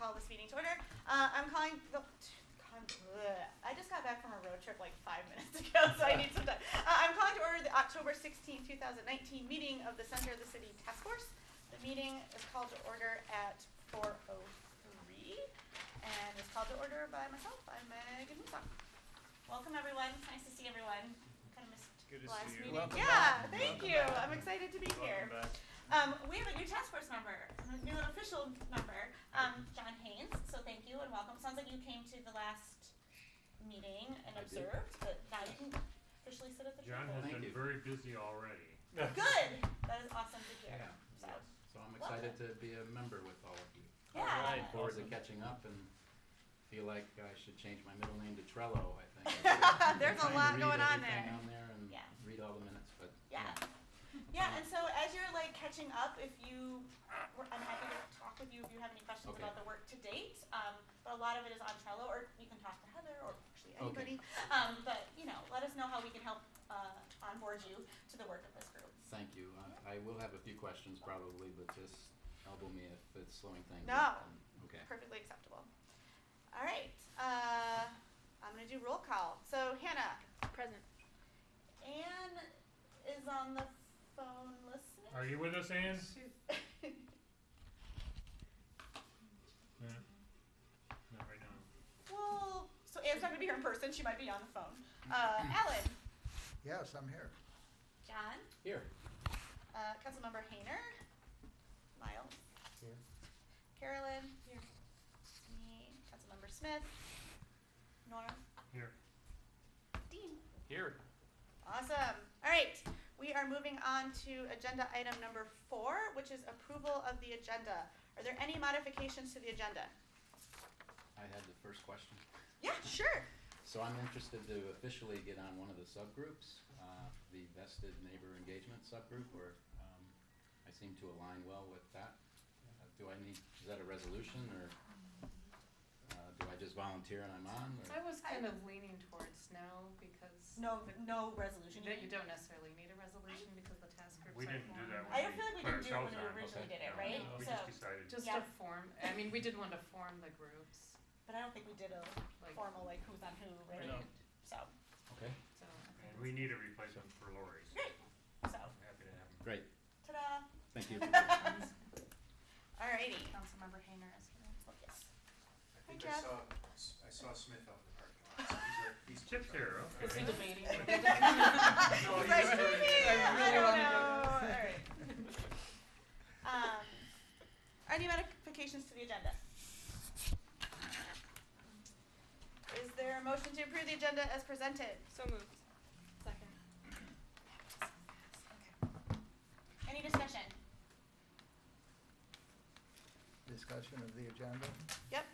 call this meeting to order. I'm calling the. I just got back from a road trip like 5 minutes ago, so I need some time. I'm calling to order the October 16, 2019 meeting of the Center of the City Task Force. The meeting is called to order at 4:03 and is called to order by myself. I'm Megan Musa. Welcome, everyone. It's nice to see everyone. Kind of missed Good to the last see you. meeting. Welcome Yeah, back. thank Welcome you. back. I'm excited to be here. Welcome We have a new task force member, a new official member, John Haynes. So thank you and welcome. Sounds like you came to the last meeting and observed, but now you can officially sit at the John table. has been very busy already. Good. That is awesome to hear. Yeah. So, So I'm excited to be a member with all of you. yeah. All right. Look forward Awesome. to catching up and feel like I should change my middle name to Trello, I think. There's a Trying to lot read going on everything there. on there and Yeah. read all the minutes, but Yeah. Yeah, and so as you're like catching up, I'm happy to talk with you if you have any questions Okay. about the work to date. But a lot of it is on Trello, or you can talk to Heather, or actually anybody. Okay. But let us know how we can help onboard you to the work of this group. Thank you. I will have a few questions probably, but just elbow me if it's slowing things No. up. Okay. Perfectly acceptable. All right, I'm gonna do roll call. So Hannah. Present. Anne is on the phone listening. Are you with us, Ann? Yeah. Not right now. Well, so Anne's not gonna be here in person. She might be on the phone. Alan. Yes, I'm here. John. Here. Councilmember Hayner. Miles. Here. Carolyn. Here. Me. Councilmember Smith. Nora. Here. Dean. Here. Awesome. All right. We are moving on to agenda item number 4, which is approval of the agenda. Are there any modifications to the agenda? I had the first question. Yeah, sure. So I'm interested to officially get on one of the subgroups, the vested neighbor engagement subgroup, where I seem to align well with that. Is that a resolution, or do I just volunteer and I'm on? Or? I was kind of leaning towards no, because No resolution. you don't necessarily need a resolution because the task groups We are didn't do formed. that one. I don't feel like we Put didn't do it when ourselves we on. originally Okay. did it, No, right? We So, just decided. Just Yeah. to form, we did want to form the groups, but I don't think we did a Like- formal who's on who, right? No. So Okay, so I think And we need a replacement for Lori's. great. So Happy to have him. great. ta-da. Thank you. Alrighty. Councilmember Hayner is here. Oh, yes. I think Hi, Jeff. I saw Smith out in the parking lot. He's Chip's here, Is he okay. debating? He's like, I don't know. All right. Any modifications to the agenda? Is there a motion to approve the agenda as presented? So moved. Second. Any discussion? Discussion of the agenda. Yep.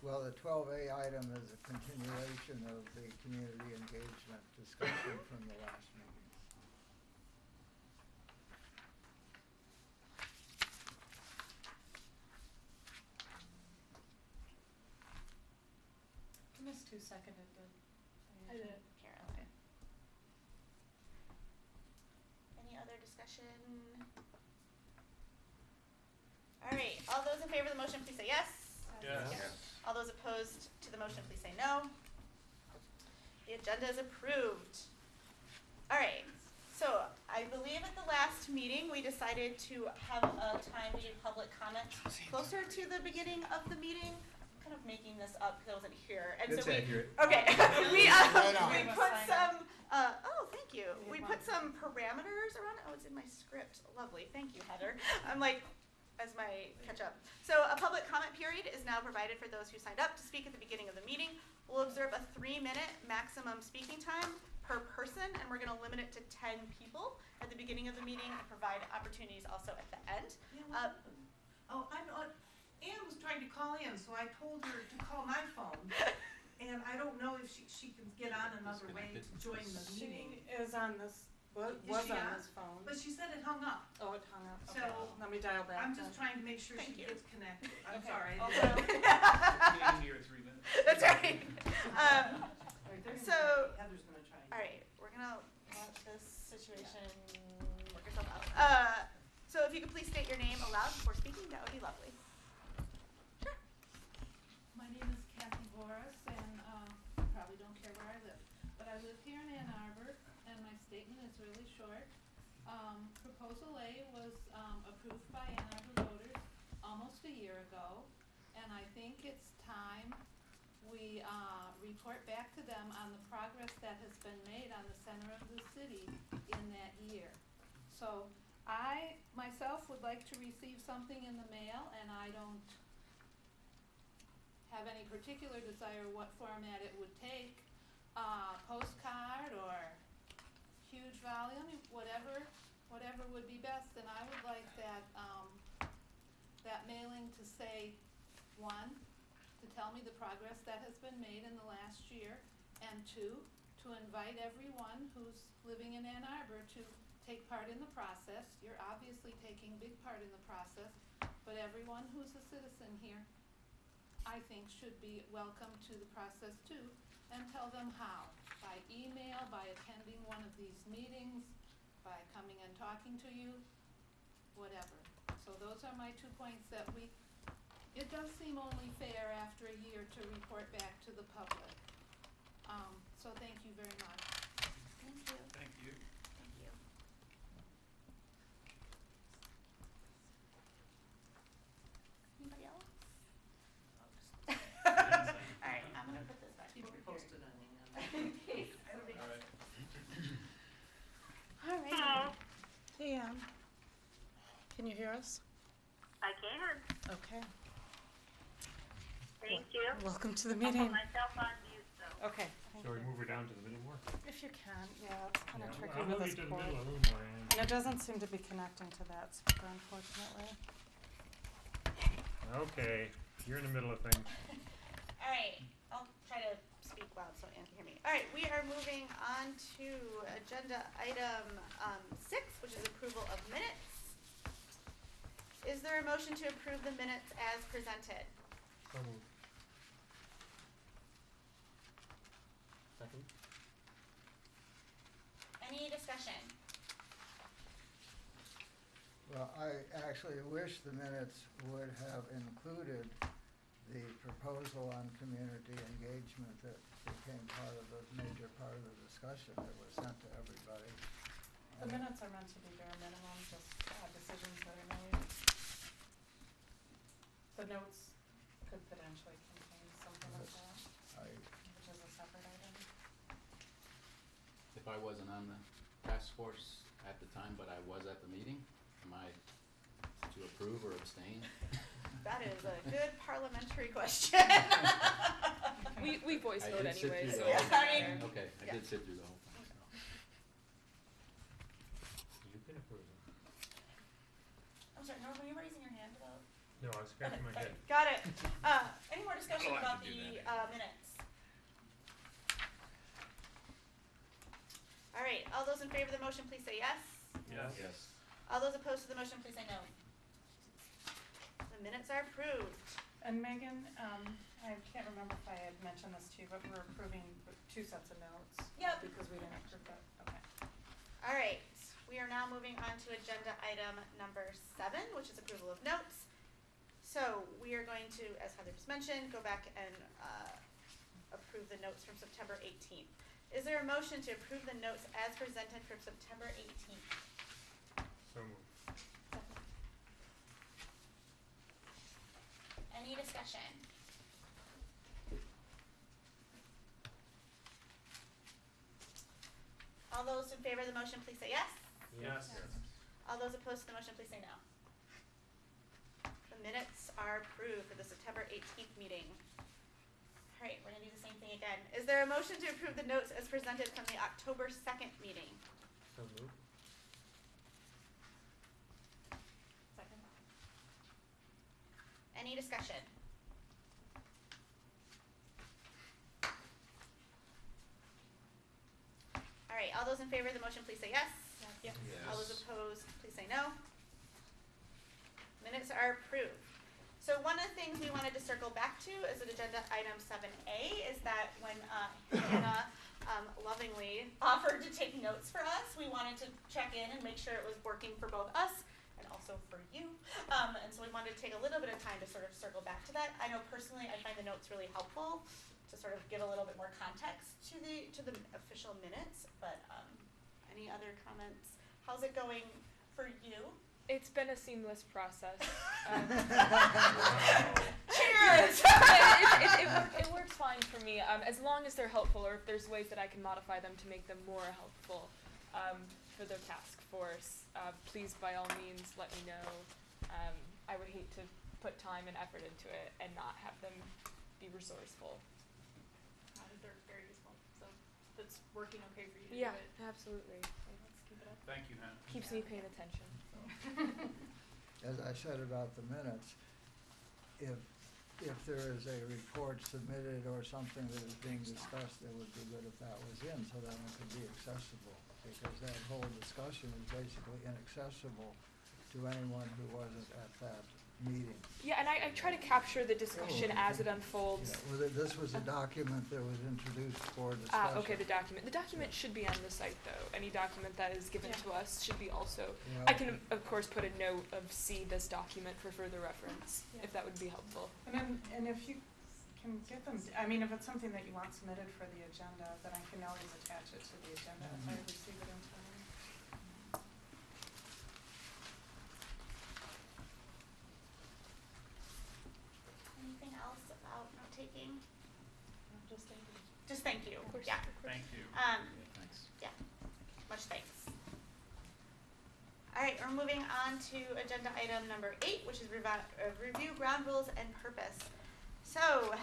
Well, the 12A item is a continuation of the community engagement discussion from the last meeting. I missed who seconded it. I did. Karen. Okay. Any other discussion? All right. All those in favor of the motion, please say yes. Yes. All those opposed to the motion, please say no. The agenda is approved. All right. So I believe at the last meeting we decided to have a time to do public comment closer to the beginning of the meeting. I'm kind of making this up because I wasn't here, and That's so we. accurate. Okay. we on. put some. Oh, thank you. We put some parameters around it. Oh, it's in my script. Lovely. Thank you, Heather. I'm like. As my catch up. So a public comment period is now provided for those who signed up to speak at the beginning of the meeting. We'll observe a 3-minute maximum speaking time per person, and we're going to limit it to 10 people at the beginning of the meeting and provide opportunities also at the end. Ann was trying to call in, so I told her to call my phone. And I don't know if she can get on another way to join the meeting. She is on this, was Is she on on? this phone. But she said it hung up. Oh, it hung up. So, Okay. Let me dial back. I'm just trying to make sure Thank she you. gets connected. I'm Okay. sorry. Also- Meeting here in 3 minutes. That's right. Right, they're gonna So- try- Heather's gonna try. All right, we're gonna let this situation work itself out. So if you could please state your name aloud before speaking, that would be lovely. Sure. statement is really short. Proposal A was, approved by Ann Arbor voters almost a year ago, and I think it's time we, report back to them on the progress that has been made on the center of the city in that year. So I, myself, would like to receive something in the mail, and I don't have any particular desire what format it would take, postcard or huge volume, whatever would be best. And I would like that, that mailing to say, one, to tell me the progress that has been made in the last year, and two, to invite everyone who's living in Ann Arbor to take part in the process. You're obviously taking big part in the process, but everyone who's a citizen here, I think, should be welcome to the process too, and tell them how, by email, by attending one of these meetings, by coming and talking to you, whatever. So those are my 2 points that it does seem only fair after a year to report back to the public. So thank you very much. Thank you. Thank you. Thank you. Anybody else? All right, I'm gonna put this back Keep over it here. posted on the, In case somebody All else- right. All right. Hey, Ann. Can you hear us? I can. Okay. Thank you. Welcome to the I'll meeting. put myself on mute, though. Okay. So we move her down to the middle more? If you can, yeah, it's kind of Yeah, tricky I'll with move this you to the cord. middle a little more, Ann. And it doesn't seem to be connecting to that speaker, unfortunately. Okay, you're in the middle of things. All right, I'll try to speak loud so Ann can hear me. All right, we are moving on to agenda item 6, which is approval of minutes. Is there a motion to approve the minutes as presented? So moved. Second? Any discussion? Well, I actually wish the minutes would have included the proposal on community engagement that became part of the major part of the discussion that was sent to everybody. The minutes are meant to be bare minimum, just decisions that are made. The notes could potentially contain something like that, which is a separate item. If I wasn't on the task force at the time, but I was at the meeting, am I to approve or abstain? That is a good parliamentary question. We voice I vote did sit anyway, through so. the Yeah, whole- I mean- Okay, I Yeah. did sit through the whole thing, so. You can approve it. I'm sorry, Norm, were you raising your hand about? No, I was scratching my Okay, head. got it. Any more discussion Oh, I about can do the that. minutes? All right, all those in favor of the motion, please say yes. Yes. Yes. All those opposed to the motion, please say no. The minutes are approved. And Megan, I can't remember if I had mentioned this to you, but we're approving 2 sets of notes. Yep. Because we didn't approve that, okay. All right, we are now moving on to agenda item number 7, which is approval of notes. So we are going to, as Heather just mentioned, go back and approve the notes from September 18th. Is there a motion to approve the notes as presented from September 18th? So moved. Any discussion? All those in favor of the motion, please say yes. Yes. All those opposed to the motion, please say no. The minutes are approved for the September 18th meeting. All right, we're gonna do the same thing again. Is there a motion to approve the notes as presented from the October 2nd meeting? So moved. Second. Any discussion? All right, all those in favor of the motion, please say yes. Yes. All those opposed, please say no. Minutes are approved. So one of the things we wanted to circle back to as an agenda item 7A is that when Hannah lovingly offered to take notes for us, we wanted to check in and make sure it was working for both us and also for you. And so we wanted to take a little bit of time to sort of circle back to that. I know personally I find the notes really helpful to sort of give a little bit more context to the official minutes, but Any other comments? How's it going for you? It's been a seamless process. Cheers! It works fine for me, as long as they're helpful, or if there's ways that I can modify them to make them more helpful for the task force. Please, by all means, let me know. I would hate to put time and effort into it and not have them be resourceful. They're very useful. So that's working okay for you to Yeah, do it. absolutely. Let's keep it up. Thank you, Hannah. Keeps me paying attention. As I said about the minutes, if there is a report submitted or something that is being discussed, it would be good if that was in, so that it could be accessible, because that whole discussion is basically inaccessible to anyone who wasn't at that meeting. Yeah, and I try to capture the discussion as it unfolds. Yeah, well, this was a document that was introduced for discussion. Okay, the document. The document should be on the site, though. Any document that is given Yeah. to us should be also. Yeah. I can, of course, put a note of see this document for further reference, Yeah. if that would be helpful. And if you can get them, I mean, if it's something that you want submitted for the agenda, then I can always attach it to the agenda if I receive it in time. Anything else about note taking? Just thinking. Just thank you. Of course, Yeah. of course. Thank you. Thanks. Much thanks. All right, we're moving on to agenda item number 8, which is review ground rules and purpose. So,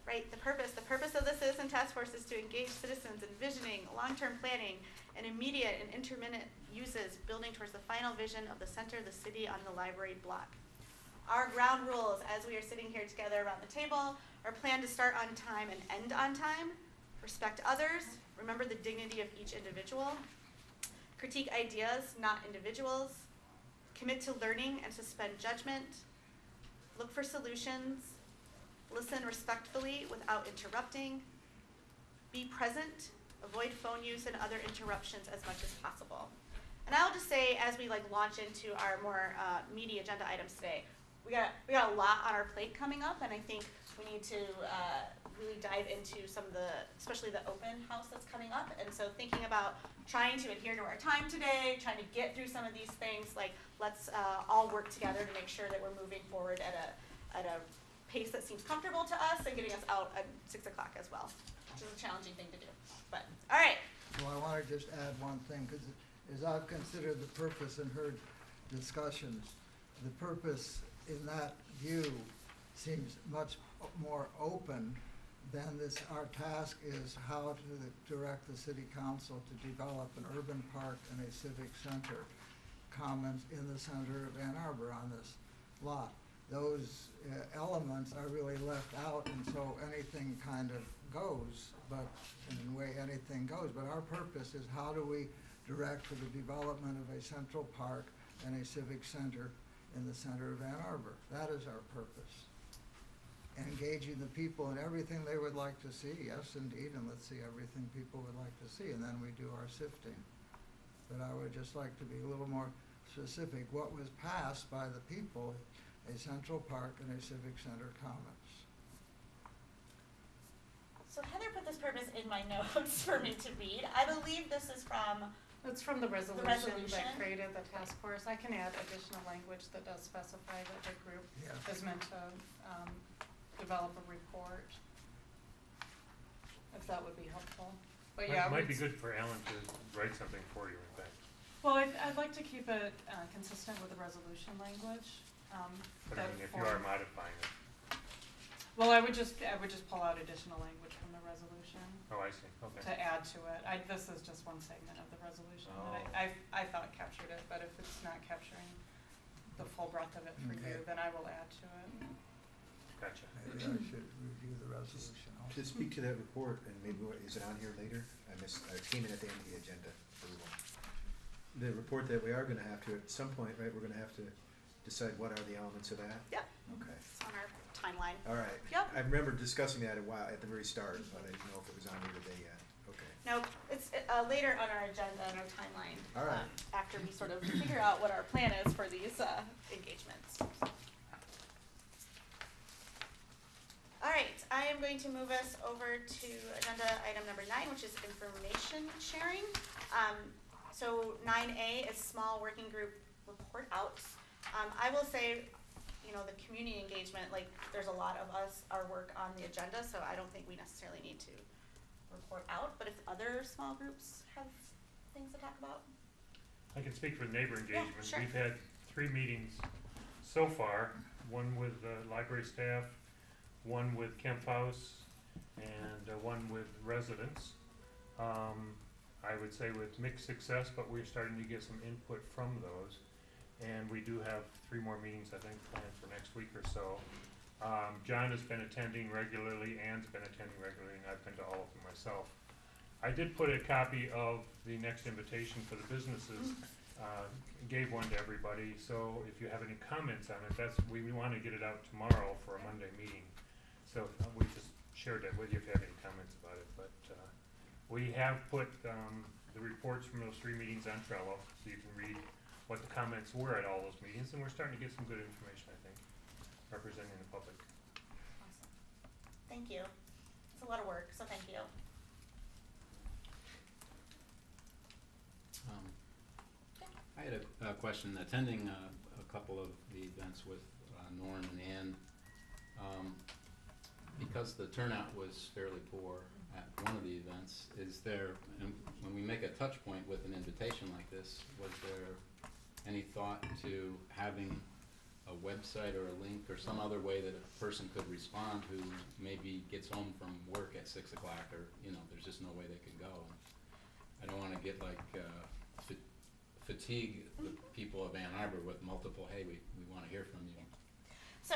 the purpose of the Citizen Task Force is to engage citizens in visioning, long-term planning, and immediate and intermittent uses, building towards the final vision of the center of the city on the library block. Our ground rules, as we are sitting here together around the table, are planned to start on time and end on time, respect others, remember the dignity of each individual, critique ideas, not individuals, commit to learning and suspend judgment, look for solutions, listen respectfully without interrupting, be present, avoid phone use and other interruptions as much as possible. And I'll just say, as we launch into our more meaty agenda items today, we got a lot on our plate coming up, and I think we need to really dive into some of especially the open house that's coming up. And so thinking about trying to adhere to our time today, trying to get through some of these things, let's all work together to make sure that we're moving forward at a pace that seems comfortable to us and getting us out at 6 o'clock as well, which is a challenging thing to do. But, all right. Well, I want to just add one thing, because as I've considered the purpose and heard discussions, the purpose in that view seems much more open than this. Our task is how to direct the city council to develop an urban park and a civic center commons in the center of Ann Arbor on this lot. Those elements are really left out, and so anything kind of goes, but in a way anything goes. But our purpose is how do we direct for the development of a central park and a civic center in the center of Ann Arbor. That is our purpose. Engaging the people in everything they would like to see, yes indeed, and let's see everything people would like to see, and then we do our sifting. But I would just like to be a little more specific. What was passed by the people, a central park and a civic center commons. So Heather put this purpose in my notes for me to read. I believe this is from It's from the resolution resolution? that created the task force. I can add additional language that does specify that the group Yeah. is meant to develop a report, if that would be helpful. But yeah, Might be good for Alan to write something for you, in fact. well, I'd like to keep it consistent with the resolution language. But I mean, if you are modifying it. Well, I would just pull out additional language from the resolution Oh, I see, to okay. add to it. This is just one segment of the resolution that Oh. I thought captured it, but if it's not capturing the full breadth of it for you, Okay. then I will add to it. Gotcha. Maybe I should review the resolution also. To speak to that report, and maybe, is it on here later? It came in at the end of the agenda approval. The report that we are gonna have to, at some point, right, we're gonna have to decide what are the elements of that? Yep. Okay, It's on our timeline. all right. Yep. I remember discussing that a while, at the very start, but I didn't know if it was on here today yet. Okay. No, it's later on our agenda and our timeline. All right. After we sort of figure out what our plan is for these engagements. All right, I am going to move us over to agenda item number 9, which is information sharing. So 9A is small working group report outs. I will say, you know, the community engagement, like, there's a lot of our work on the agenda, so I don't think we necessarily need to report out, but if other small groups have things to talk about. I can speak for neighbor engagement. sure. We've had 3 meetings so far, one with library staff, one with Kemp House, and one with residents. I would say with mixed success, but we're starting to get some input from those. And we do have 3 more meetings, I think, planned for next week or so. John has been attending regularly, Ann's been attending regularly, and I've been to all of them myself. I did put a copy of the next invitation for the businesses, gave one to everybody, so if you have any comments on it, we want to get it out tomorrow for a Monday meeting. So we just shared that with you if you have any comments about it, but we have put the reports from those 3 meetings on Trello, so you can read what the comments were at all those meetings, and we're starting to get some good information, I think, representing the public. Awesome. Thank you. It's a lot of work, so thank you. I had a question. Attending a couple of the events with Norm and Ann, because the turnout was fairly poor at one of the events, is there, and when we make a touch point with an invitation like this, was there any thought to having a website or a link or some other way that a person could respond who maybe gets home from work at 6 o'clock, or, you know, there's just no way they can go? I don't want to get like fatigue the people of Ann Arbor with multiple, hey, we want to hear from you. So,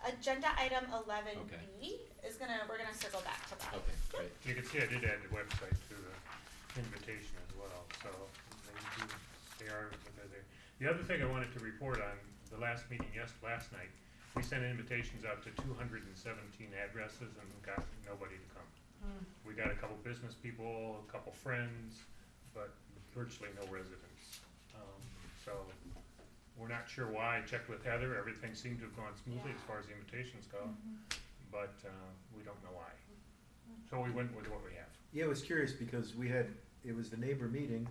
agenda item 11B is we're gonna circle back to that. Okay, great. You can see I did add the website to the invitation as well, so they are there. The other thing I wanted to report on, the last meeting last night, we sent invitations out to 217 addresses and got nobody to come. We got a couple business people, a couple friends, but virtually no residents. So we're not sure why. I checked with Heather, everything seemed to have gone smoothly as far as the invitations go, but we don't know why. So we went with what we have. Yeah, I was curious because it was the neighbor meeting,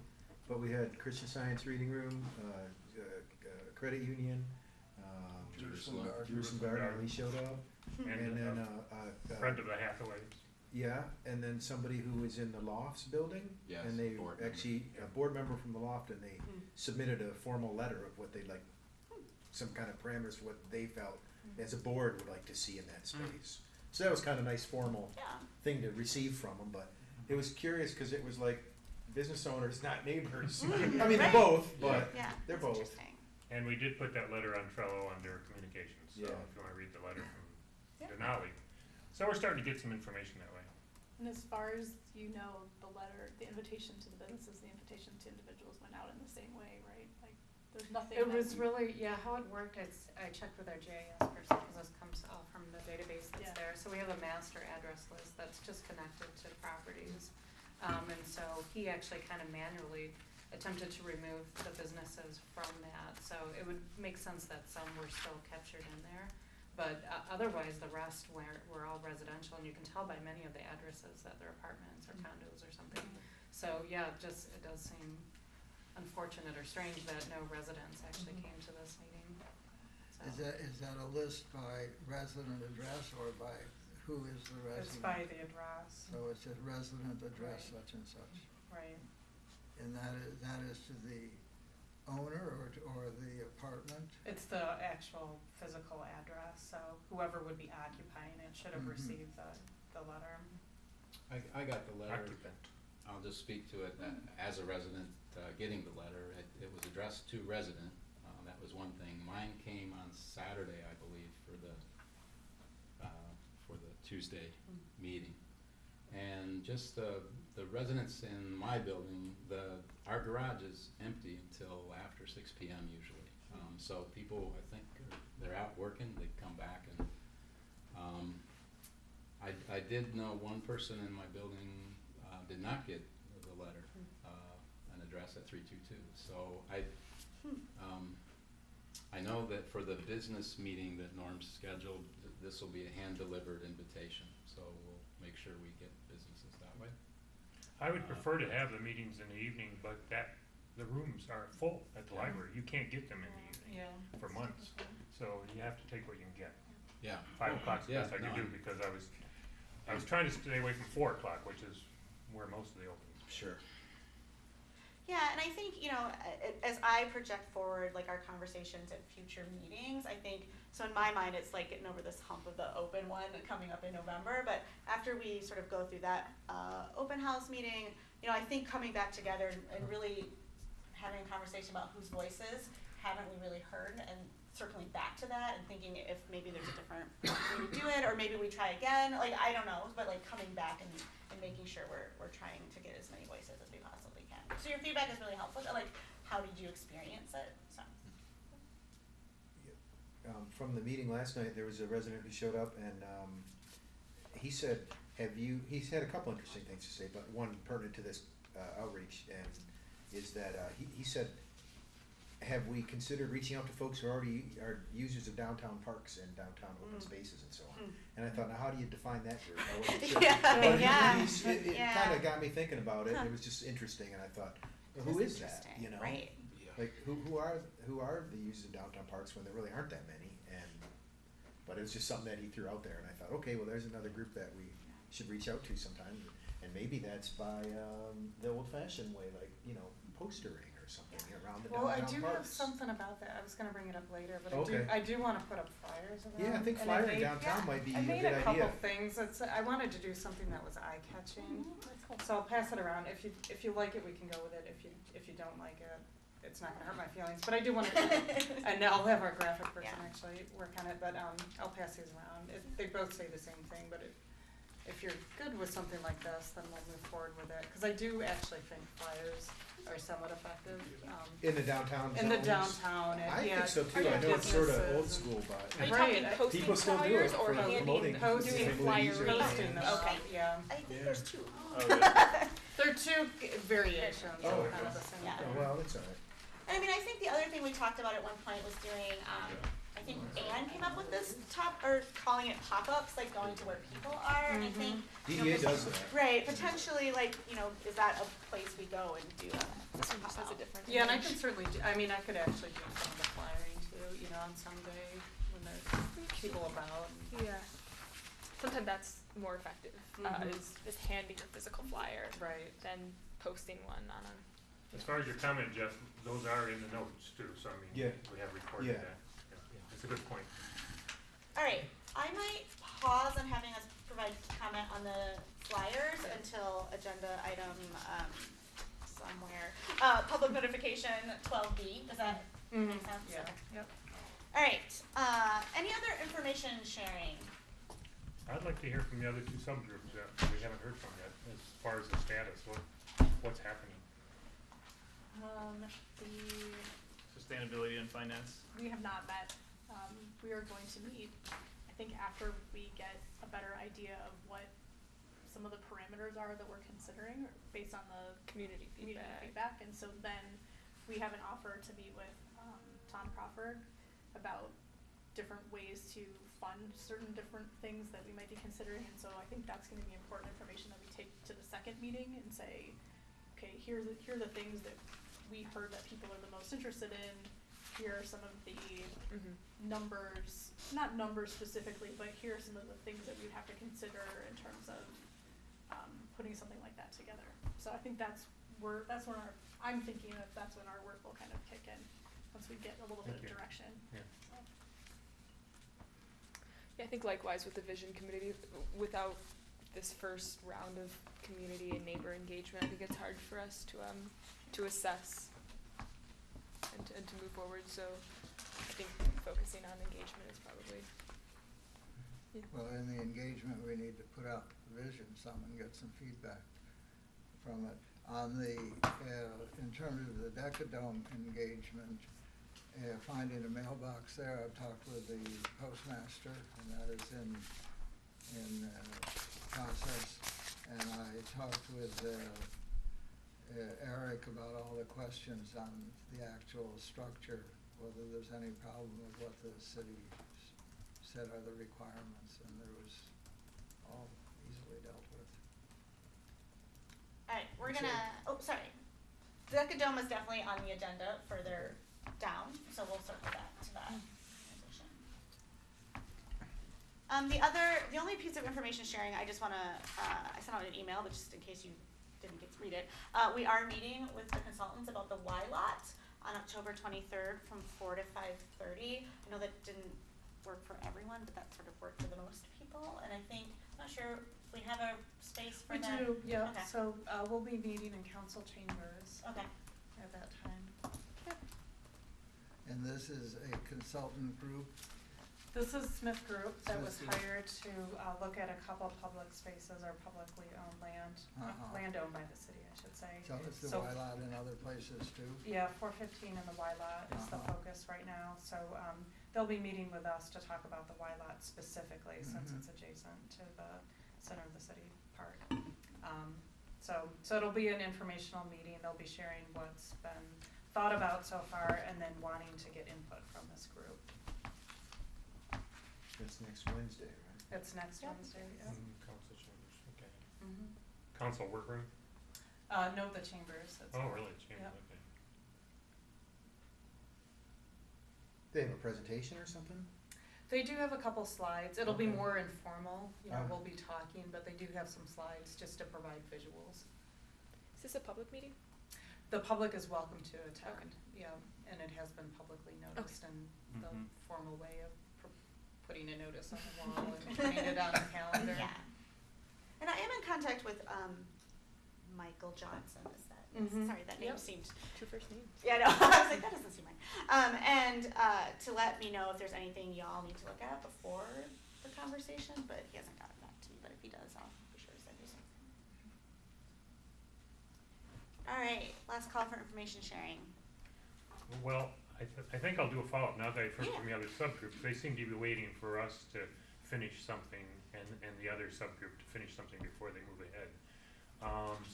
but we had Christian Science Reading Room, Credit Union, Jerusalem Garden, and we showed up. And then, Friend of the Hathaways. yeah, and then somebody who was in the Lofts building. Yes, And they board member. actually, a board member from the Loft, and they submitted a formal letter of what they'd like, some kind of parameters for what they felt as a board would like to see in that space. So that was kind of a nice formal Yeah. thing to receive from them, but it was curious because it was like business owners, not neighbors. I mean, they're both, but Yeah. they're that's both. Interesting. And we did put that letter on Trello under communications, so Yeah. if you want to read the letter from Yeah. Denali. So we're starting to get some information that way. And as far as you know, the letter, the invitation to the businesses, the invitation to individuals went out in the same way, right? Like, there's nothing. It was really, how it worked, I checked with our GIS person, because this comes all from the database that's Yeah. there. So we have a master address list that's just connected to properties. And so he actually kind of manually attempted to remove the businesses from that. So it would make sense that some were still captured in there. But otherwise, the rest were all residential, and you can tell by many of the addresses that they're apartments or condos or something. So, yeah, it does seem unfortunate or strange that no residents actually came to this meeting. So Is that a list by resident address or by who is the resident? it's by the address, So it's just resident address Right. such and such. right? And that is to the owner or the apartment? It's the actual physical address, so whoever would be occupying it should have received the letter. I got the letter. Occupant. I'll just speak to it as a resident getting the letter. It was addressed to resident. That was one thing. Mine came on Saturday, I believe, for the Tuesday meeting. And just the residents in my building, our garage is empty until after 6 p.m. usually. So people, I think, they're out working. They come back, and I did know one person in my building did not get the letter, an address at 322. So I know that for the business meeting that Norm's scheduled, this will be a hand-delivered invitation. So we'll make sure we get businesses that way. I would prefer to have the meetings in the evening, but that the rooms are full at the library. You can't get them in the evening Yeah. for months. So you have to take what you can get. Yeah. 5 o'clock's the Yeah, best I no, could do I'm- because I was trying to stay away from 4 o'clock, which is where most of the openings are. Sure. Yeah, and I think, you know, as I project forward, like, our conversations at future meetings, I think, so in my mind, it's like getting over this hump of the open one coming up in November, but after we sort of go through that open house meeting, you know, I think coming back together and really having a conversation about whose voices haven't we really heard, and circling back to that and thinking if maybe there's a different way to do it, or maybe we try again, like, I don't know, but like coming back and making sure we're trying to get as many voices as we possibly can. So your feedback is really helpful. Like, how did you experience it? So. From the meeting last night, there was a resident who showed up and, he said, he's had a couple interesting things to say, but one pertinent to this, outreach, and is that, he said, have we considered reaching out to folks who already are users of downtown parks and downtown open spaces and so on? And I thought, now how do you define that group? I wasn't sure. But it kinda got me thinking about it. It was just interesting, and I thought, well, who is that, you know? Right. Like, who are the users of downtown parks when there really aren't that many? But it was just something that he threw out there, and I thought, okay, well, there's another group that we should reach out to sometime, and maybe that's by, the old-fashioned way, like, you know, postering or something around the Well, I downtown do have parks. something about that. I was gonna bring it up later, but Okay. I do wanna put up flyers around. Yeah, I think and flyering made- downtown might be I a made good a couple idea. things. I wanted to do something that was eye-catching. That's cool. So I'll pass it around. If you like it, we can go with it. If you don't like it, it's not gonna hurt my feelings. But I do wanna, and I'll have our graphic person Yeah. actually work on it, but, I'll pass these around. They both say the same thing, but if you're good with something like this, then we'll move forward with it. Cause I do actually think flyers are somewhat effective, In the downtown in the zones? downtown, and, I yeah. think so too. yeah, I know it's sorta businesses old and- school, but. Are you Right, talking posting People still do flyers it or for handing, promoting Posting, doing St. flyer Louise or- readings? Posting them, Okay. yeah. I think Yeah. there's two. There are two variations Oh, of okay. kind of the same Yeah. thing. Oh, well, that's all right. And I mean, I think the other thing we talked about at one point was doing, I think Anne came up with this calling it pop-ups, like going to where people are, and I think. you know, DDA does that. Right, potentially, like, you know, is that a place we go and do a This one just has a pop-up? different Yeah, and I image. can certainly do, I mean, I could actually do some of the flyering too, you know, on some day when there's people about. Yeah. Sometimes that's more effective, Mhm. is handing a physical flyer Right. than posting one on a. As far as your comment, Jeff, those are in the notes too, so I mean, Yeah. we have recorded Yeah. that. Yeah, it's a good point. All right, I might pause on having us provide comment on the flyers until agenda item, somewhere. Public notification 12B, does that make sense? Yeah, Okay. yep. All right, any other information sharing? I'd like to hear from the other two subgroups that we haven't heard from yet, as far as the status, what's happening. The sustainability and finance. We have not met. We are going to meet, I think, after we get a better idea of what some of the parameters are that we're considering based on the Community feedback. And so then we have an offer to meet with Tom Crawford about different ways to fund certain different things that we might be considering. And so I think that's going to be important information that we take to the second meeting and say, okay, here are the things that we heard that people are the most interested in. Here are some of the numbers, not numbers specifically, but here are some of the things that we'd have to consider in terms of putting something like that together. So I think that's when I'm thinking that that's when our work will kind of kick in, once we get a little bit of direction. Yeah. So. Yeah, I think likewise with the vision committee, without this first round of community and neighbor engagement, I think it's hard for us to assess and to move forward. So I think focusing on engagement is probably. Yeah. Well, in the engagement, we need to put out the vision some and get some feedback from it. On the, in terms of the Decadome engagement, finding a mailbox there, I've talked with the postmaster, and that is in process. And I talked with Eric about all the questions on the actual structure, whether there's any problem with what the city said are the requirements, and there was all easily dealt with. All right, we're gonna, oh, sorry. Decadome is definitely on the agenda further down, so we'll circle back to that transition. The only piece of information sharing, I just wanna, I sent out an email, but just in case you didn't get to read it. We are meeting with the consultants about the Y lot on October 23rd from 4 to 5:30. I know that didn't work for everyone, but that sort of worked for the most people, and I think, I'm not sure, we have a space for We that? do, yeah, Okay. so, we'll be meeting in council chambers Okay. at that time. And this is a consultant group. This is Smith Group that was Smith Group. hired to, look at a couple of public spaces or publicly owned land, land owned by the city, I should say. So it's the So- Y lot in other places too? Yeah, 415 and the Y lot is the focus right now, so, they'll be meeting with us to talk about the Y lot specifically, since it's adjacent to the center of the city park. So it'll be an informational meeting, they'll be sharing what's been thought about so far, and then wanting to get input from this group. It's next Wednesday, right? It's next Wednesday, yeah. Council chambers, okay. Mhm. Council workroom? No, the chambers, it's. Oh, really, chambers, Yep. okay. They have a presentation or something? They do have a couple slides, it'll be Okay. more informal, you know, Ah. we'll be talking, but they do have some slides just to provide visuals. Is this a public meeting? The public is welcome to attend, yeah, and it has been publicly noticed in the Mhm. formal way of putting a notice on the wall and putting it on the calendar. Yeah. And I am in contact with, Michael Johnson, is that, sorry, that name Yep. seemed, Two first names. yeah, no, I was like, that doesn't seem right. And to let me know if there's anything y'all need to look at before the conversation, but he hasn't gotten back to me, but if he does, I'll be sure to send you something. All right, last call for information sharing. Well, I think I'll do a follow-up now that I've heard Yeah. from the other subgroups. They seem to be waiting for us to finish something and the other subgroup to finish something before they move ahead.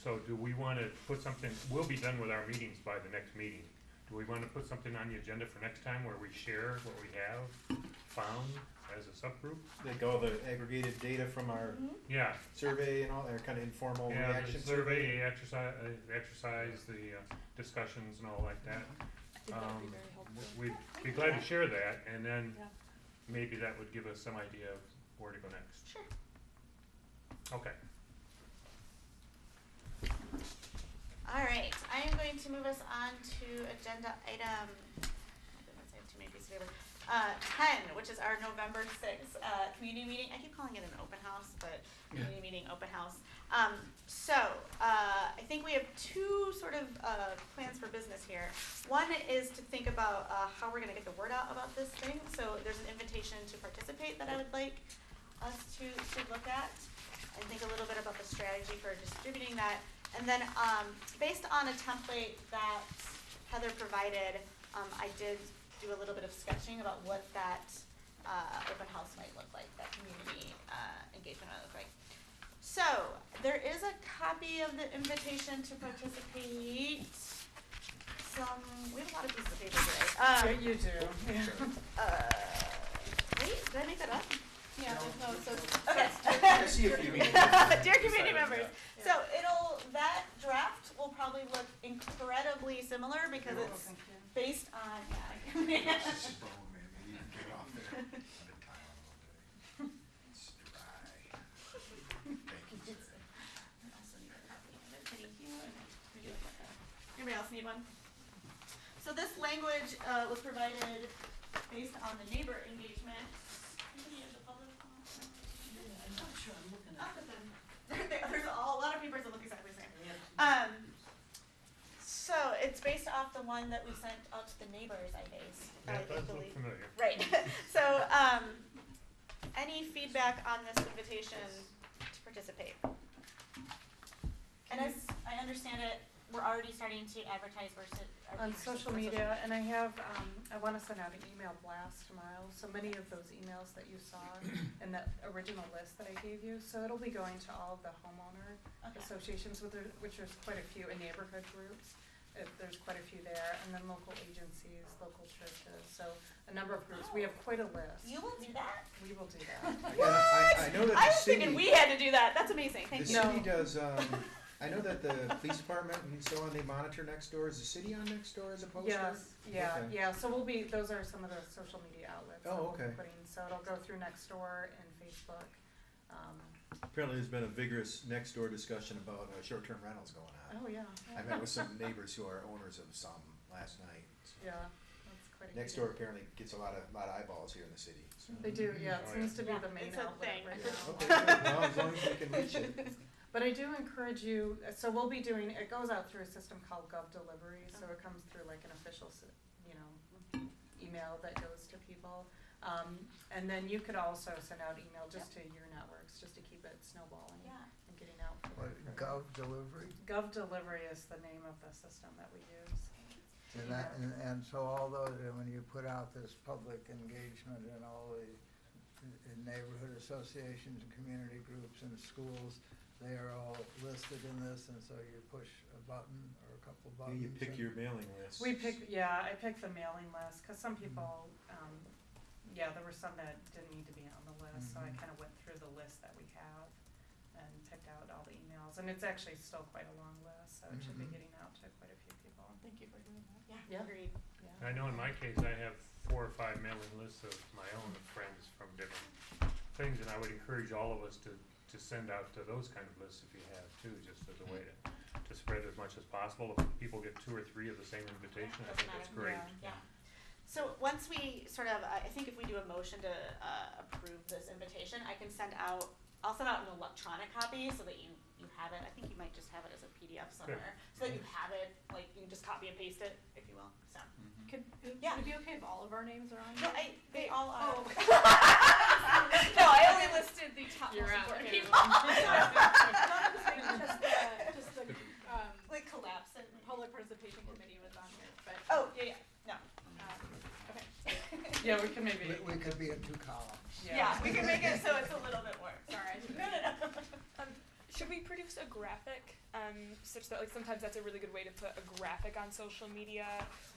So do we wanna put something, we'll be done with our meetings by the next meeting. Do we wanna put something on the agenda for next time where we share what we have found as a subgroup? Like all the aggregated data from our Yeah, survey and all, or kind of informal yeah, the reaction survey, exercise, the discussions and all like that. I think that would be very helpful. We'd be glad to share that, and then Yeah. maybe that would give us some idea of where to go next. Sure. Okay. All right, I am going to move us on to agenda item, oh goodness, I have too many pieces of paper. 10, which is our November 6th, community meeting. I keep calling it an open house, but community meeting, open house. I think we have two sort of, plans for business here. One is to think about, how we're gonna get the word out about this thing. So there's an invitation to participate that I would like us to look at. And think a little bit about the strategy for distributing that. And then, based on a template that Heather provided, I did do a little bit of sketching about what that open house might look like, that community engagement might look like. So, there is a copy of the invitation to participate. We have a lot of pieces of paper today. Yeah, you do, Wait, did I make that up? Yeah, no, so. Okay. I see a few. Dear community members, so that draft will probably look incredibly similar because Oh, it's thank you. based on, Anybody else need one? So this language was provided based on the neighbor engagement. Anybody have the public comment? I'm not sure I'm looking Oh, at but then, there's a lot of papers that look exactly the same. So it's based off the one that we sent out to the neighbors, I guess. That does look believe. familiar. Right. So, any feedback on this invitation to participate? And as I understand it, we're already starting to advertise versus. On social media, and I have, I wanna send out an email blast tomorrow, so many of those emails that you saw in that original list that I gave you, so it'll be going to all of the homeowner Okay. associations, which there's quite a few, and neighborhood groups, there's quite a few there, and then local agencies, local churches, so a number of groups, we have quite a list. You will do that? We will do that. What? I know that I the was thinking city, we had to do that. That's amazing. Thank the you. city does, I know that the police department and so on, they monitor Nextdoor. Is the city on Nextdoor as a poster? Yes, yeah, Okay. yeah, so those are some of the social media outlets that Oh, we'll be okay. putting, so it'll go through Nextdoor and Facebook. Apparently there's been a vigorous Nextdoor discussion about short-term rentals going on. Oh, yeah. I met with some neighbors who are owners of some last night. Yeah, that's quite a. Nextdoor apparently gets a lot of eyeballs here in the city. So. They do, yeah, it Oh, seems to be Yeah, the main it's a outlet thing. right now. Okay, good. Well, as long as they can reach it. But I do encourage you, so we'll be doing, it goes out through a system called Gov Delivery, so it comes through like an official, email that goes to people. And then you could also send out email just to your networks, just to keep it snowballing Yeah. and getting out. for What, the- Gov delivery? Gov Delivery is the name of the system that we use. And so all those, when you put out this public engagement in all the in neighborhood associations and community groups and schools, they are all listed in this, and so you push a button or a couple buttons. You pick and- your mailing list. I picked the mailing list, cause some people, there were some that didn't need to be on the list, so I Mhm. kinda went through the list that we have and picked out all the emails, and it's actually still quite a long list, so it should be Mhm. getting out to quite a few people. Thank you for doing that. Yeah. Agreed. Yeah. I know in my case, I have 4 or 5 mailing lists of my own of friends from different things, and I would encourage all of us to send out to those kind of lists if you have too, just as a way to spread as much as possible. If people get 2 or 3 of the same invitation, I Doesn't think that's matter. great. Yeah. Yeah. So once we sort of, I think if we do a motion to approve this invitation, I'll send out an electronic copy so that you have it. I think you might just have it as a PDF somewhere, so that you have it, like you can just copy and paste it, if you will, so. Would Yeah. it be okay if all of our names are on No, here? they all are. Oh. No, I only listed the top You're most out, important okay. people. Just the, Like collapse it. public participation committee was on here, but, Oh, yeah, no. okay. Yeah, we can maybe, We could be in 2 columns. Yeah, we can make it so it's a little bit more. Sorry, I should No, no, no. Should we produce a graphic, such that like sometimes that's a really good way to put a graphic on social media,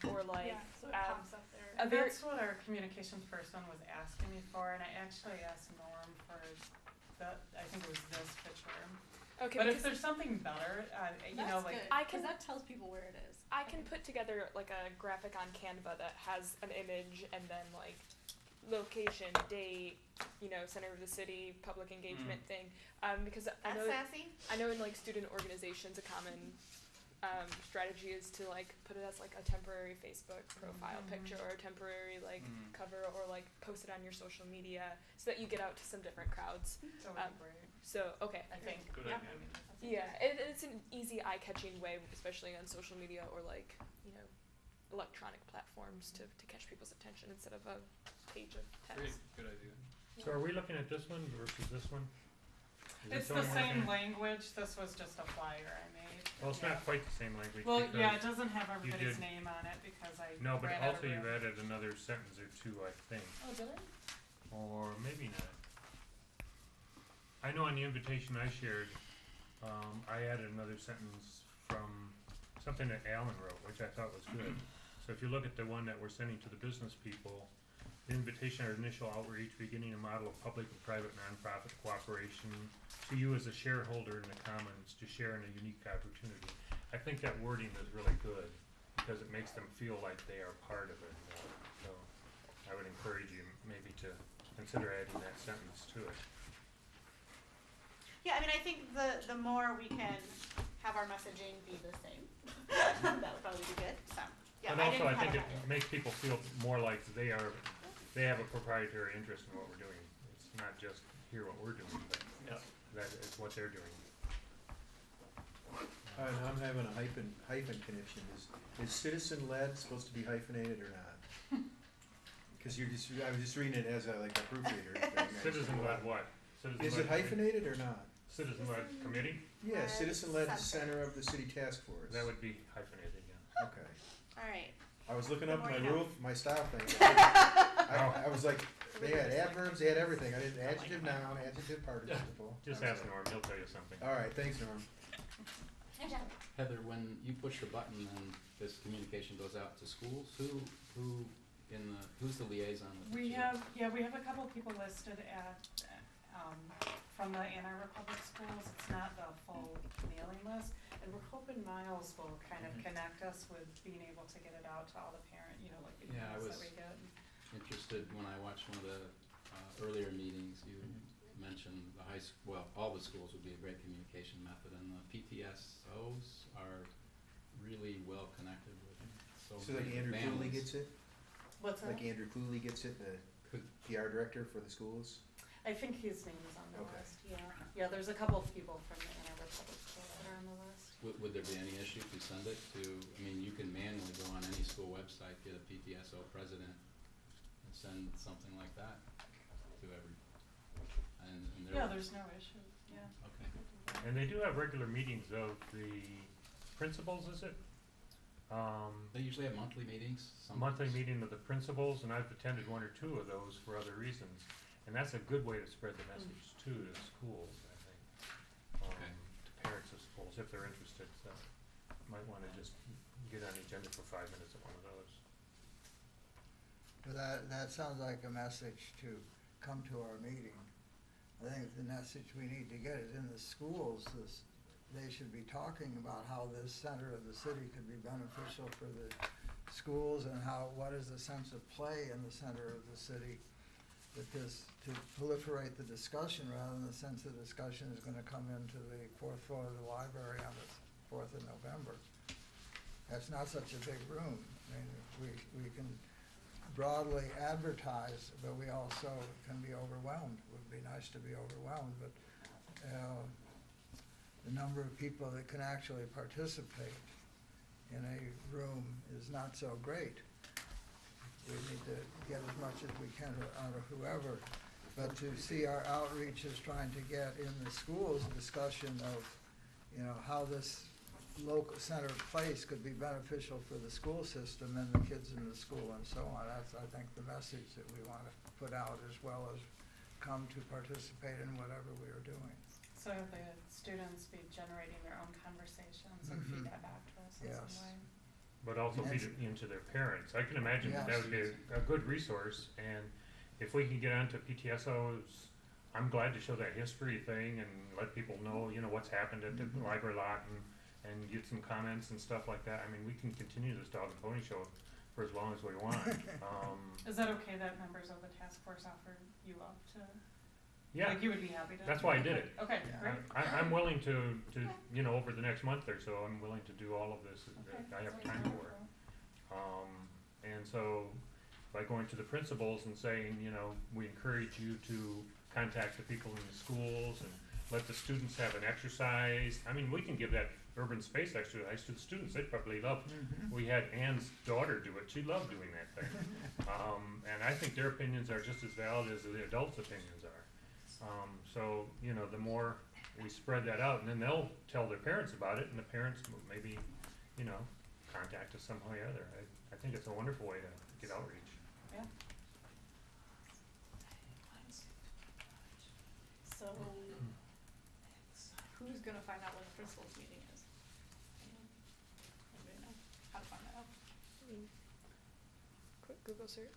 or like, yeah, so it pops up there. and that's what our communications person was asking me for, and I actually asked Norm for I think it was this picture. okay, But if because there's something better, That's like. good, I 'cause can- that tells people where it is. I can put together like a graphic on Canva that has an image and then like location, date, center of the city, public engagement thing. Because I That's know sassy. in like student organizations a common strategy is to like put it as like a temporary Facebook profile picture or a temporary like cover, or like post it on your social media so that you get out to some different crowds. So it'd be great, So okay. I think. Good Yeah. idea. Yeah, it's an easy eye-catching way, especially on social media or like, electronic platforms to catch people's attention instead of a page of Great, text. good idea. So are we looking at this one versus this one? Is It's this the one we're same looking at? language, this was just a flyer I made. Well, it's not quite the same language. Well, yeah, it because- doesn't have everybody's did- name on it because I No, but ran out of also you've room. added another sentence or 2, I think, Oh, did I? or maybe not. I know on the invitation I shared, I added another sentence from something that Alan wrote, which I thought was good. So if you look at the one that we're sending to the business people, the invitation or initial outreach beginning a model of public and private nonprofit cooperation to you as a shareholder in the commons to share in a unique opportunity. I think that wording is really good because it makes them feel like they are part of it. So I would encourage you maybe to consider adding that sentence to it. Yeah, I mean, I think the more we can have our messaging be the same, that would probably be good, so, yeah, And I also, didn't I think have it that. makes people feel more like they have a proprietary interest in what we're doing. It's not just hear what we're doing, but Yeah. that is what they're doing. And I'm having a hyphen connection. Is citizen-led supposed to be hyphenated or not? Because I was just reading it as a proofreader. Citizen-led what? Is Citizen-led it hyphenated or not? Citizen-led committee? Yeah, Led citizen-led center. center of the city task force. That would be hyphenated, yeah. Okay. Alright, I was looking The up more my you know. rule, my style thing. Oh. I was like, they had adverbs, they had everything. I did adjective, noun, adjective, participle. Just ask Norm, he'll tell you something. All right, thanks, Norm. Heather, when you push the button and this communication goes out to schools, who's the liaison with the We two? have a couple people listed at, from the Ann Arbor Public Schools. It's not the full mailing list. And we're hoping Miles will kind of connect us with being able to get it out to all the parent, like the Yeah, I emails that was we get. interested when I watched one of the earlier meetings, you mentioned the all the schools would be a great communication method, and the PTSOs are really well connected with so like many Andrew Cooley families. gets it? What's that? Like Andrew Cooley gets it, the PR director for the schools? I think his name is on the Okay. list, yeah. Yeah, there's a couple of people from the Ann Arbor Public Schools that are on the list. Would there be any issue if you send it to, you can manually go on any school website, get a PTSO president, and send something like that to every, and Yeah, there's no issue, yeah. Okay. And they do have regular meetings of the principals, is it? They usually have monthly meetings. Monthly meeting of the principals, and I've attended one or two of those for other reasons. And that's a good way to spread the message too to schools, I think. Okay. To parents of schools, if they're interested, so might wanna just get on the agenda for 5 minutes at one of those. But that sounds like a message to come to our meeting. I think the message we need to get is in the schools, they should be talking about how this center of the city could be beneficial for the schools and what is the sense of play in the center of the city. That this, to proliferate the discussion rather than the sense of discussion is gonna come into the fourth floor of the library on the 4th of November. That's not such a big room. I mean, we can broadly advertise, but we also can be overwhelmed. It would be nice to be overwhelmed, but the number of people that can actually participate in a room is not so great. We need to get as much as we can out of whoever, but to see our outreach is trying to get in the schools a discussion of, how this local center place could be beneficial for the school system and the kids in the school and so on. That's, I think, the message that we want to put out, as well as come to participate in whatever we are doing. So have the students be generating their own conversations and feed that back to us in Yes. some way? But also feed it into their parents. I can imagine that Yes. would be a good resource, and if we can get onto PTSOs, I'm glad to show that history thing and let people know, what's happened at the library lot and get some comments and stuff like that. I mean, we can continue this dog and pony show for as long as we want. Is that okay that members of the task force offered you up to? Yeah, Like you would be happy to? that's why I did it. Okay, great. I'm willing to, over the next month or so, I'm willing to do all of this that I have time for. And so, by going to the principals and saying, we encourage you to contact the people in the schools and let the students have an exercise. I mean, we can give that urban space exercise to the students, they'd probably love. We had Ann's daughter do it, she loved doing that thing. And I think their opinions are just as valid as the adults' opinions are. So, the more we spread that out, and then they'll tell their parents about it, and the parents will maybe, contact us some way or other. I think it's a wonderful way to get outreach. Yeah. So, who's gonna find out what the principal's meeting is? Anybody know how to find that out? Quick Google search.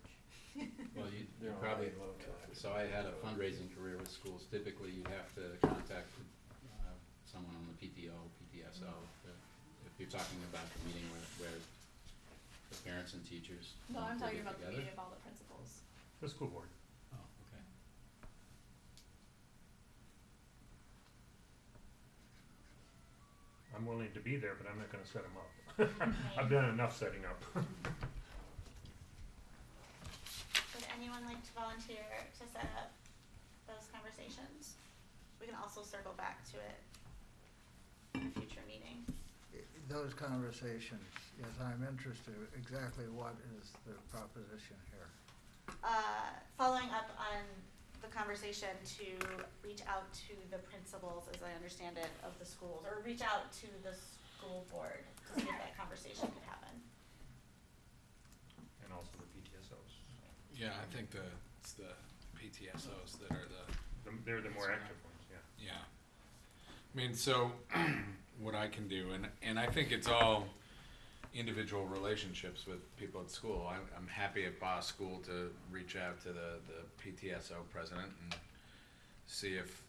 Well, they're No, probably, I love that. so I had a fundraising career with schools. Typically, you have to contact someone on the PTO, PTSO. If you're talking about the meeting where the parents and teachers No, I'm want to talking get about the together. meeting of all the principals. The school board. Oh, okay. I'm willing to be there, but I'm not gonna set them up. I've done enough setting up. Would anyone like to volunteer to set up those conversations? We can also circle back to it in a future meeting. Those conversations, yes, I'm interested, exactly what is the proposition here? Following up on the conversation to reach out to the principals, as I understand it, of the schools, or reach out to the school board to see if that conversation could happen. And also the PTSOs. Yeah, I think it's the PTSOs that are They're the more active ones, yeah. yeah. I mean, so what I can do, and I think it's all individual relationships with people at school. I'm happy at Boss School to reach out to the PTSO president and see if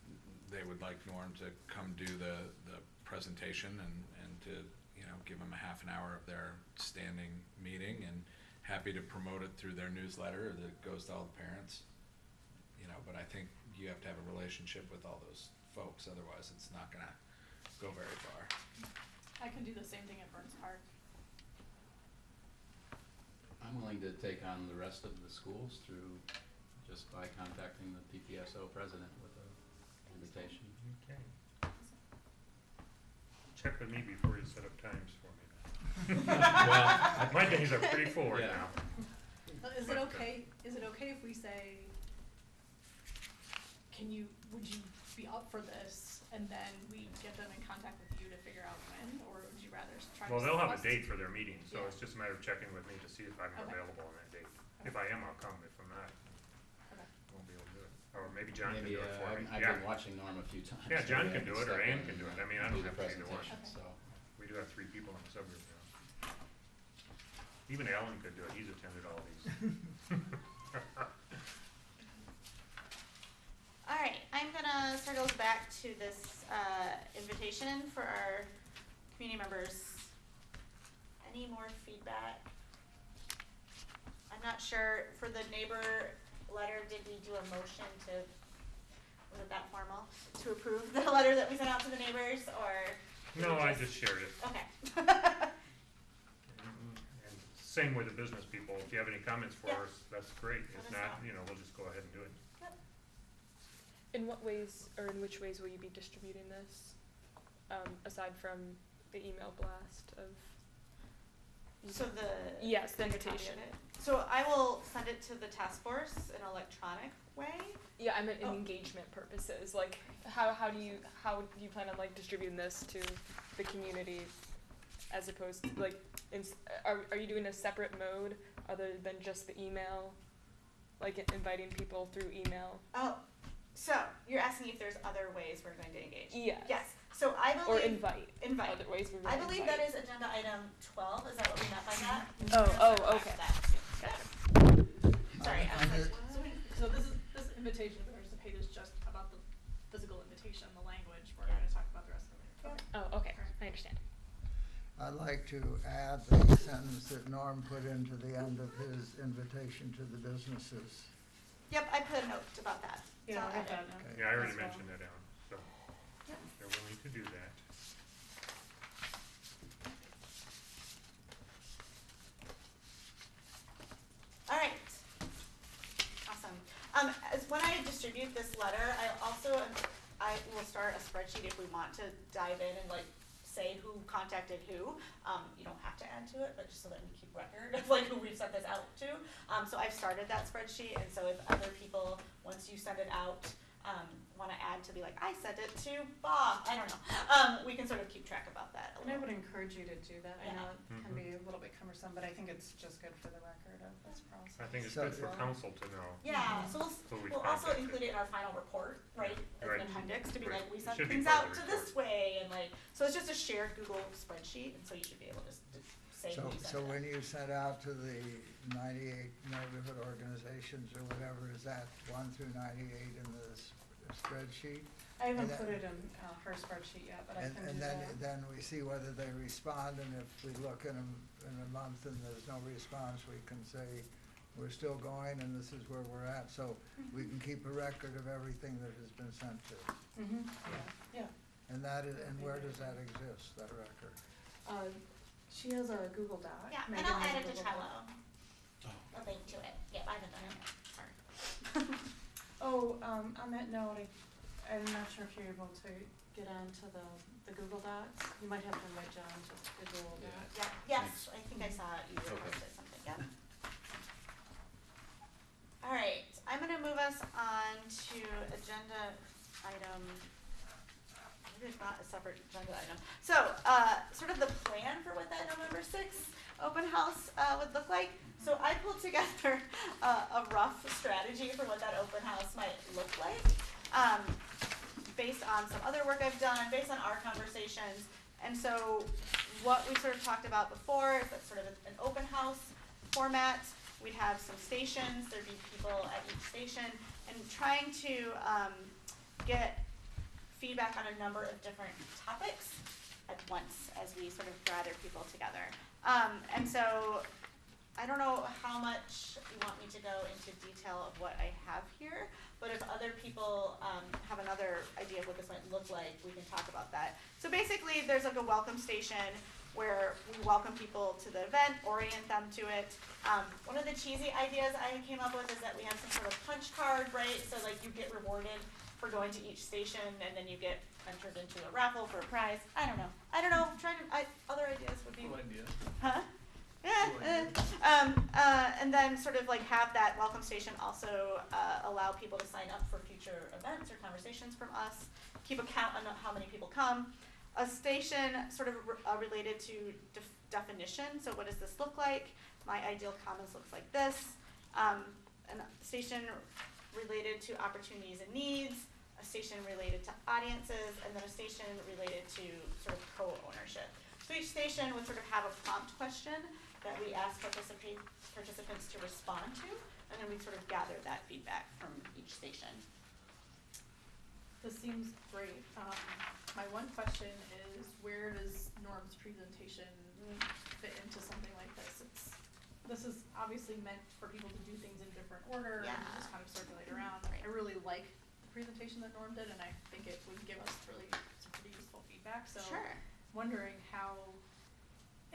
they would like Norm to come do the presentation and to, give them a half an hour of their standing meeting, and happy to promote it through their newsletter that goes to all the parents. But I think you have to have a relationship with all those folks, otherwise it's not gonna go very far. I can do the same thing at Burns Park. I'm willing to take on the rest of the schools through, just by contacting the PTSO president with an invitation. Okay. Check with me before you set up times for me. Well, My days are pretty full right Yeah. now. Is it okay if we say, would you be up for this, and then we get them in contact with you to figure out when, or would you rather try to? Well, they'll have a suggest- date for their meeting, so Yeah. it's just a matter of checking with me to see if I'm Okay. available on that date. Okay. If I am, I'll come. If I'm not, Okay. I won't be able to do it. Or maybe John can Maybe, do it for me. I've Yeah. been watching Norm a few times. Yeah, John Maybe I can do it, or step Ann in can and, do it. I mean, I don't do the have to be the one. presentation, Okay. so. We do have 3 people in the subgroup now. Even Alan could do it. He's attended all these. All right, I'm gonna circle back to this invitation for our community members. Any more feedback? I'm not sure, for the neighbor letter, did we do a motion to, was it that formal? To approve the letter that we sent out to the neighbors, or? did No, we I just shared it. Okay. And same with the business people. If you have any comments for Yeah. us, that's great. Let If us not, know. we'll just go ahead and do it. In what ways, or in which ways will you be distributing this, aside from the email blast of? So the. Yes, the like a copy of invitation. it. So I will send it to the task force in an electronic way. Yeah, I meant in Oh. engagement purposes. Like, how do you plan on distributing this to the community, as opposed to are you doing a separate mode other than just the email, like inviting people through email? Oh, so you're asking if there's other ways we're going to engage? Yes. Yes. So I Or believe. invite. Invite. Other ways we I would believe invite. that is agenda item 12. Is that what we meant by that? Oh, okay. Gotcha. Sorry, I was like, So this invitation of ours, the page is just about the physical invitation, the language. We're gonna talk about the rest of it. Okay. Oh, okay. I understand. I'd like to add the sentence that Norm put into the end of his invitation to the businesses. Yep, I put a note about that. Yeah, So I have that now. Okay. Yeah, I already As well. mentioned that, Alan. So Yep. they're willing to do that. All right. Awesome. When I distribute this letter, I will start a spreadsheet if we want to dive in and say who contacted who. You don't have to add to it, but just so that we keep record of who we've sent this out to. So I've started that spreadsheet, and so if other people, once you send it out, want to add to be I sent it to Bob. I don't know. We can sort of keep track about that. And I would encourage you to do that. I Yeah. know it can be a little bit cumbersome, but I think it's just good for the record of this process. I think it's So- good for council to know. Yeah, so Who we we'll also contacted. include it in our final report, right, as Right. an appendix, to be Right. we It sent should be things part of out the to this way, and so it's just a shared Google spreadsheet, and so you should be able to say who you sent So it when out. you sent out to the 98 neighborhood organizations or whatever, is that 1 through 98 in the spreadsheet? I haven't And put that- it in her spreadsheet yet, but I And, can do and that. then we see whether they respond, and if we look in a month and there's no response, we can say, we're still going and this is where we're at. So we can keep a record of everything that has been sent to. Yeah. And where does that exist, that record? She has a Google Doc. Yeah, and Megan I'll has a add it to Google Doc. Trello. I'll link to it. Yeah, I haven't done it yet. Sorry. Oh, on that note, I'm not sure if you're able to get onto the Google Docs. You might have to invite John to the Google Yeah. Docs. Yeah, yes, I think I saw you Okay. posted something, yep. All right, I'm gonna move us on to agenda item, maybe it's not a separate agenda item. So, sort of the plan for what that November 6th open house, would look like. So I pulled together a rough strategy for what that open house might look like, based on some other work I've done, based on our conversations. And so what we sort of talked about before is that sort of an open house format. We'd have some stations, there'd be people at each station, and trying to get feedback on a number of different topics at once as we sort of gather people together. And so I don't know how much you want me to go into detail of what I have here, but if other people have another idea of what this might look like, we can talk about that. So basically, there's like a welcome station where we welcome people to the event, orient them to it. One of the cheesy ideas I came up with is that we have some sort of punch card, right? So like you get rewarded for going to each station, and then you get entered into a raffle for a prize. I don't know. Other ideas would be. Cool idea. Huh? And then sort of like have that welcome station also allow people to sign up for future events or conversations from us, keep a count on how many people come. A station sort of related to definition, so what does this look like? My ideal commons looks like this. A station related to opportunities and needs, a station related to audiences, and then a station related to sort of co-ownership. So each station would sort of have a prompt question that we ask participants to respond to, and then we sort of gather that feedback from each station. This seems great. My one question is, where does Norm's presentation fit into something like this? This is obviously meant for people to do things in different order and just kind of circulate around. Right. I really like the presentation that Norm did, and I think it would give us really some pretty useful feedback. So Sure. wondering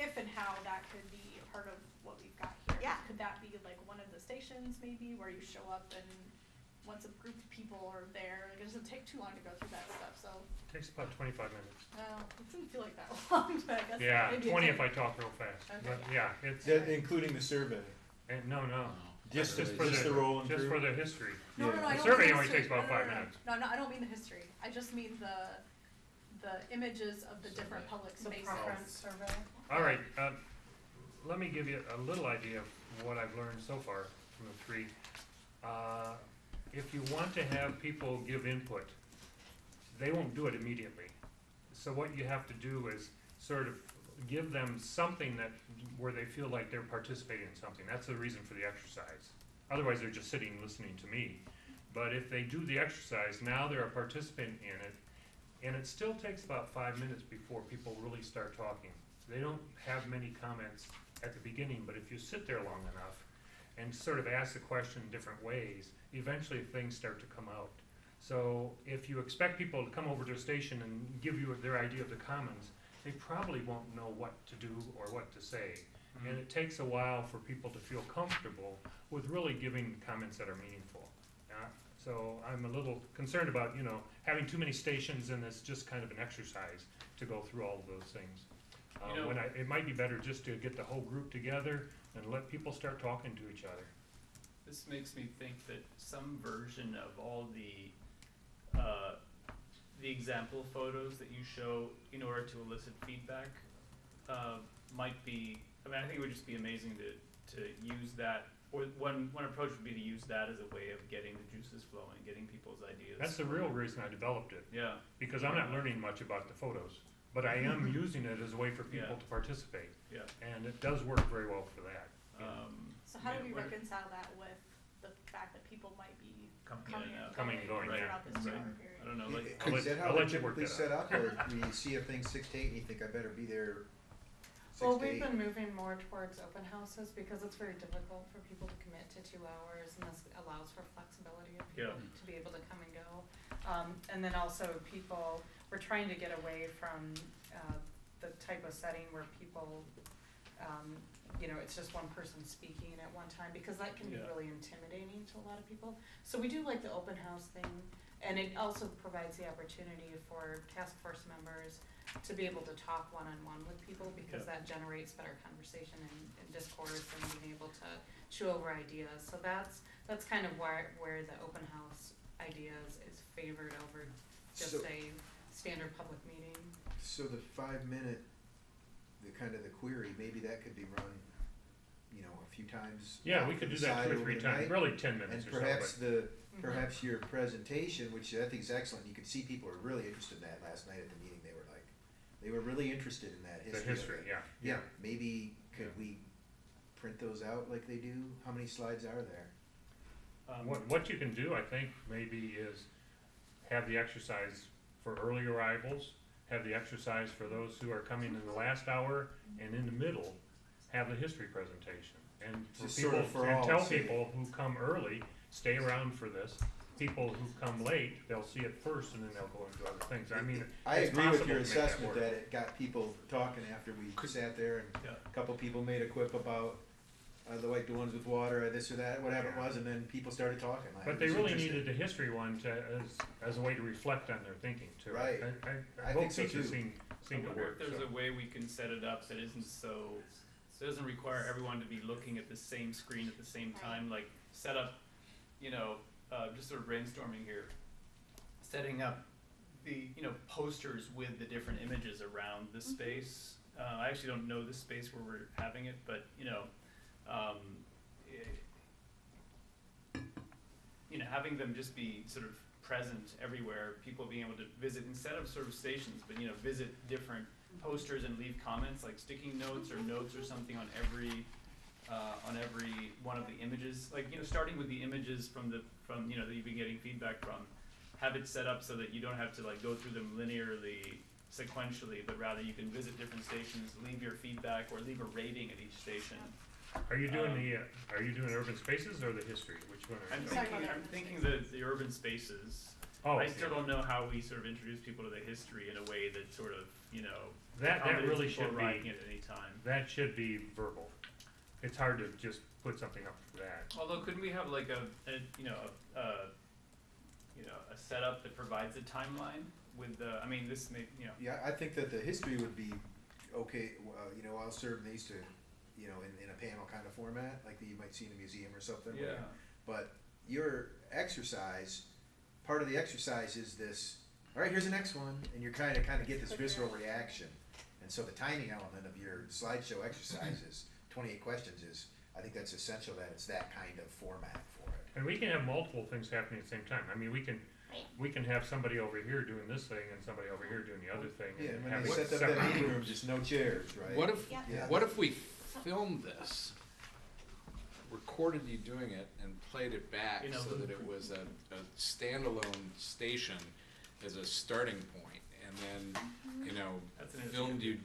if and how that could be a part of what we've got here. Yeah. Could that be like one of the stations maybe where you show up and once a group of people are there, like, it doesn't take too long to go through that stuff, so. Takes about 25 minutes. It didn't feel like that long, but I guess. Yeah, maybe 20 it's if I talk real fast. Okay, But yeah. yeah, it's, Including the survey. no. Just Just the rolling just through? for the history. No, no, no, I The don't survey mean only history. takes about No, 5 no, no. minutes. No, I don't mean the history. I just mean the images of the different public The spaces. preference survey. All right, let me give you a little idea of what I've learned so far from the 3. If you want to have people give input, they won't do it immediately. So what you have to do is sort of give them something where they feel like they're participating in something. That's the reason for the exercise. Otherwise, they're just sitting listening to me. But if they do the exercise, now they're a participant in it, and it still takes about 5 minutes before people really start talking. They don't have many comments at the beginning, but if you sit there long enough and sort of ask the question in different ways, eventually things start to come out. So if you expect people to come over to a station and give you their idea of the commons, they probably won't know what to do or what to say. Mm-hmm. And it takes a while for people to feel comfortable with really giving comments that are meaningful. So I'm a little concerned about, having too many stations, and it's just kind of an exercise to go through all of those things. It might be better just to get the whole group together and let people start talking to each other. This makes me think that some version of all the example photos that you show in order to elicit feedback might be. I think it would just be amazing to use that. Or one approach would be to use that as a way of getting the juices flowing, getting people's ideas. That's the real reason I developed it. Yeah. Because I'm not learning much about the photos, but I am using it as a way for people to participate. Yeah. And it does work very well for that. So how do we reconcile that with the fact that people might be coming and going, yeah. throughout this Right. summer period? I don't know. Like, Is that I'll how let they're you work typically that set up, or do you see a thing 6 to 8 and you think I better be there 6 Well, to 8? we've been moving more towards open houses because it's very difficult for people to commit to 2 hours, and this allows for flexibility of people to be able to come and go. And then also we're trying to get away from the type of setting where people, it's just one person speaking at one time, because that can be really intimidating to a lot of people. So we do like the open house thing, and it also provides the opportunity for task force members to be able to talk one-on-one with people, because that generates better conversation and discourse and being able to chew over ideas. So that's kind of where the open house ideas is favored over just a standard public meeting. So the 5-minute, the query, maybe that could be run, a few times. Yeah, we could do that 2 or 3 times, really 10 minutes and or perhaps so. perhaps your presentation, which I think is excellent, you could see people are really interested in that last night at the meeting. They were really interested in that history. The history, Yeah, maybe could we print those out like they do? How many slides are there? What you can do, I think, maybe is have the exercise for early arrivals, have the exercise for those who are coming in the last hour, and in the middle, have the history presentation. And for Just people, sort of for and all tell to see. people who come early, stay around for this. People who come late, they'll see it first and then they'll go into other things. I mean, I it's agree with possible your to make that assessment work. that it got people talking after we sat there, and Yeah. a couple people made a quip about like the ones with water or this or that, whatever it Yeah. was, and then people started talking. But they really needed the history one as a way to reflect on their thinking too. Right. I Both think so, pieces too. seem I to wonder work. if there's so. a way we can set it up that isn't so it doesn't require everyone to be looking at the same screen at the same time. Like set up, just sort of brainstorming here, setting up the posters with the different images around the space. I actually don't know the space where we're having it, but having them just be sort of present everywhere, people being able to visit instead of sort of stations, but visit different posters and leave comments, like sticky notes or notes or something on every one of the images. Like starting with the images from that you've been getting feedback from, have it set up so that you don't have to like go through them linearly, sequentially, but rather you can visit different stations, leave your feedback, or leave a rating at each station. Are you doing are you doing urban spaces or the history? Which one are you doing? I'm thinking the urban spaces. Oh, I still don't know how we sort of introduce people to the history in a way that sort of, that really people should arriving be, at any time. that should be verbal. It's hard to just put something up for that. Although, couldn't we have like a setup that provides a timeline with the, this may, Yeah, I think that the history would be okay, I'll serve these to, in a panel kind of format, like that you might see in a museum or something. yeah. But your exercise, part of the exercise is this, all right, here's the next one, and you're kind of get this visceral reaction. And so the timing element of your slideshow exercises, 28 questions is, I think that's essential that it's that kind of format for it. And we can have multiple things happening at the same time. I mean, we can have somebody over here doing this thing and somebody over here doing the other thing. Yeah, and when have they it set up that separate meeting room, groups. just no chairs, right? What if, Yeah. what if we filmed this, recorded you doing it, and played it back so that it was a standalone station as a starting point, and then, That's an filmed you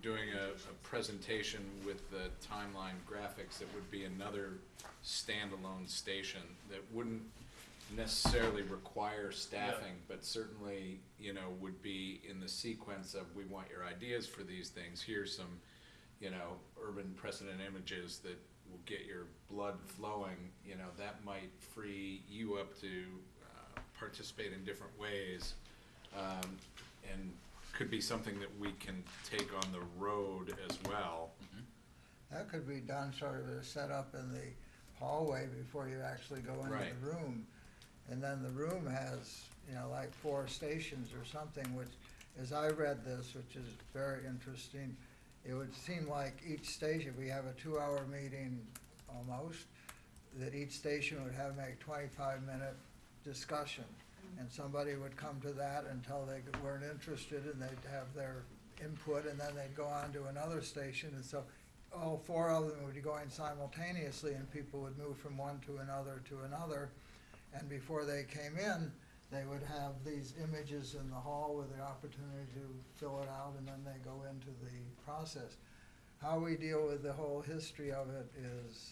doing a presentation with the timeline graphics that would be another standalone station that wouldn't necessarily require staffing, but certainly, would be in the sequence of, we want your ideas for these things, here's some, urban precedent images that will get your blood flowing, that might free you up to participate in different ways, and could be something that we can take on the road as well. That could be done sort of set up in the hallway before you actually go into Right. the room. And then the room has, like 4 stations or something, which, as I read this, which is very interesting, it would seem like each station, we have a 2-hour meeting almost, that each station would have a 25-minute discussion. And somebody would come to that until they weren't interested, and they'd have their input, and then they'd go on to another station. And so all 4 of them would be going simultaneously, and people would move from one to another to another. And before they came in, they would have these images in the hall with the opportunity to fill it out, and then they go into the process. How we deal with the whole history of it is.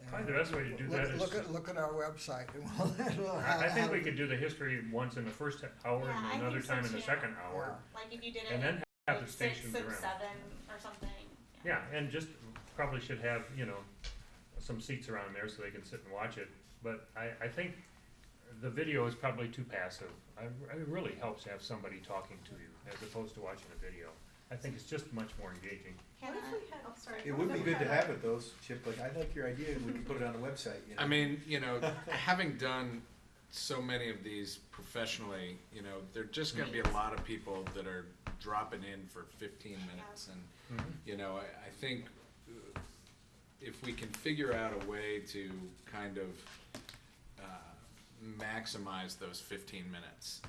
Probably the best way to do that is. Look at our website. And we'll I think we could do the history once in the first hour Yeah, I and another think so time in the too. second hour. Like if you did it And then have the at 6 stations and around. 7 or something. Yeah, and just probably should have, some seats around there so they can sit and watch it. But I think the video is probably too passive. It really helps to have somebody talking to you as opposed to watching a video. I think it's just much more engaging. What if we had, oh, sorry. It would be good to have it, though, Chip, like, I like your idea, and we can put it on the website, I mean, having done so many of these professionally, there are just gonna be a lot of people that are dropping in for 15 minutes, and, I think if we can figure out a way to kind of maximize those 15 minutes,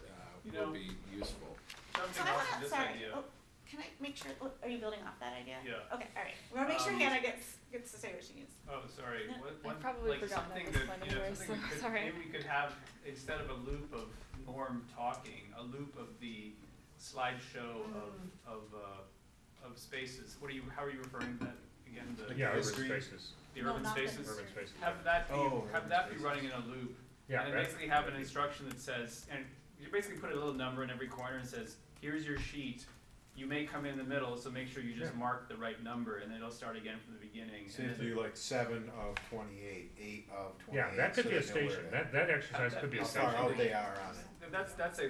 will be useful. Something So I else, wanna- this sorry. idea. Oh, can I make sure, are you building off that idea? Yeah. Okay, all right. We wanna make sure Um, Hannah gets to say what she needs. Oh, sorry. Yeah. One, probably like forgotten something at this that, point you know, anyway, something we so could, sorry. maybe we could have, instead of a loop of Norm talking, a loop of the slideshow of spaces. How are you referring to that again? Yeah, urban history. spaces. The No, urban not the spaces? Urban spaces. Have that be, urban spaces. running in a loop. Yeah, And right. basically have an instruction that says, and you basically put a little number in every corner and says, here's your sheet. You may come in the middle, so make sure you just Yeah. mark the right number, and then it'll start again from the beginning. So and you have then to do like 7 of 28, 8 of 28. Yeah, that could so be a they know where station. to- That exercise could be a How far station. out they are on it.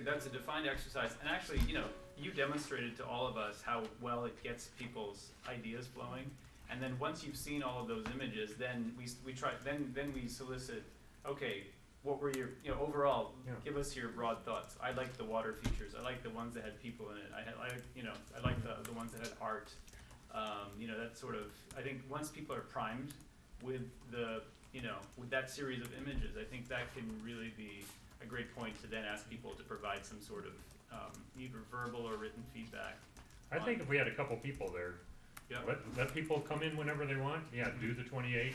That's a defined exercise, and actually, you know, you demonstrated to all of us how well it gets people's ideas flowing, and then once you've seen all of those images, then we solicit, okay, what were your, you know, overall, Yeah. give us your broad thoughts. I like the water features. I like the ones that had people in it. I like the ones that had art. You know, that sort of, I think once people are primed with with that series of images, I think that can really be a great point to then ask people to provide some sort of either verbal or written feedback. I think if we had a couple people there, Yeah. let people come in whenever they want, yeah, do the 28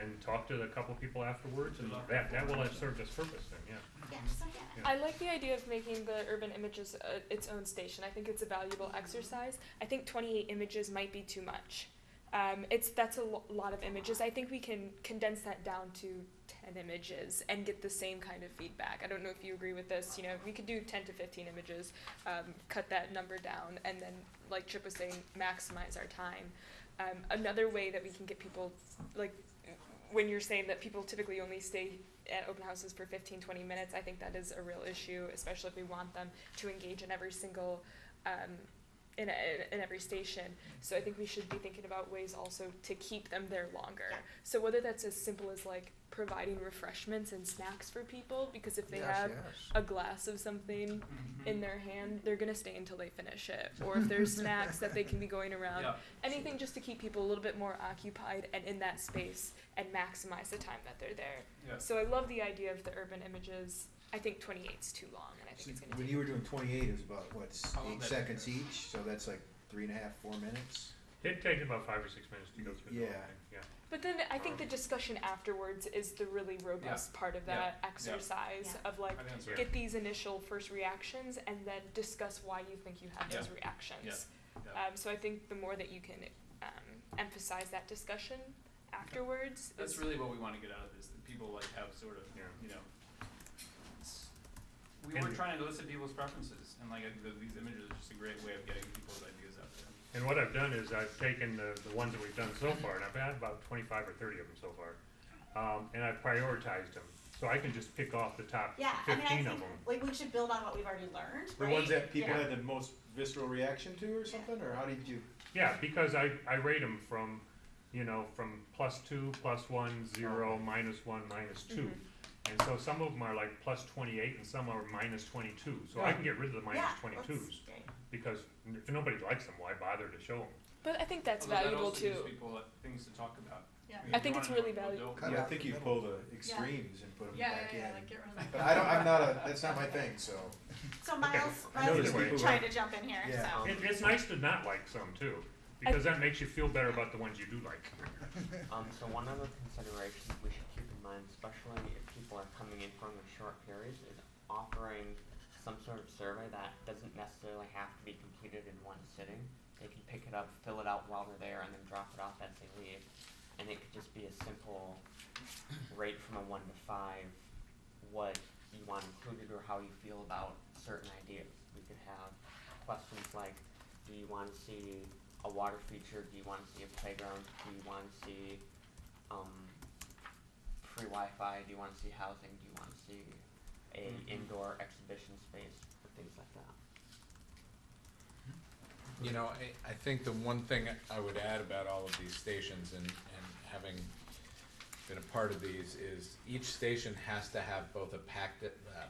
and talk to a couple people afterwards, and that will have served its purpose then, yeah. Yeah, so yeah. Yeah. I like the idea of making the urban images its own station. I think it's a valuable exercise. I think 28 images might be too much. That's a lot of images. I think we can condense that down to 10 images and get the same kind of feedback. I don't know if you agree with this. You know, we could do 10 to 15 images, cut that number down, and then, like Chip was saying, maximize our time. Another way that we can get people, like when you're saying that people typically only stay at open houses for 15, 20 minutes, I think that is a real issue, especially if we want them to engage in every single in every station. So I think we should be thinking about ways also to keep them there longer. Yeah. So whether that's as simple as like providing refreshments and snacks for people, because if they have a glass of something in their hand, they're gonna stay until they finish it. Or if there's snacks that they can be going around, Yeah. anything just to keep people a little bit more occupied and in that space and maximize the time that they're there. Yeah. So I love the idea of the urban images. I think 28's too long, and I think it's gonna When take. you were doing 28, it was about, what, How long 8 did that seconds take? each? So that's like 3.5, 4 minutes? It takes about 5 or 6 minutes to go through the whole Yeah. thing, yeah. But then I think the discussion afterwards is the really robust part of that exercise Yeah. of like, I think that's Yeah. get these initial first reactions and then discuss why you think you have those Yeah. reactions. Yeah. So I think the more that you can emphasize that discussion afterwards That's is really what we want to get out of this. That people like have sort of, Yeah. you know, we And- were trying to elicit people's preferences, and like I think that these images are just a great way of getting people's ideas out there. And what I've done is I've taken the ones that we've done so far, and I've had about 25 or 30 of them so far, and I've prioritized them. So I can just pick off the top Yeah, I mean, 15 I of think, them. like, we should build on what we've already learned, The right? ones that people Yeah. had the most visceral reaction to or something, or how did you? Yeah, because I rate them from, from +2, +1, 0, -1, -2. And so some of them are like +28 and some are -22. So I can get rid of the -22s That's great. because if nobody likes them, why bother to show them? but I think that's Although that valuable also gives too. people things to talk about. Yeah. I think it's really valuable. Yeah, I think you pull the extremes and put them back in. like get rid of that. But that's not my thing, so. So Miles, I know Miles this way. is trying to jump in here, Yeah. so. It's nice to not like some too, because that makes you feel better about the ones you do like. So one other consideration we should keep in mind, especially if people are coming in from short periods, is offering some sort of survey that doesn't necessarily have to be completed in one sitting. They can pick it up, fill it out while they're there, and then drop it off as they leave. And it could just be a simple rate from a 1 to 5, what you want included or how you feel about certain ideas. We could have questions like, do you want to see a water feature? Do you want to see a playground? Do you want to see free Wi-Fi? Do you want to see housing? Do you want to see a indoor exhibition space or things like that? You know, I think the one thing I would add about all of these stations and having been a part of these is each station has to have both a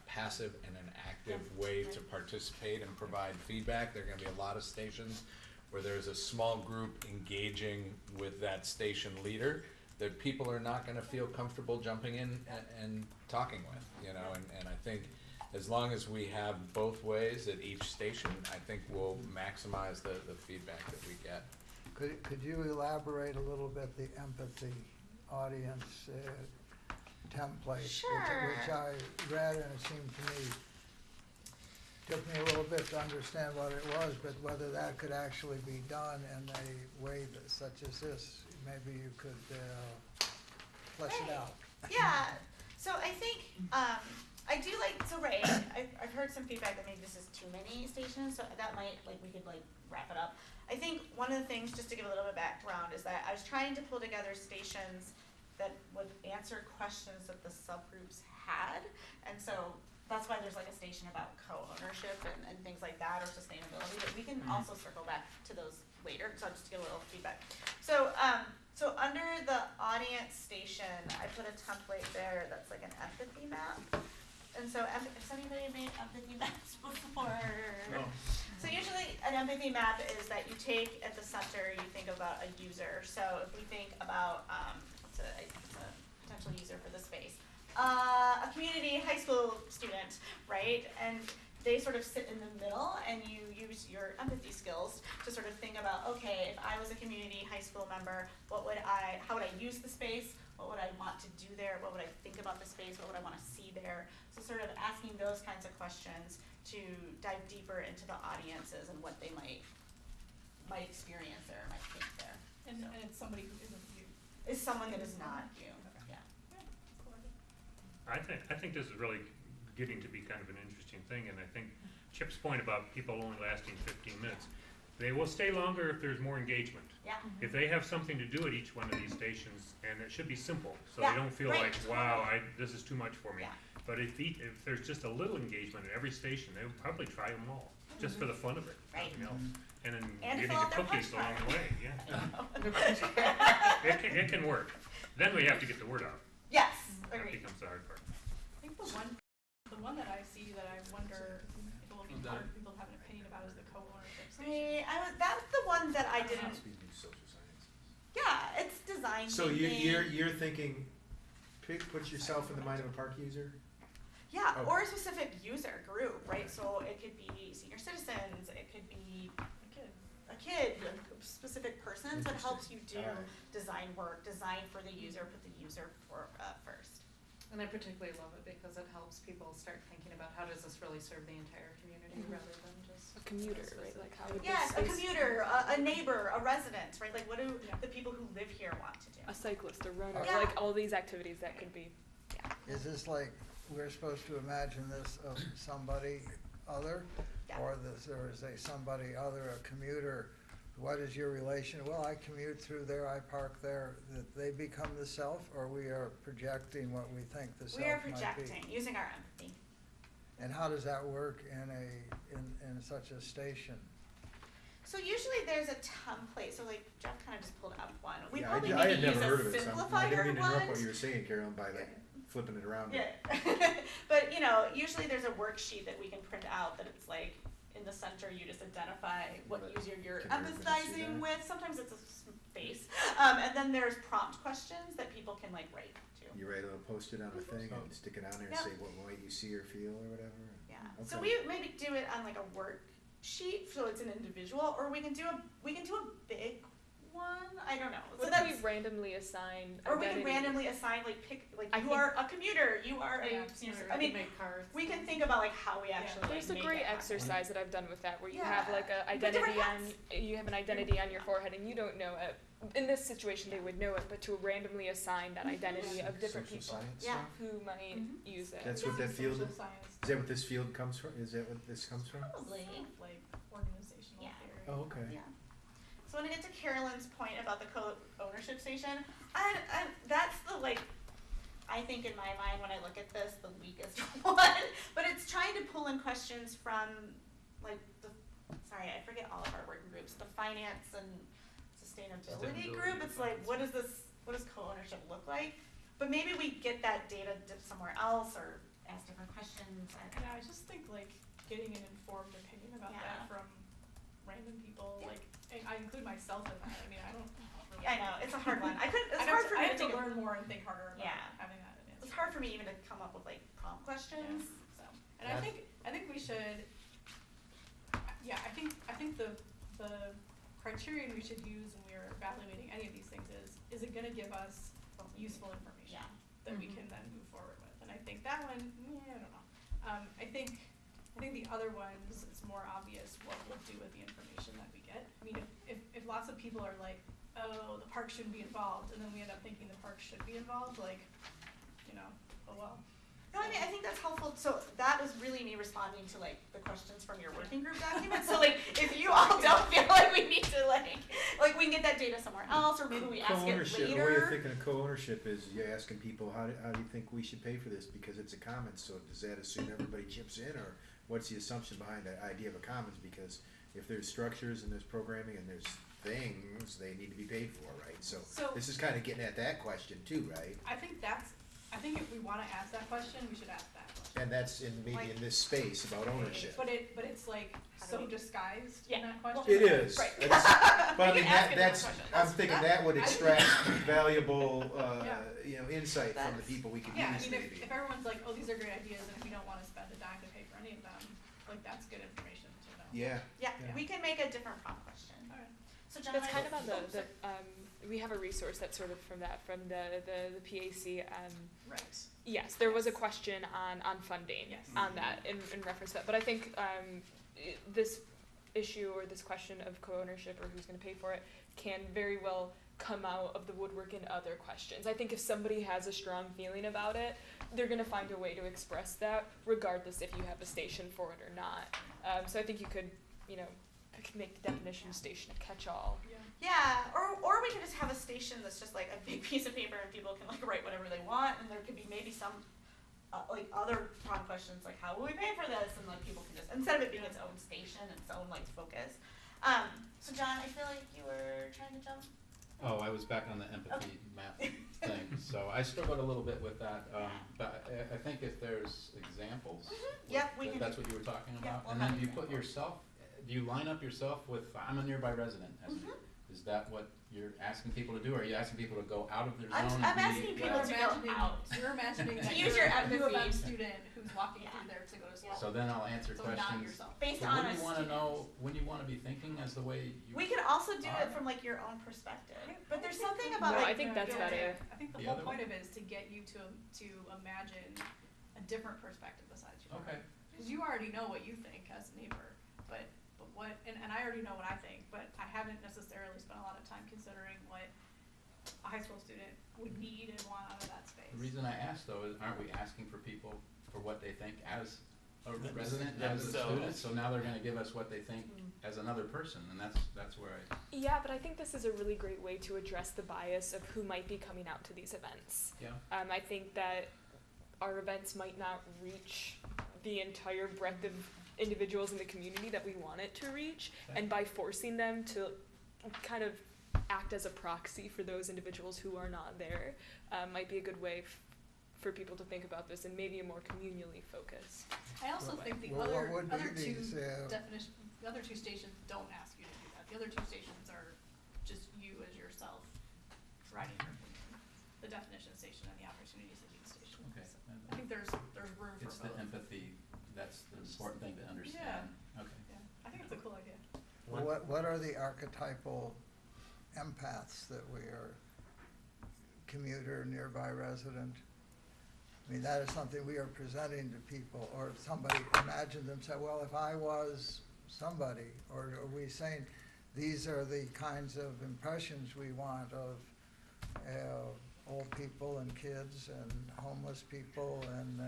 passive and an active way to participate and provide feedback. There are going to be a lot of stations where there's a small group engaging with that station leader that people are not going to feel comfortable jumping in and talking with, and I think as long as we have both ways at each station, I think we'll maximize the feedback that we get. Could you elaborate a little bit the empathy audience template? Sure. Which I read and it seemed to me, took me a little bit to understand what it was, but whether that could actually be done in a way that, such as this, maybe you could flesh it out. Yeah, so I think, I do like, so right, I've heard some feedback that maybe this is too many stations, so that might, like, we could like wrap it up. I think one of the things, just to give a little bit of background, is that I was trying to pull together stations that would answer questions that the subgroups had, and so that's why there's like a station about co-ownership and things like that, or sustainability, but we can also circle back to those later, so I'll just get a little feedback. So, so under the audience station, I put a template there that's like an empathy map. And so, has anybody made empathy maps before? No. So usually an empathy map is that you take at the center, you think about a user. So if we think about, it's a potential user for the space. A community high school student, right? And they sort of sit in the middle, and you use your empathy skills to sort of think about, okay, if I was a community high school member, how would I use the space? What would I want to do there? What would I think about the space? What would I want to see there? So sort of asking those kinds of questions to dive deeper into the audiences and what they might experience there, might think there. And it's somebody who isn't you. Is someone that is not you. Okay. Yeah. I think this is really getting to be kind of an interesting thing, and I think Chip's point about people only lasting 15 minutes, they will stay longer if there's more engagement. Yeah. If they have something to do at each one of these stations, and it should be simple, so Yeah, they don't feel right, like, wow, this is too much for me. Yeah. But if there's just a little engagement at every station, they would probably try them all, just for the fun of it, Right. nothing else. And then And giving fill the out their cookies punch along card. the way, yeah. It can work. Then we have to get the word out. Yes, That agreed. becomes the hard part. I think the one that I see that I wonder if it will be hard for people to have an opinion about is the co-ownership station. Right, that's the one that I didn't, Speaking of social sciences. yeah, it's design So thinking. you're thinking, put yourself in the mind of a park user? Yeah, Okay. or a specific user group, right? So it could be senior citizens, it could be a kid, a specific person, so it helps you do Alright. design work, design for the user, put the user first. And I particularly love it because it helps people start thinking about how does this really serve the entire community rather than just A commuter, a right? specific Like how would Yes, this a space- commuter, a neighbor, a resident, right? Like what do Yeah. the people who live here want to do? a cyclist, a runner, Yeah. like all these activities that could be. Is this like, we're supposed to imagine this of somebody other? Yeah. Or is a somebody other, a commuter? What is your relation? Well, I commute through there, I park there, that they become the self, or we are projecting what we think the self We are might be? projecting, using our empathy. And how does that work in such a station? So usually there's a template, so like Jeff kind of just pulled up one. We Yeah, probably I maybe had never use heard a of it, so I didn't simplified mean to interrupt one. what you were saying, Carolyn, by like flipping it around. Yeah, but you know, usually there's a worksheet that we can print out that it's like in the center you just identify what Right. user you're Can everybody see empathizing that? with. Sometimes it's a face, and then there's prompt questions that people can like write to. You write a little post-it on a thing and stick it on there and Yep. say what might you see or feel or whatever. Yeah. So Okay. we maybe do it on like a worksheet, so it's an individual, or we can do a big one. I don't know. So What if we that's randomly assign or we identity? can randomly assign like I you think- are a commuter, you are Yeah, a senior. or I you mean, can make cards. we can think about like how we actually like, There's a make great it happen. exercise that I've done with that, where you Yeah. have like a With different identity on, hats. you have an identity on your forehead, and you don't know it. In this situation, they would know it, but to randomly assign that identity of different Social people science Yeah. stuff? who might Mhm. use it. That's what that field, Social is science, that what this field comes from? Is that what this comes from? Probably. like organizational Yeah. theory. Oh, okay. Yeah. So when I get to Carolyn's point about the co-ownership station, that's the like, I think in my mind when I look at this, the weakest one. But it's trying to pull in questions from like I forget all of our working groups, the finance and sustainability group. It's like, what does co-ownership look like? But maybe we get that data somewhere else or ask different questions. Yeah, I just think like getting an informed opinion about Yeah. that from random people, Yeah. like I include myself in that. I mean, I don't. really- I know, it's a hard one. It's I'd hard have for to, me I have to think of- learn more and think harder about Yeah. having that. It's hard for me even to come up with like prompt questions. So And I think we should, yeah, I think the criterion we should use when we're evaluating any of these things is it gonna give us useful information that we can then move forward with? And I think that one, I don't know. I think the other ones, it's more obvious what we'll do with the information that we get. I mean, if lots of people are like, oh, the park shouldn't be involved, and then we end up thinking the park should be involved, like, oh well. No, I mean, I think that's helpful. So that was really me responding to like the questions from your working group document. So like, if you all don't feel like we need to like we can get that data somewhere else, or maybe we ask it Co-ownership, later. the way of thinking of co-ownership is you're asking people, how do you think we should pay for this? Because it's a commons, so does that assume everybody chips in, or what's the assumption behind the idea of a commons? Because if there's structures and there's programming and there's things, they need to be paid for, right? So this is kind of getting at that question too, right? I think if we wanna ask that question, we should ask that question. And that's maybe in this space about ownership. But it's like so disguised in that question. It is. Right. But I mean, I'm thinking that would extract valuable, insight from the people we could use I mean, maybe. if everyone's like, oh, these are great ideas, and if you don't wanna spend a dime to pay for any of them, like, that's good information to know. Yeah, we can make a different prompt question. Alright. So John, That's kind of on the we have a resource that's sort of from the PAC. Right. Yes, there was a question on funding on that in reference to that. But I think this issue or this question of co-ownership or who's going to pay for it can very well come out of the woodwork in other questions. I think if somebody has a strong feeling about it, they're going to find a way to express that regardless if you have a station for it or not. So I think you could make the definition of station a catch-all. Yeah, or we could just have a station that's just like a big piece of paper and people can like write whatever they want, and there could be maybe some like other prompt questions like how will we pay for this, and like people can just, instead of it being its own station, its own like focus. So John, I feel like you were trying to jump. Oh, I was back on the empathy map thing, so I struggled a little bit with that, but I think if there's examples, that's what you were talking about, and then do you put yourself, do you line up yourself with, I'm a nearby resident, is that what you're asking people to do, or are you asking people to go out of their zone? I'm asking people to go out. You're imagining that use you're your a U of M empathy. student who's walking through there to go to school. So then I'll answer So not questions. yourself. Based But on wouldn't a you wanna student. know, wouldn't you wanna be thinking as the way you? We could also do it are? from like your own perspective, but there's something about No, like I think that's better. I think the The whole other point of it is to get you to imagine a different perspective besides yours. Okay. Because you already know what you think as a neighbor, but what, and I already know what I think, but I haven't necessarily spent a lot of time considering what a high school student would need and want out of that space. The reason I ask though is, aren't we asking for people for what they think as a resident, as a student? So now they're gonna give us what they think as another person, and that's where I. Yeah, but I think this is a really great way to address the bias of who might be coming out to these events. Yeah. I think that our events might not reach the entire breadth of individuals in the community that we want it to reach, and by forcing them to kind of act as a proxy for those individuals who are not there might be a good way for people to think about this and maybe a more communally focused. I also think the Well, other what would be two these, the other two stations don't ask you to do that. The other two stations are just you as yourself writing your opinion. The definition station and the opportunity seeking station. Okay. So I think there's room for It's both. the empathy, that's the important thing to understand. Okay. Yeah, I think it's a cool idea. What are the archetypal empaths that we are, commuter, nearby resident? I mean, that is something we are presenting to people, or somebody imagine them say, well, if I was somebody, or are we saying these are the kinds of impressions we want of old people and kids and homeless people and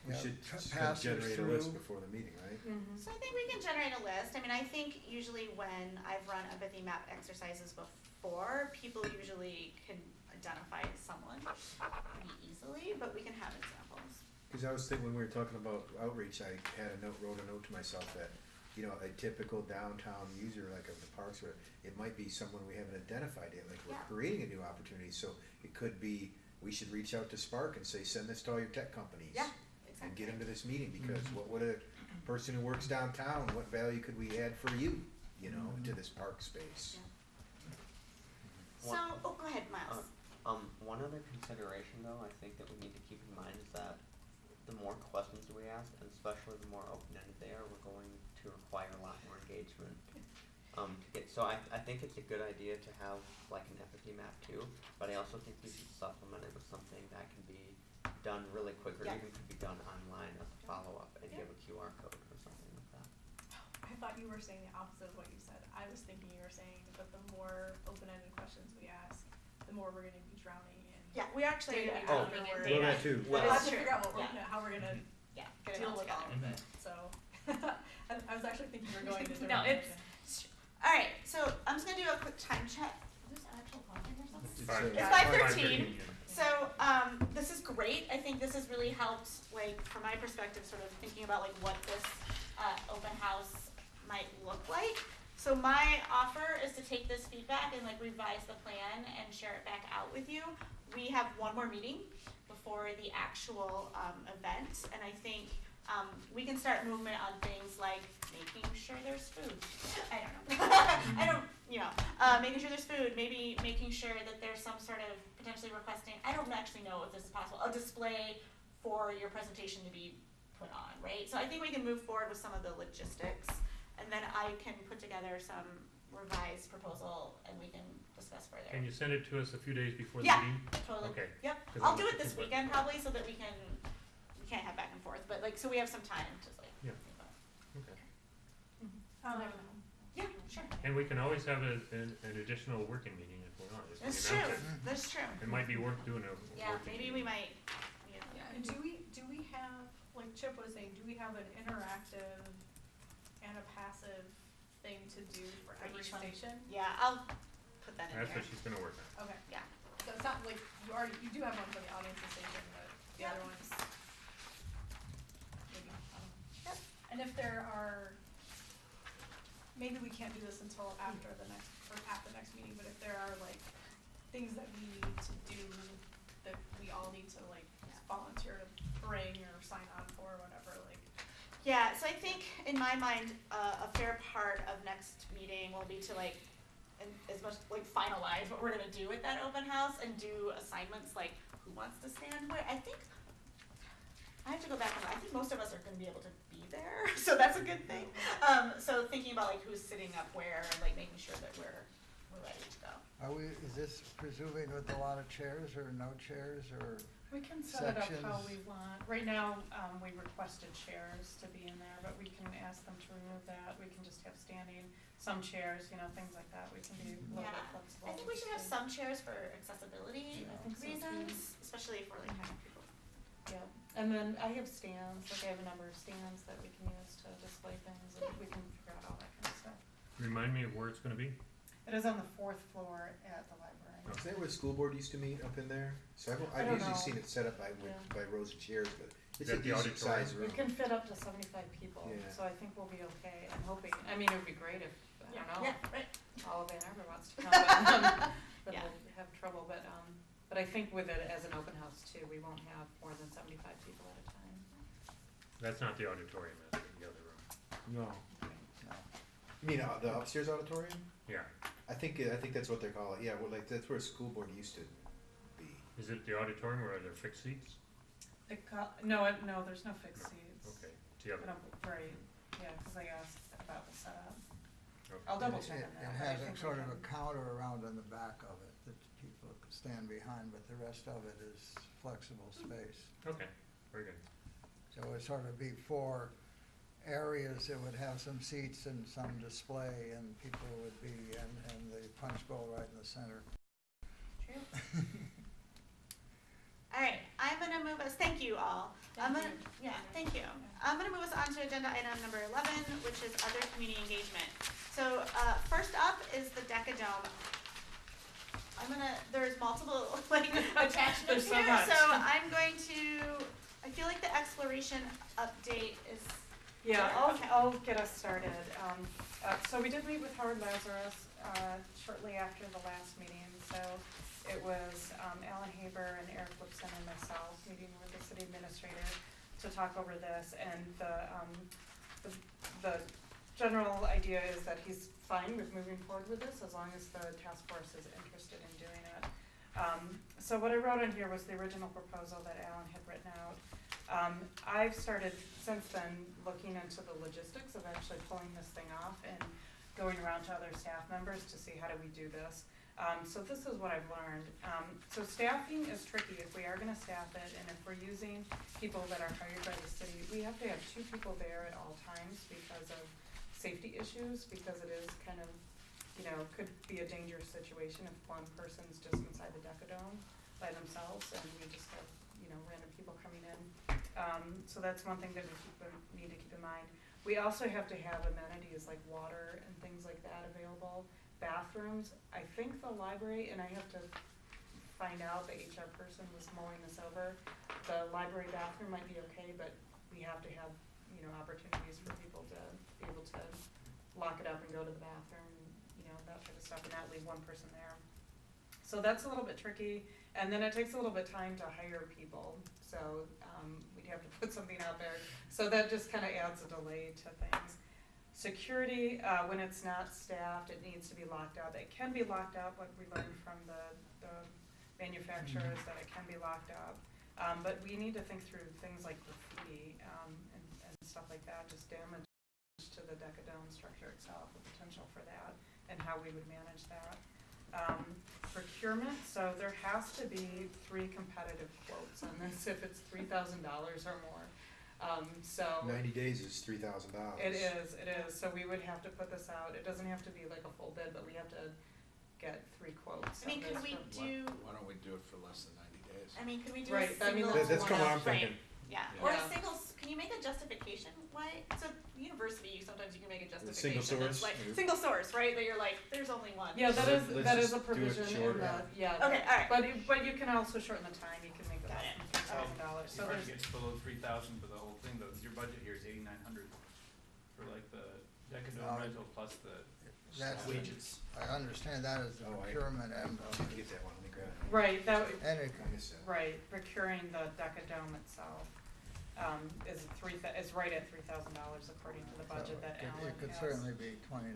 We should passers generate a through. list before the meeting, right? So I think we can generate a list. I mean, I think usually when I've run empathy map exercises before, people usually can identify someone pretty easily, but we can have examples. Cause I was thinking when we were talking about outreach, I wrote a note to myself that, a typical downtown user like of the parks, where it might be someone we haven't identified yet, like we're creating a new opportunity, so it could be, we should reach out to Spark and say, send this to all your tech companies. Yeah, And exactly. get them to this meeting, because what would a person who works downtown, what value could we add for you, to this park space? So, go ahead, Miles. One other consideration though, I think that we need to keep in mind is that the more questions we ask, and especially the more open-ended they are, we're going to require a lot more engagement. So I think it's a good idea to have like an empathy map too, but I also think we should supplement it with something that can be done really quick, or even could be done online as a follow-up, and give a QR code or something like that. I thought you were saying the opposite of what you said. I was thinking you were saying that the more open-ended questions we ask, the more we're gonna be drowning in. Yeah, we actually data Oh, afterwards. well, that too. We'll That have is to true. figure out what we're Yeah. gonna, how we're gonna Yeah, get it deal all with all together. of it, so. I was actually thinking you were going in a different No, it's- direction. Alright, so I'm just gonna do a quick time check. Is this actual clocking or something? It's, Five- It's uh, 5:13. So, this is great. I think this has really helped, like, from my perspective, sort of thinking about like what this open house might look like. So my offer is to take this feedback and like revise the plan and share it back out with you. We have one more meeting before the actual event, and I think we can start movement on things like making sure there's food. I don't know. Making sure there's food, maybe making sure that there's some sort of potentially requesting, I don't actually know if this is possible, a display for your presentation to be put on, right? So I think we can move forward with some of the logistics, and then I can put together some revised proposal and we can discuss further. Can you send it to us a few days before the Yeah. meeting? Totally. Okay. Yep. 'Cause I'll I'm do it looking this for it. weekend probably so that we can't have back and forth, but like, so we have some time to like. Yeah. think about it. Okay. Yeah, sure. And we can always have an additional working meeting if we want. if we That's announce true, it. that's true. It might be worth doing a Yeah, working maybe we meeting. might, Yeah, and do we have, like Chip was saying, do we have an interactive and a passive thing to do for For every each one? station? yeah, I'll put that in That's here. what she's gonna work on. Okay, Yeah. so it's not like you do have one for the audience station, but the Yep. other ones, maybe, I don't know. Yep. And if there are, maybe we can't do this until after the next, or at the next meeting, but if there are like things that we need to do that we all need to like volunteer to bring or sign on for or whatever, like. Yeah, so I think in my mind, a fair part of next meeting will be to like, as much like finalize what we're gonna do at that open house and do assignments like who wants to stand where. I think I have to go back and I think most of us are gonna be able to be there, so that's a good thing. So thinking about like who's sitting up where and like making sure that we're ready to go. Is this presuming with a lot of chairs or no chairs or? We can set it up how Sections. we want. Right now, we requested chairs to be in there, but we can ask them to remove that. We can just have standing, some chairs, things like that. We can be a little bit Yeah. flexible. I think we should have some chairs for accessibility I think so, too. reasons, especially for like having people. Yeah, and then I have stands, like I have a number of stands that we can use to display things, and we can figure out all that kind of stuff. Remind me of where it's gonna be? It is on the 4th floor at the library. Is that where the school board used to meet up in there? So I I've don't usually know. seen it set up by Yeah. by rows of chairs, but Is it's a that the decent auditorium? sized room. You can fit up to 75 people, Yeah. so I think we'll be okay. I'm hoping, I mean, it would be great if, I don't know, Yeah, right. all of Ann Arbor wants to come, but then Yeah. we'll have trouble, but I think with it as an open house too, we won't have more than 75 people at a time. That's not the auditorium, that's the other room. No. No. You mean the upstairs auditorium? Yeah. I think that's what they call it. Yeah, well, like that's where a school board used to be. Is it the auditorium or are there fixed seats? No, there's no fixed seats. Okay, it's the other. Right, yeah, cause I asked about the setup. Okay. I'll double It- check on it- that. It but I has think a we sort of a can- counter around on the back of it that people can stand behind, but the rest of it is flexible space. Okay, very good. So it sort of be 4 areas that would have some seats and some display and people would be, and the punch bowl right in the center. True. All right, I'm gonna move us, thank you all. I'm gonna, yeah, thank you. I'm gonna move us on to agenda item number 11, which is other community engagement. So, first up is the Decadome. There's multiple like attachments There's so here, much. so I'm going to, I feel like the exploration update is. Yeah, Okay. I'll get us started. So we did meet with Howard Lazarus shortly after the last meeting. So it was Alan Haber and Eric Lipson and myself meeting with the city administrator to talk over this. And the general idea is that he's fine with moving forward with this as long as the task force is interested in doing it. So what I wrote in here was the original proposal that Alan had written out. I've started since then looking into the logistics of actually pulling this thing off and going around to other staff members to see how do we do this. So this is what I've learned. So staffing is tricky if we are gonna staff it, and if we're using people that are hired by the city, we have to have 2 people there at all times because of safety issues, because it is kind of, you know, could be a dangerous situation if one person's just inside the Decadome by themselves and we just have, you know, random people coming in. So that's one thing that we need to keep in mind. We also have to have amenities like water and things like that available. Bathrooms, I think the library, and I have to find out, the HR person was mulling this over, the library bathroom might be okay, but we have to have, you know, opportunities for people to be able to lock it up and go to the bathroom, you know, that type of stuff, and not leave one person there. So that's a little bit tricky, and then it takes a little bit of time to hire people, so we'd have to put something out there. So that just kind of adds a delay to things. Security, when it's not staffed, it needs to be locked up. It can be locked up, what we learned from the manufacturers, that it can be locked up. But we need to think through things like graffiti and stuff like that, just damage to the Decadome structure itself, the potential for that, and how we would manage that. Procurement, so there has to be 3 competitive quotes on this if it's $3,000 or more. So 90 days is $3,000. it is. So we would have to put this out. It doesn't have to be like a full bid, but we have to get 3 quotes. I mean, could we do, Why don't we do it for less than 90 days? I mean, could we do Right, a I mean, single? That's kind of what I'm thinking. Yeah, Yeah. or a Yeah. single, can you make a justification why, so university, sometimes you can make a Single justification that's source? like, single source, right, that you're like, there's only one. Yeah, So let's that is just a do it provision in shorter. the, yeah. Okay, alright. But you can also shorten the time. You can make it Got less it. than $3,000. So Your there's, budget gets below 3,000 for the whole thing, though. Your budget here is 8,900 for like the Decadome rental plus the That's, wages. I understand that as the Oh, procurement end of Did you get that one? Let me grab it. right, that, and it, I missed that. right, procuring the Decadome itself, is right at $3,000 according to the so budget that Alan has. it could certainly be $2,950.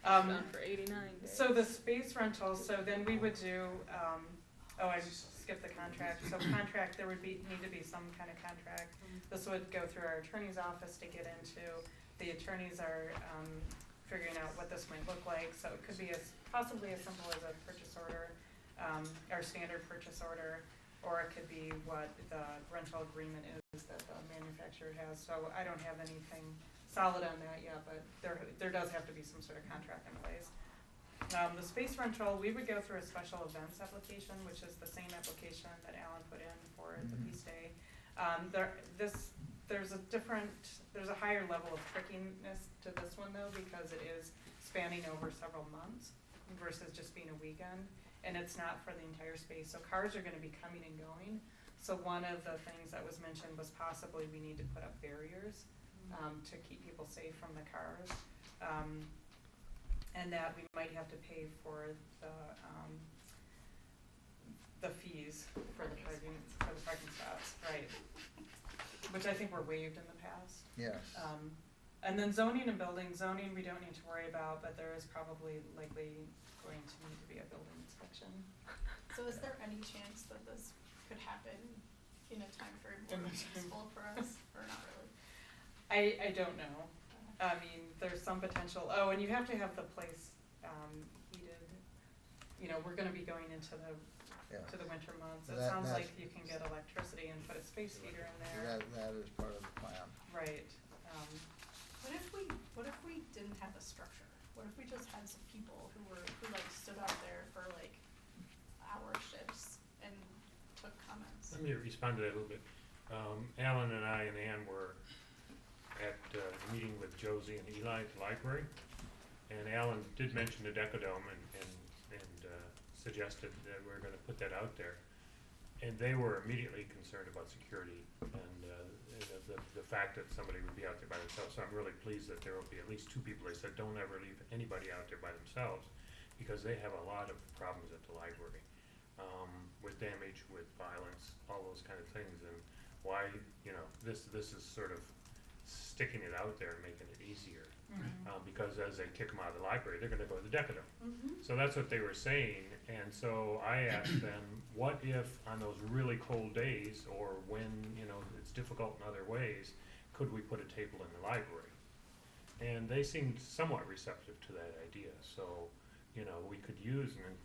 Done for 89 days. So the space rental, so then we would do, I skipped the contract, so contract, there would need to be some kind of contract. This would go through our attorney's office to get into. The attorneys are, figuring out what this might look like, so it could be possibly as simple as a purchase order, our standard purchase order, or it could be what the rental agreement is that the manufacturer has. So I don't have anything solid on that yet, but there does have to be some sort of contract in place. The space rental, we would go through a special events application, which is the same application that Alan put in for the Peace Day. There's a higher level of trickiness to this one though, because it is spanning over several months versus just being a weekend, and it's not for the entire space. So cars are gonna be coming and going. So one of the things that was mentioned was possibly we need to put up barriers to keep people safe from the cars. And that we might have to pay for the fees for the parking spots, right? Which I think were waived in the past. Yes. And then zoning and building, zoning we don't need to worry about, but there is probably likely going to need to be a building inspection. So is there any chance that this could happen in a time frame In more the time- useful for us, or not really? I don't know. I mean, there's some potential, and you have to have the place, heated. You know, we're gonna be going into the winter months. It sounds like you can get electricity and put a space heater in there. That is part of the plan. Right, What if we didn't have a structure? What if we just had some people who like stood out there for like hour shifts and took comments? Let me respond to that a little bit. Alan and I and Ann were at a meeting with Josie and Eli at the library, and Alan did mention the Decadome and suggested that we're gonna put that out there. And they were immediately concerned about security and the fact that somebody would be out there by themselves. So I'm really pleased that there will be at least 2 people. They said don't ever leave anybody out there by themselves, because they have a lot of problems at the library, with damage, with violence, all those kind of things. And why, this is sort of sticking it out there and making it easier. Mhm. Because as they kick them out of the library, they're gonna go to the Decadome. Mm-hmm. So that's what they were saying, and so I asked them, what if on those really cold days, or when, you know, it's difficult in other ways, could we put a table in the library? And they seemed somewhat receptive to that idea, so, you know, we could use, and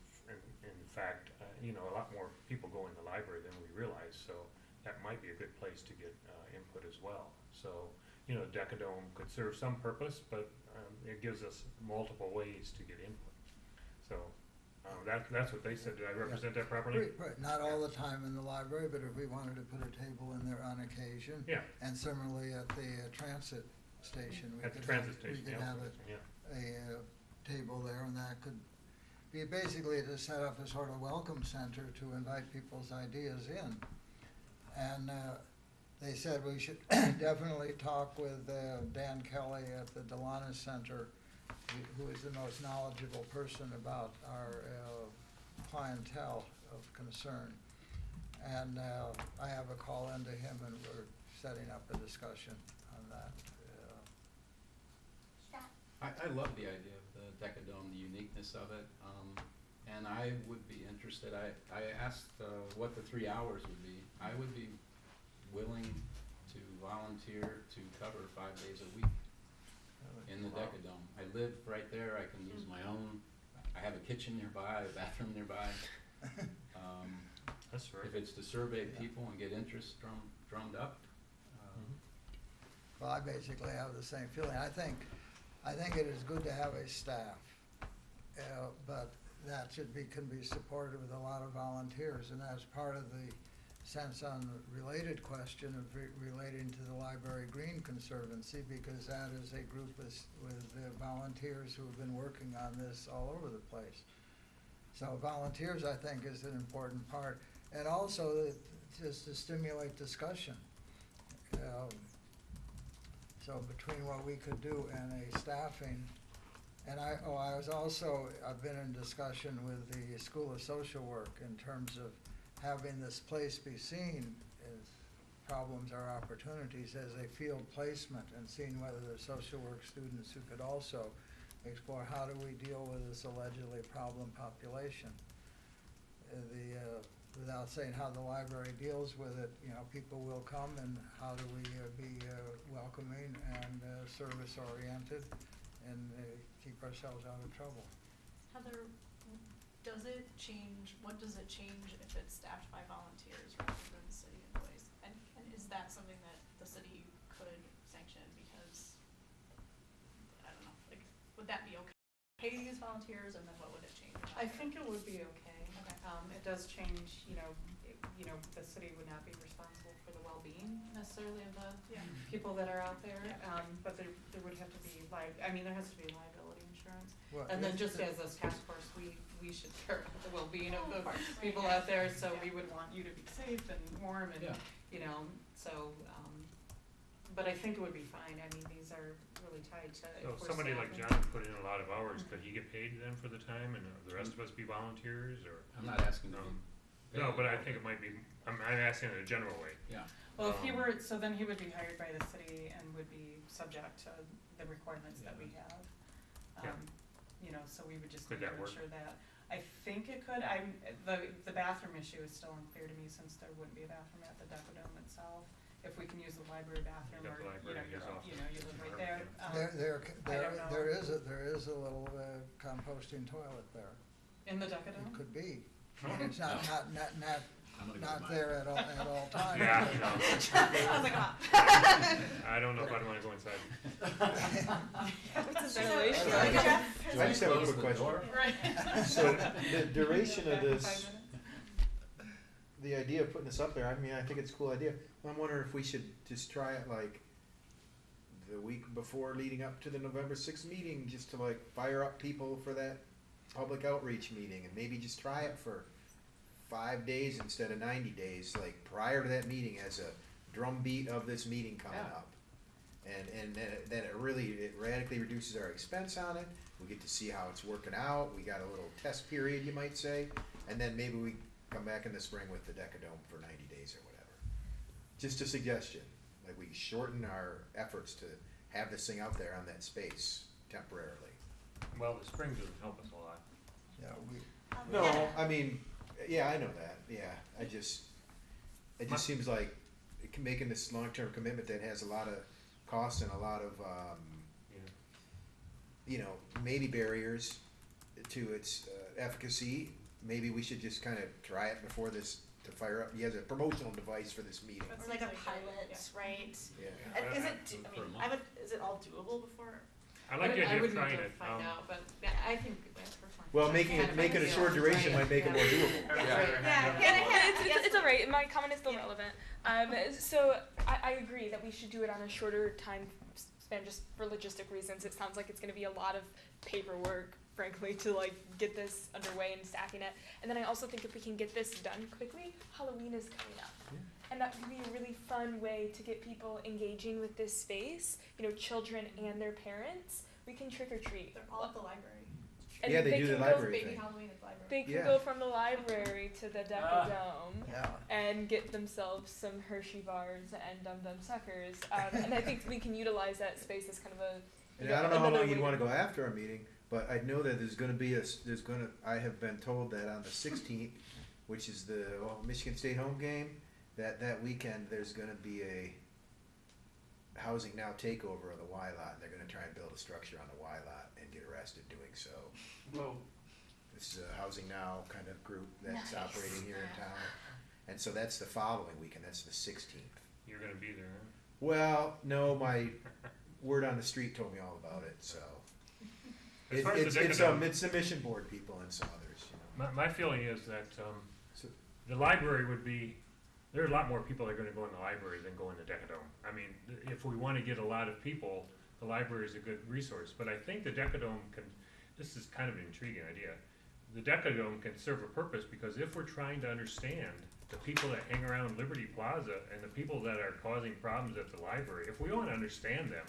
in fact, you know, a lot more people go in the library than we realize, so that might be a good place to get input as well. So, you know, Decadome could serve some purpose, but it gives us multiple ways to get input. So that's what they said. Did I represent that properly? Right, not all the time in the library, but if we wanted to put a table in there on occasion. Yeah. And similarly at the transit station, we At the could transit have, we station, could yeah. have Yeah. a table there, and that could be basically to set up a sort of welcome center to invite people's ideas in. And they said we should definitely talk with Dan Kelly at the Delanis Center, who is the most knowledgeable person about our clientele of concern. And I have a call into him, and we're setting up a discussion on that. I love the idea of the Decadome, the uniqueness of it, and I would be interested. I asked what the 3 hours would be. I would be willing to volunteer to cover 5 days a week in the Decadome. I live right there. I can use my own. I have a kitchen nearby, a bathroom nearby. That's right. If it's to survey people and get interest drummed up. Well, I basically have the same feeling. I think it is good to have a staff, but that can be supported with a lot of volunteers, and that's part of the sense on the related question of relating to the Library Green Conservancy, because that is a group with volunteers who have been working on this all over the place. So volunteers, I think, is an important part, and also just to stimulate discussion. So between what we could do and a staffing, and I've been in discussion with the School of Social Work in terms of having this place be seen as problems or opportunities as a field placement, and seeing whether there's social work students who could also explore how do we deal with this allegedly problem population. Without saying how the library deals with it, you know, people will come, and how do we be welcoming and service-oriented, and keep ourselves out of trouble. Heather, what does it change if it's staffed by volunteers rather than city employees? And is that something that the city could sanction? Because, I don't know, like, would that be okay to use volunteers, and then what would it change? I think it would be okay. Okay. It does change, the city would not be responsible for the well-being necessarily of the people that are out there. Yeah. But there would have to be there has to be liability insurance. Well, And then just it's- as a task force, we should care about the well-being of the course, people right. out there, so Yeah. we would want you to be safe and warm and, so, but I think it would be fine. I mean, these are really tied to. So if we're somebody like staffing. John put in a lot of hours, could he get paid then for the time, and the rest of us be volunteers, or? I'm not asking to No. be. No, but I think it might be, I'm asking in a general way. Yeah. Well, if he Um, were, so then he would be hired by the city and would be subject to the requirements that we have. Yeah. So we would just Could need to that work? ensure that. I think it could. The bathroom issue is still unclear to me, since there wouldn't be a bathroom at the Decadome itself. If we can use the library bathroom, got or, the library, his office, you live right or- there. There I don't know. there is a little composting toilet there. In the Decadome? It could be. Oh. It's not I'm gonna go not to mine. there at all times. Yeah, no. I was like, I don't know if I'd wanna go inside. What's the ventilation? I don't know. I just have a Close quick the question. door? Right. So the duration of Yeah, this, 5 minutes. the idea of putting this up there, I mean, I think it's a cool idea. I'm wondering if we should just try it like the week before leading up to the November 6th meeting, just to like fire up people for that public outreach meeting, and maybe just try it for 5 days instead of 90 days, like prior to that meeting, as a drumbeat of this meeting coming Yeah. up. And then it radically reduces our expense on it. We get to see how it's working out. We got a little test period, you might say, and then maybe we come back in the spring with the Decadome for 90 days or whatever. Just a suggestion. like we shorten our efforts to have this thing out there on that space temporarily. Well, the spring doesn't help us a lot. Yeah, we, No, Yeah. I mean, yeah, I know that, yeah, it just seems like making this long-term commitment that has a lot of cost and a lot of, you know, maybe barriers to its efficacy. Maybe we should just kind of try it before this to fire up. He has a promotional device for this meeting. Or like a pilot, right? Yeah. And is it, is it all doable before? I like the idea of trying it. Find out, but I think that's personally. Well, making it a short duration might make it more doable. It's all right. My comment is still relevant. So I agree that we should do it on a shorter time span, just for logistic reasons. It sounds like it's going to be a lot of paperwork, frankly, to like get this underway and stacking it. And then I also think if we can get this done quickly, Halloween is coming up. Yeah. And that could be a really fun way to get people engaging with this space, you know, children and their parents. We can trick or treat. They're all at the library. And Yeah, they do the can library Baby thing. Halloween at the library. They can Yeah. go from the library to the Decadome yeah. and get themselves some Hershey bars and Dum Dum Suckers. And I think we can utilize that space as kind of a. And I don't know how long you'd want to go after our meeting, but I know that there's going to be I have been told that on the 16th, which is the Michigan State home game, that weekend there's going to be a Housing Now takeover of the Y lot, and they're going to try and build a structure on the Y lot and get arrested doing so. Whoa. This is a Housing Now kind of group that's Nice. operating here in town, and so that's the following weekend. That's the 16th. You're gonna be there, huh? Well, no, my word on the street told me all about it, so. As far as It's the Decadome, it's the mission board people and some others, you know. my feeling is that So- the library would be, there are a lot more people that are gonna go in the library than go in the Decadome. I mean, if we wanna get a lot of people, the library is a good resource, but I think the Decadome can, this is kind of an intriguing idea. The Decadome can serve a purpose, because if we're trying to understand the people that hang around Liberty Plaza and the people that are causing problems at the library, if we wanna understand them,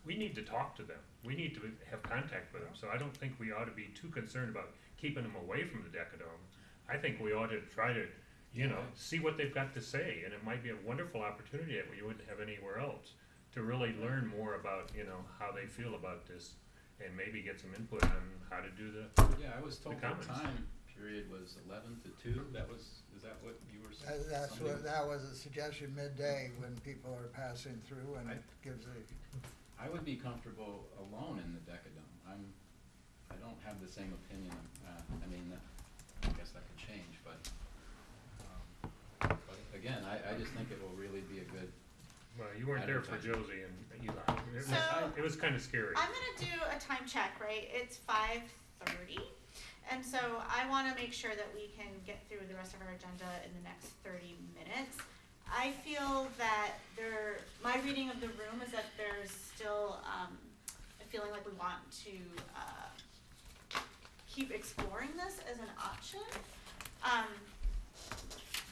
we need to talk to them. We need to have contact with them. So I don't think we ought to be too concerned about keeping them away from the Decadome. I think we ought to try to, you know, see what they've got to say, and it might be a wonderful opportunity that we wouldn't have anywhere else to really learn more about, you know, how they feel about this, and maybe get some input on how to do the. Yeah, I was told the comments. time period was 11 to 2. Is that what you were saying? That was a suggestion midday when people are passing through, and it gives a. I would be comfortable alone in the Decadome. I don't have the same opinion. I mean, I guess that could change, but again, I just think it will really be a good. Well, you weren't there for Advertising. Josie and Eli. So- It was kind of scary. I'm gonna do a time check, right? It's 5:30. And so I wanna make sure that we can get through the rest of our agenda in the next 30 minutes. I feel that my reading of the room is that there's still, a feeling like we want to, keep exploring this as an option.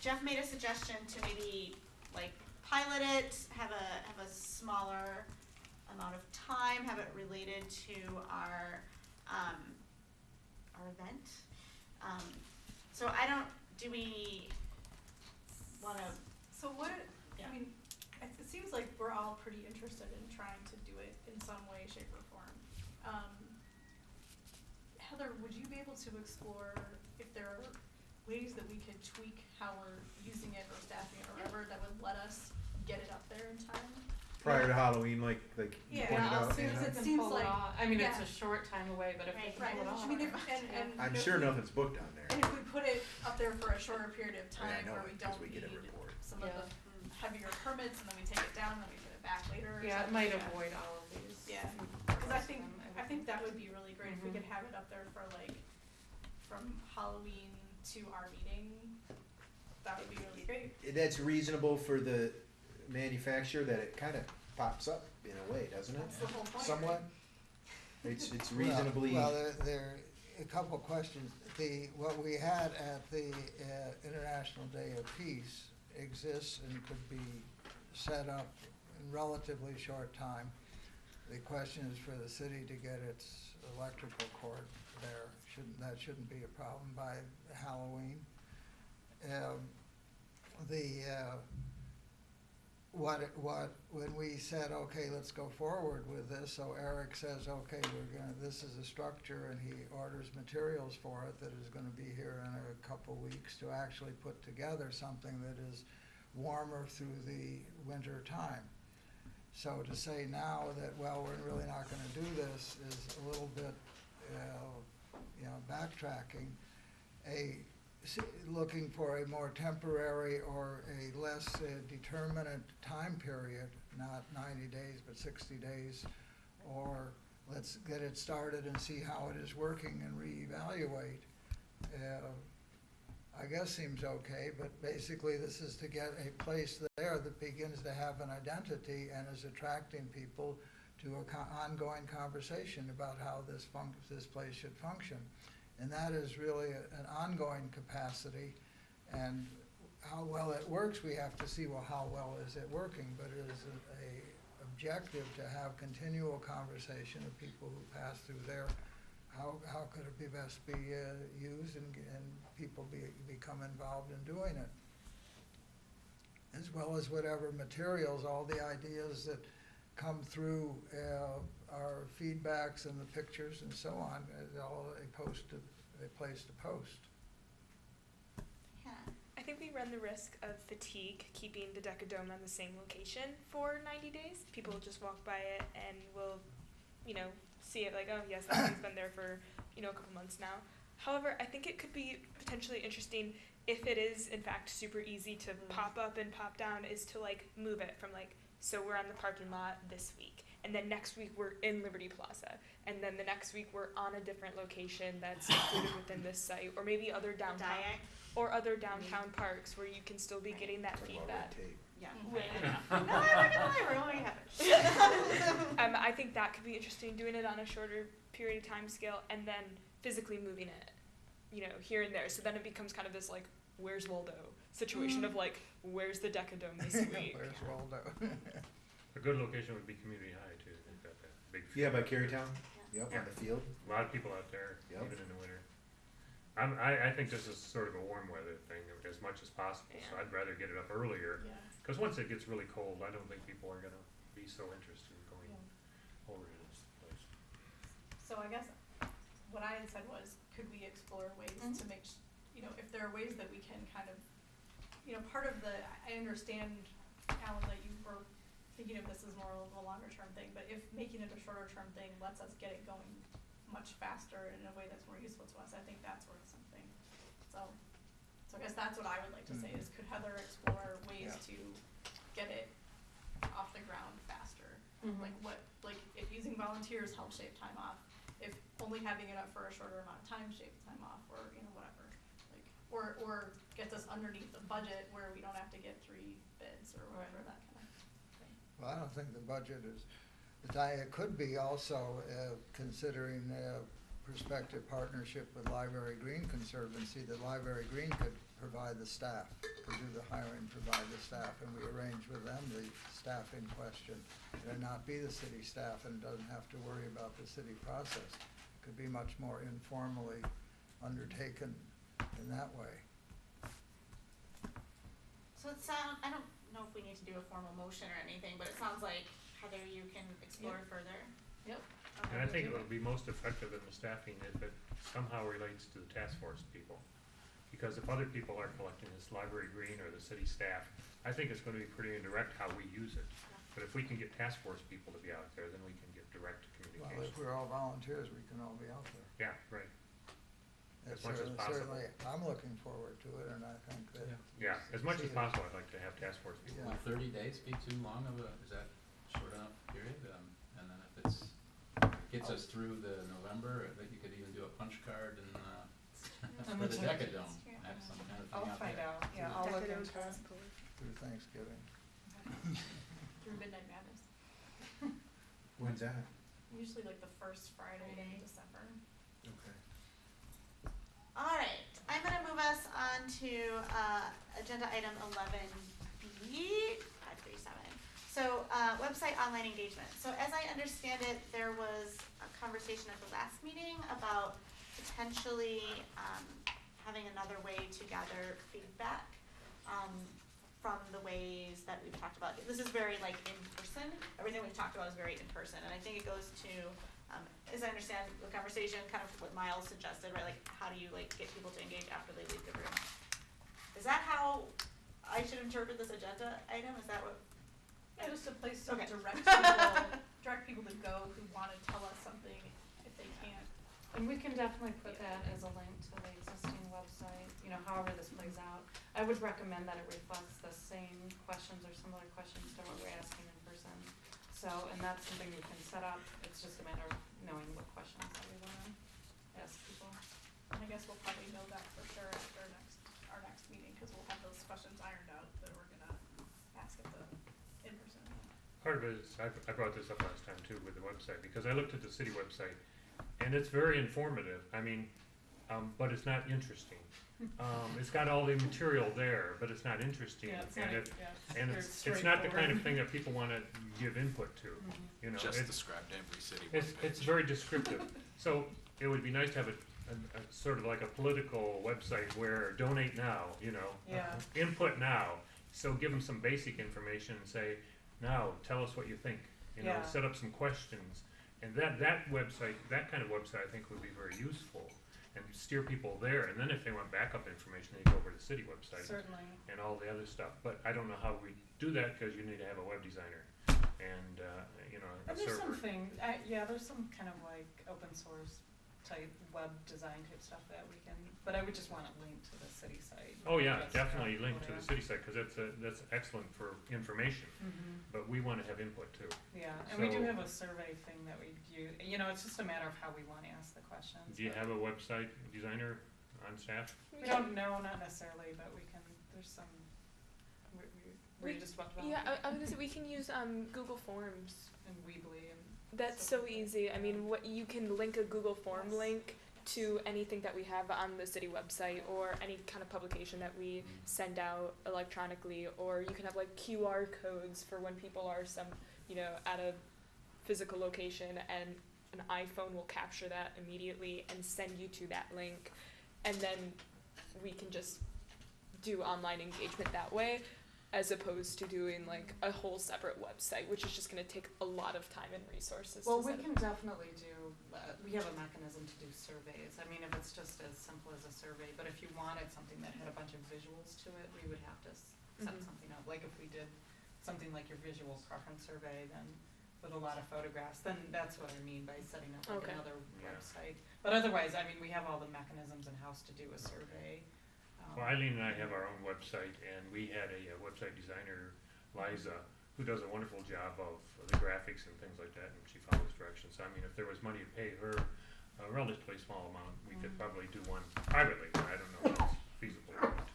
Jeff made a suggestion to maybe like pilot it, have a smaller amount of time, have it related to our event. So do we wanna? So what, Yeah. I mean, it seems like we're all pretty interested in trying to do it in some way, shape, or form. Heather, would you be able to explore if there are ways that we could tweak how we're using it or staffing it or whatever that would let us get it up there in time? Prior to Halloween, like you Yeah, pointed out. As soon as Anna. it can Seems pull it like- off. I mean, it's yeah. a short time away, but if Right, it can Right, pull it off. I mean, and I'm you know, sure if we- nothing's booked on there. And if we put it up there for a shorter period of I mean, I time know where it, we 'cause don't we need get a report. some of the heavier permits, and then we take it down, and then we put it back later or Yeah, it something, might yeah. avoid all of these. Yeah, Cause cause I think that would be really great if we could have it up there for like, from Halloween to our meeting, that would be really great. That's reasonable for the manufacturer, that it kind of pops up in a way, doesn't it? That's the whole point. Somewhat. It's reasonably. Well, there are a couple questions. What we had at the International Day of Peace exists and could be set up in relatively short time. The question is for the city to get its electrical cord there. That shouldn't be a problem by when we said, okay, let's go forward with this, so Eric says, okay, this is a structure, and he orders materials for it that is gonna be here in a couple weeks to actually put together something that is warmer through the winter time. So to say now that, well, we're really not gonna do this is a little bit, backtracking. Looking for a more temporary or a less determinate time period, not 90 days, but 60 days, or let's get it started and see how it is working and reevaluate, I guess seems okay, but basically this is to get a place there that begins to have an identity and is attracting people to an ongoing conversation about how this place should function. And that is really an ongoing capacity, and how well it works, we have to see, well, how well is it working? But it is a objective to have continual conversation of people who pass through there. How could it be best be used, and people become involved in doing it? As well as whatever materials, all the ideas that come through our feedbacks and the pictures and so on, is all a place to post. Yeah. I think we run the risk of fatigue keeping the Decadome on the same location for 90 days. People will just walk by it and will, see it like, oh yes, that thing's been there for, a couple months now. However, I think it could be potentially interesting if it is in fact super easy to pop up and pop down, is to move it from so we're on the parking lot this week, and then next week we're in Liberty Plaza, and then the next week we're on a different location that's included within this site, or maybe other downtown parks where you can still be getting that feedback. Yeah. Right. No, I like it. We're only happy. I think that could be interesting, doing it on a shorter period of time scale, and then physically moving it, here and there. So then it becomes kind of this where's Waldo situation of where's the Decadome this week? Where's Waldo? A good location would be Community High too. They've got that big Yeah, field. by Carytown, yep, Yeah. on the field. A lot of people out there, Yep. even in the winter. I think this is sort of a warm weather thing as much as possible, so Yeah. I'd rather get it up earlier. Yeah. Because once it gets really cold, I don't think people are gonna be so interested in going over to this place. So I guess what I had said was, could we explore ways to make, if there are ways that we can kind of, part of I understand, Alan, that you were thinking of this as more of a longer term thing, but if making it a shorter term thing lets us get it going much faster in a way that's more useful to us, I think that's worth something. So I guess that's what I would like to say is, could Heather explore ways to get it off the ground faster? If using volunteers helps shave time off, if only having it up for a shorter amount of time shaves time off, or whatever, or gets us underneath the budget where we don't have to get 3 bids or whatever, that kind of thing. Well, I don't think the budget is, it could be also considering a prospective partnership with Library Green Conservancy, that Library Green could provide the staff, could do the hiring, provide the staff, and we arrange with them the staff in question. And not be the city staff, and doesn't have to worry about the city process. Could be much more informally undertaken in that way. So I don't know if we need to do a formal motion or anything, but it sounds like, Heather, you can explore further. Yep. And I think it would be most effective in the staffing if it somehow relates to the task force people. Because if other people are collecting this Library Green or the city staff, I think it's gonna be pretty indirect how we use it. But if we can get task force people to be out there, then we can get direct Well, communication. if we're all volunteers, we can all be out there. Yeah, right. As much as possible. Certainly, I'm looking forward to it, and I think that. Yeah, as much as See it. possible, I'd like to have task force people. Yeah. Would 30 days be too long is that short enough period? And then if gets us through the November, I think you could even do a punch card and for the Decadome, have some kind of thing I'll out find there. out, yeah, I'll look into it. Through Thanksgiving. Through Midnight Madness. When's that? Usually the first Friday in December. Okay. All right, I'm gonna move us on to agenda item 11B, 537. So website online engagement. So as I understand it, there was a conversation at the last meeting about potentially having another way to gather feedback from the ways that we've talked about. This is very like in person. Everything we've talked about is very in person, and I think it goes to, as I understand the conversation, kind of what Miles suggested, right? Like, how do you like get people to engage after they leave the room? Is that how I should interpret this agenda item? Is that what? Yeah, just a place to Okay. direct people to go who wanna tell us something if they can't. And we can definitely put that as a link to the existing website, you know, however this plays out. I would recommend that it reflects the same questions or similar questions to what we're asking in person. So, and that's something we can set up, it's just a matter of knowing what questions that we wanna ask people. And I guess we'll probably know that for sure after our next meeting, cause we'll have those questions ironed out that we're gonna ask at the in-person meeting. Part of it is, I brought this up last time too with the website, because I looked at the city website, and it's very informative, I mean, but it's not interesting. It's got all the material there, but it's not interesting, Yeah, it's and not- it, yeah, and very it's not the kind of straightforward. thing that people wanna give input to, you know, Just it's, described every city it's webpage. very descriptive. So it would be nice to have a sort of like a political website where donate now, you know, Yeah. input now. So give them some basic information and say, now, tell us what you think, you know, Yeah. set up some questions. And that website, that kind of website I think would be very useful and steer people there. And then if they want backup information, they go over to the city website Certainly. and all the other stuff. But I don't know how we do that because you need to have a web designer and, you know, a And there's server. something, yeah, there's some kind of like open source type web design type stuff that we can, but I would just want a link to the city site. Oh, yeah, Just, definitely go link to there. the city site, cause that's excellent for information, Mhm. but we wanna have input too. Yeah, and we do So- have a survey thing that we use, you know, it's just a matter of how we wanna ask the questions. Do you but have a website designer on staff? We don't know, not necessarily, but we can, there's some, were you just about to? Yeah, I was gonna say, we can use Google Forms. And Weebly and. That's stuff so like that. easy. I mean, what you can link a Google Form Yes. link to anything that we have on the city website or any kind of publication that we send out electronically, or you can have like QR codes for when people are at a physical location, and an iPhone will capture that immediately and send you to that link, and then we can just do online engagement that way, as opposed to doing like a whole separate website, which is just going to take a lot of time and resources. Well, to we set can up. definitely do, we have a mechanism to do surveys. I mean, if it's just as simple as a survey, but if you wanted something that had a bunch of visuals to it, we would have to set Mhm. something up. Like if we did something like your visual preference survey, then with a lot of photographs, then that's what I mean by setting up like Okay. another Yeah. website. But otherwise, I mean, we have all the mechanisms in-house to do a survey. Well, Eileen and I have our own website, and we had a website designer, Liza, who does a wonderful job of the graphics and things like that, and she follows directions. So, I mean, if there was money to pay her a relatively small amount, we could Mhm. probably do one privately, but I don't know if that's feasible or not.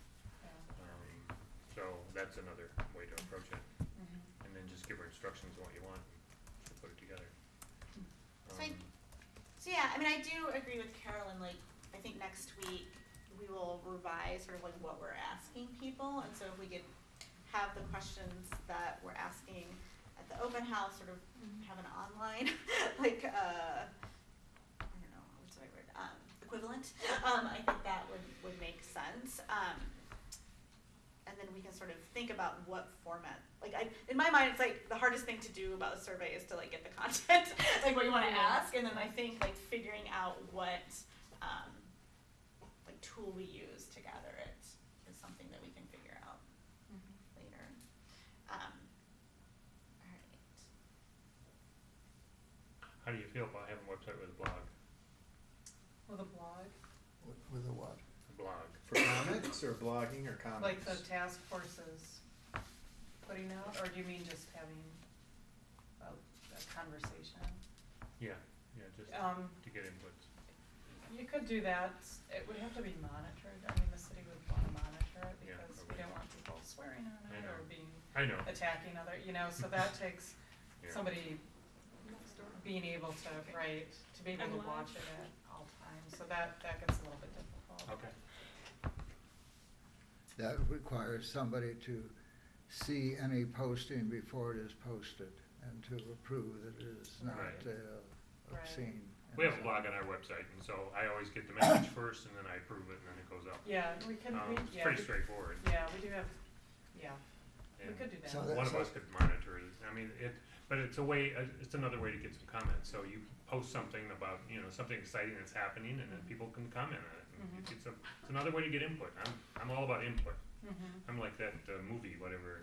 Yeah. So that's another way to approach it, Mhm. and then just give her instructions on what you want, and she'll put it together. So So yeah, I mean, I do agree with Carolyn, like, I think next week we will revise sort of like what we're asking people, and so if we could have the questions that we're asking at the open house, sort of have an online, like, I don't know, what's the right word, equivalent, I think that would make sense, and then we can sort of think about what format, like, in my mind, it's like, the hardest thing to do about a survey is to like get the content, like what you wanna ask, and then I think like figuring out what, like tool we use to gather it is something that we can figure out later. Alright. How do you feel about having a website with a blog? With a blog, With a what? A blog. For comments or blogging or comments? like the task forces putting out, or do you mean just having a conversation? Yeah, just to get inputs. You could do that, it would have to be monitored, I mean, the city would wanna monitor it, Yeah, because we probably. don't want people swearing on I it know. or being, I know. attacking other, you know, so that takes Yeah. somebody being able to, right, to be able to watch it at all times, so that gets a little bit difficult. Okay. That requires somebody to see any posting before it is posted and to approve that it is not Right. Right. obscene. We have a blog on our website, and so I always get the message first, and then I approve it, and then it goes up. Yeah, we can, It's yeah, pretty straightforward. yeah, we do have, yeah, We could do that. So one of us could monitor it. I mean, but it's a way, it's another way to get some comments. So you post something about, something exciting that's happening, and then people can comment on it. And it's another way to get input. I'm all about input. I'm like that movie, whatever.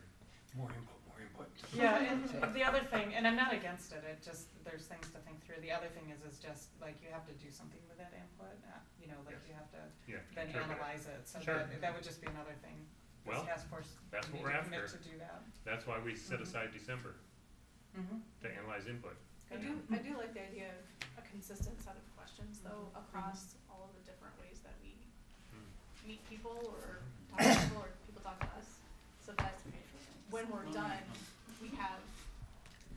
More input, more input. Yeah, and the other thing, and I'm not against it, there's things to think through. The other thing is just like you have to do something with that input, you have to then interpret it. analyze it. So Sure. that would just be another thing. Well, This task force that's what need we're to commit after. to do that. That's why we set aside December Mm-hmm. to analyze input. I do like the idea of a consistent set of questions though across all of the different ways that we meet people or talk to people or people talk to us. So that when we're done, we have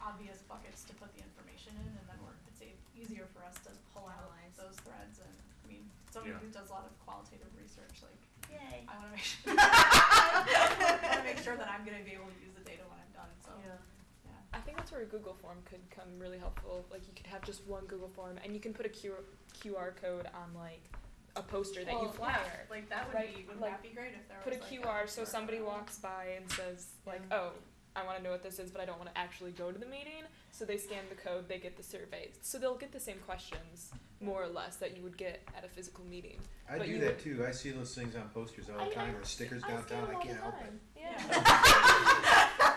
obvious buckets to put the information in, and then it's easier for us to pull out those threads. And I mean, somebody who does a lot of qualitative research, like Yay. I want to make sure that I'm going to be able to use the data when I'm done. So I think that's where a Google form could come really helpful. Like you could have just one Google form, and you can put a QR code on like a poster that you flyer. Like that would wouldn't that be great if there put was a like QR so somebody walks by and says like, oh, I want to know what this is, but I don't want to actually go to the meeting. So they scan the code, they get the survey. So they'll get the same questions, more or less, that you would get at a physical meeting. I But do you that would- too. I see those things on posters all the time, or stickers downtown. I can't help it. Yeah.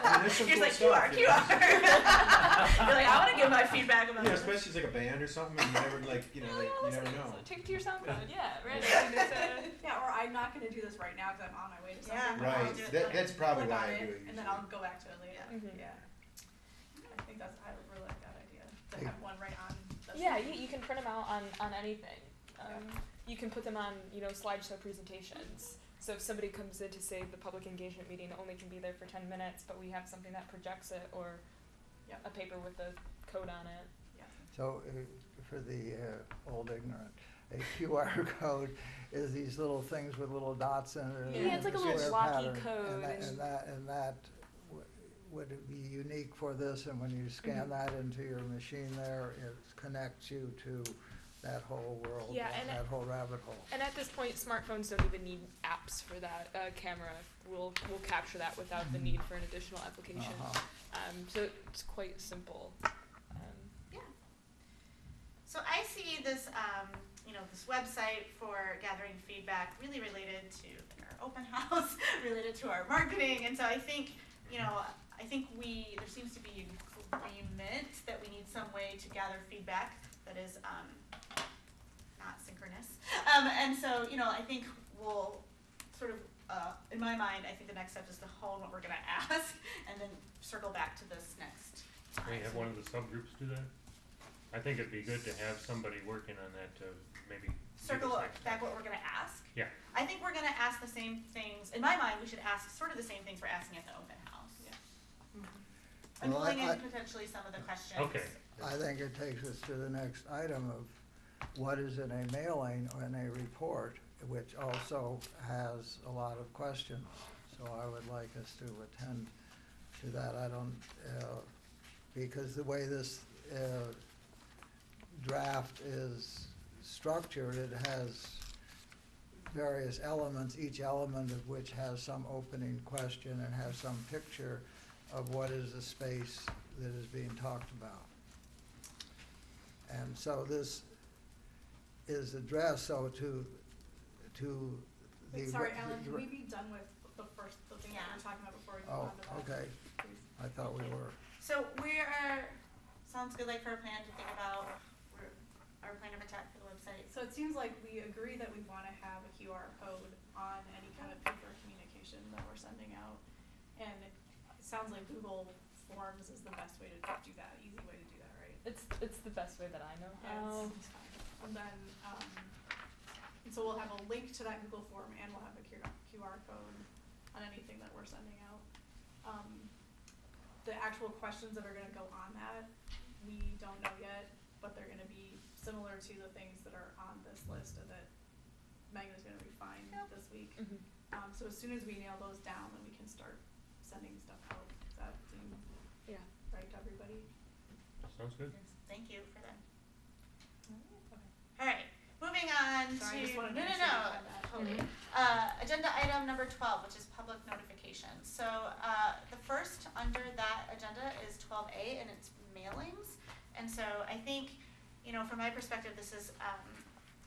I mean, there's some He's cool like, stuff, QR. You're like, I want to give my feedback about this. especially as like a band or something, and you never you never know. So take it to your sound card. Yeah, right. Yeah, or I'm not going to do this right now because I'm on my way to something. Yeah. but I'll Right. do it That's probably click why on I do it and then usually. I'll go back to it later. Mhm. Yeah. I think I really like that idea to have one right on. The Yeah, screen. you can print them out on anything. You can put them on, slideshow presentations. So if somebody comes in to say the public engagement meeting only can be there for 10 minutes, but we have something that projects it, or a paper with a code on it. So for the old ignorant, a QR code is these little things with little dots in it. Yeah, it's like a little square blocky pattern, code. And that would it be unique for this, and when you scan that into your machine there, it connects you to that whole world, that whole rabbit hole. And at this point, smartphones don't even need apps for that. Camera will capture that without the need for an additional application. So it's quite simple. So I see this, this website for gathering feedback really related to our open house, related to our marketing, and so I think, there seems to be agreement that we need some way to gather feedback that is not synchronous. And so, I think we'll sort of, in my mind, I think the next step is to hone what we're going to ask, and then circle back to this next. Can we have one of the subgroups do that? I think it'd be good to have somebody working on that to maybe Circle back what we're going to ask. Yeah. I think we're going to ask the same things. In my mind, we should ask sort of the same things we're asking at the open house. Yeah. And Well, pulling in I- potentially some of the questions. Okay. I think it takes us to the next item of what is in a mailing or in a report, which also has a lot of questions. So I would like us to attend to that. I don't, because the way this draft is structured, it has various elements, each element of which has some opening question and has some picture of what is the space that is being talked about. And so this is addressed to the. Wait, sorry, Alan, can we be done with the thing that we were talking about before we Oh, move on to that? okay. Please. I thought we were. So sounds good, like for a plan to think about our plan of attack for the website. So it seems like we agree that we want to have a QR code on any kind of paper communication that we're sending out. And it sounds like Google Forms is the best way to do that, easy way to do that, right? It's the best way that I know how. It's fine. And then, and so we'll have a link to that Google form and we'll have a QR code on anything that we're sending out. The actual questions that are gonna go on that, we don't know yet, but they're gonna be similar to the things that are on this list that Magna's gonna refine this week. Mhm. So as soon as we nail those down, then we can start sending stuff out. Does that seem right to everybody? Sounds good. Thank you for that. All right, moving on Sorry, I just to, wanted to no, make sure you had that. totally. Agenda item number 12, which is public notification. So the first under that agenda is 12A, and it's mailings. And so I think, from my perspective, this is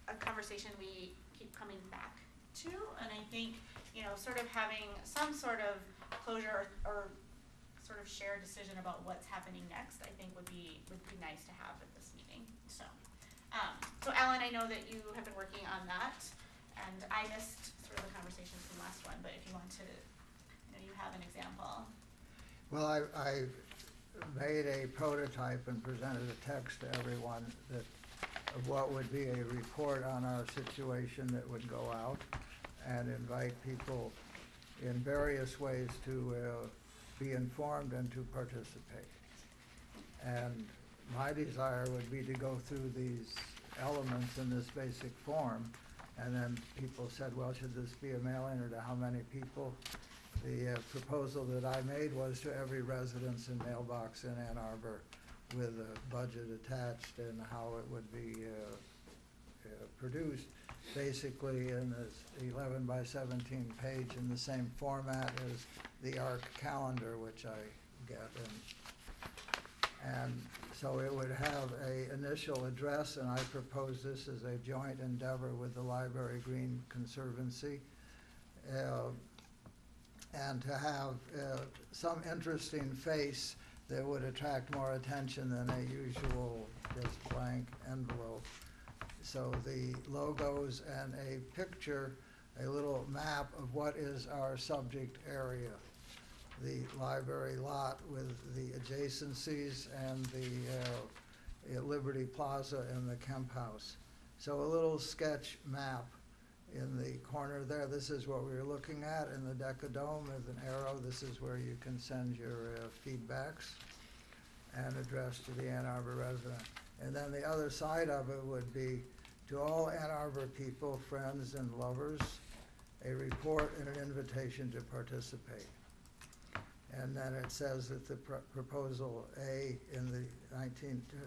a conversation we keep coming back to, and I think, sort of having some sort of closure or sort of shared decision about what's happening next, I think would be nice to have at this meeting. So Alan, I know that you have been working on that, and I missed sort of the conversation from last one, but if you want to, you have an example. Well, I made a prototype and presented a text to everyone of what would be a report on our situation that would go out and invite people in various ways to be informed and to participate. And my desire would be to go through these elements in this basic form, and then people said, well, should this be a mail-in or to how many people? The proposal that I made was to every residence and mailbox in Ann Arbor with a budget attached and how it would be produced, basically in this 11 by 17 page in the same format as the ARC calendar, which I get. And so it would have a initial address, and I propose this as a joint endeavor with the Library Green Conservancy, and to have some interesting face that would attract more attention than a usual just blank envelope. So the logos and a picture, a little map of what is our subject area. The library lot with the adjacencies and the Liberty Plaza and the Kemp House. So a little sketch map in the corner there. This is what we were looking at in the Decadome with an arrow. This is where you can send your feedbacks and address to the Ann Arbor resident. And then the other side of it would be to all Ann Arbor people, friends and lovers, a report and an invitation to participate. And then it says that the proposal A in the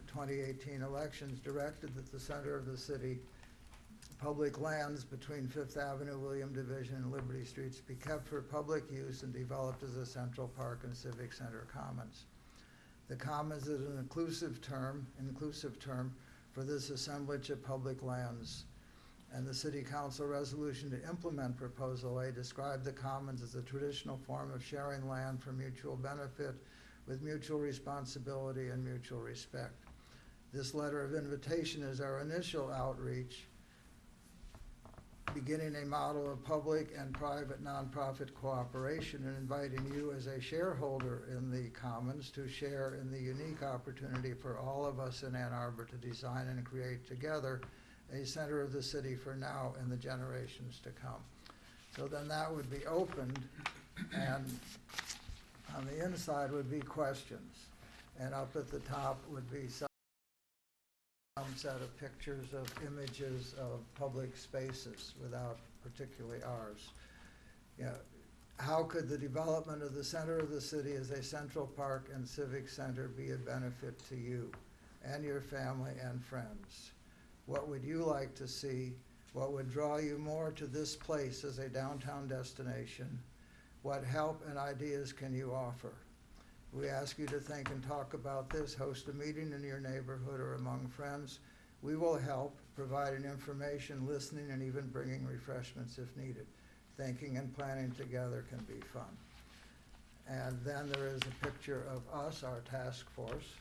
2018 elections directed that the center of the city public lands between Fifth Avenue, William Division, and Liberty Streets be kept for public use and developed as a central park and civic center commons. The commons is an inclusive term for this assemblage of public lands. And the City Council resolution to implement Proposal A described the commons as a traditional form of sharing land for mutual benefit with mutual responsibility and mutual respect. This letter of invitation is our initial outreach, beginning a model of public and private nonprofit cooperation and inviting you as a shareholder in the commons to share in the unique opportunity for all of us in Ann Arbor to design and create together a center of the city for now and the generations to come. So then that would be opened, and on the inside would be questions, and up at the top would be some set of pictures of images of public spaces without particularly ours. How could the development of the center of the city as a central park and civic center be a benefit to you and your family and friends? What would you like to see? What would draw you more to this place as a downtown destination? What help and ideas can you offer? We ask you to think and talk about this. Host a meeting in your neighborhood or among friends. We will help, providing information, listening, and even bringing refreshments if needed. Thinking and planning together can be fun. And then there is a picture of us, our task force,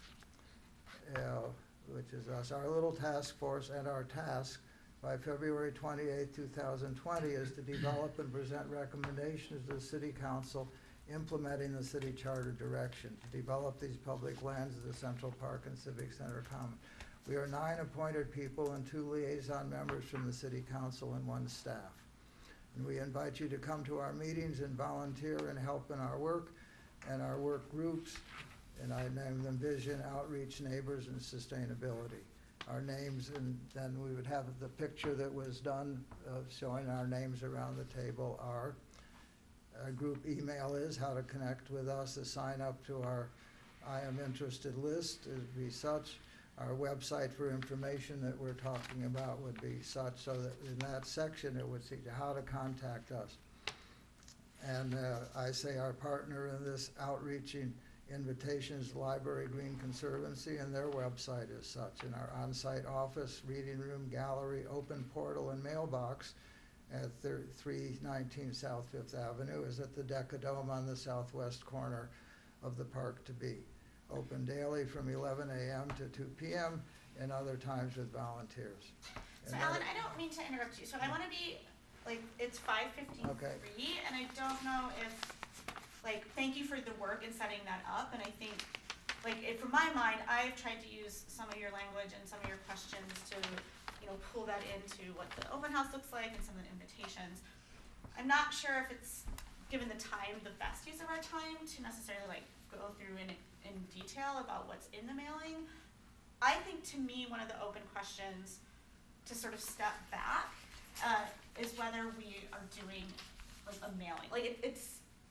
which is us. Our little task force, and our task by February 28, 2020 is to develop and present recommendations to the City Council implementing the city charter direction to develop these public lands as a central park and civic center common. We are 9 appointed people and 2 liaison members from the City Council and 1 staff. And we invite you to come to our meetings and volunteer and help in our work and our work groups, and I name them Vision, Outreach, Neighbors, and Sustainability. Our names, and then we would have the picture that was done showing our names around the table are. Our group email is how to connect with us, to sign up to our I am interested list, is be such. our website for information that we're talking about would be such so that in that section it would say how to contact us. And I say our partner in this outreaching invitation is Library Green Conservancy, and their website is such. And our on-site office, reading room, gallery, open portal, and mailbox at 319 South Fifth Avenue is at the Decadome on the southwest corner of the park to be. Open daily from 11 a.m. to 2 p.m. and other times with volunteers. So And Alan, that- I don't mean to interrupt you, so I wanna be, like, it's 5:53, Okay. and I don't know if, like, thank you for the work in setting that up, and I think, like, from my mind, I've tried to use some of your language and some of your questions to, you know, pull that into what the open house looks like and some of the invitations. I'm not sure if it's, given the time, the best use of our time to necessarily, like, go through in detail about what's in the mailing. I think, to me, one of the open questions to sort of step back is whether we are doing, like, a mailing. Like,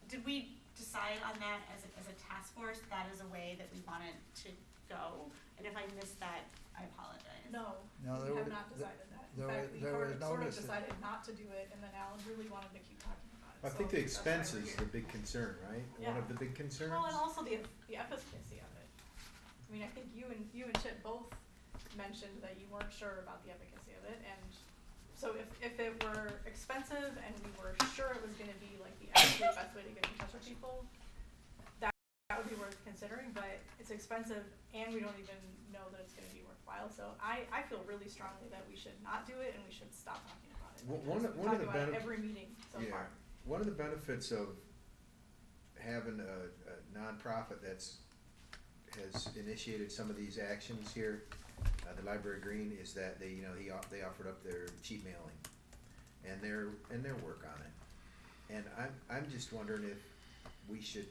did we decide on that as a task force, that is a way that we wanted to go? And if I missed that, I apologize. No, No, we there have were- not decided that. In there fact, was- we there was sort of notice- decided not to do it, and then Alan really wanted to keep talking about it. I So think the that's why we're expense is here. the big concern, right? One Yeah. of the big concerns? Well, and also the efficacy of it. I mean, I think you and Chip both mentioned that you weren't sure about the efficacy of it, and so if it were expensive and we were sure it was gonna be like the absolute best way to get in touch with people, that would be worth considering, but it's expensive and we don't even know that it's gonna be worthwhile, so I feel really strongly that we should not do it and we should stop talking about it. One because of we the talk about it benef- every meeting so Yeah. far. One of the benefits of having a nonprofit has initiated some of these actions here, the Library Green, is that they offered up their cheap mailing and their work on it. And I'm just wondering if we should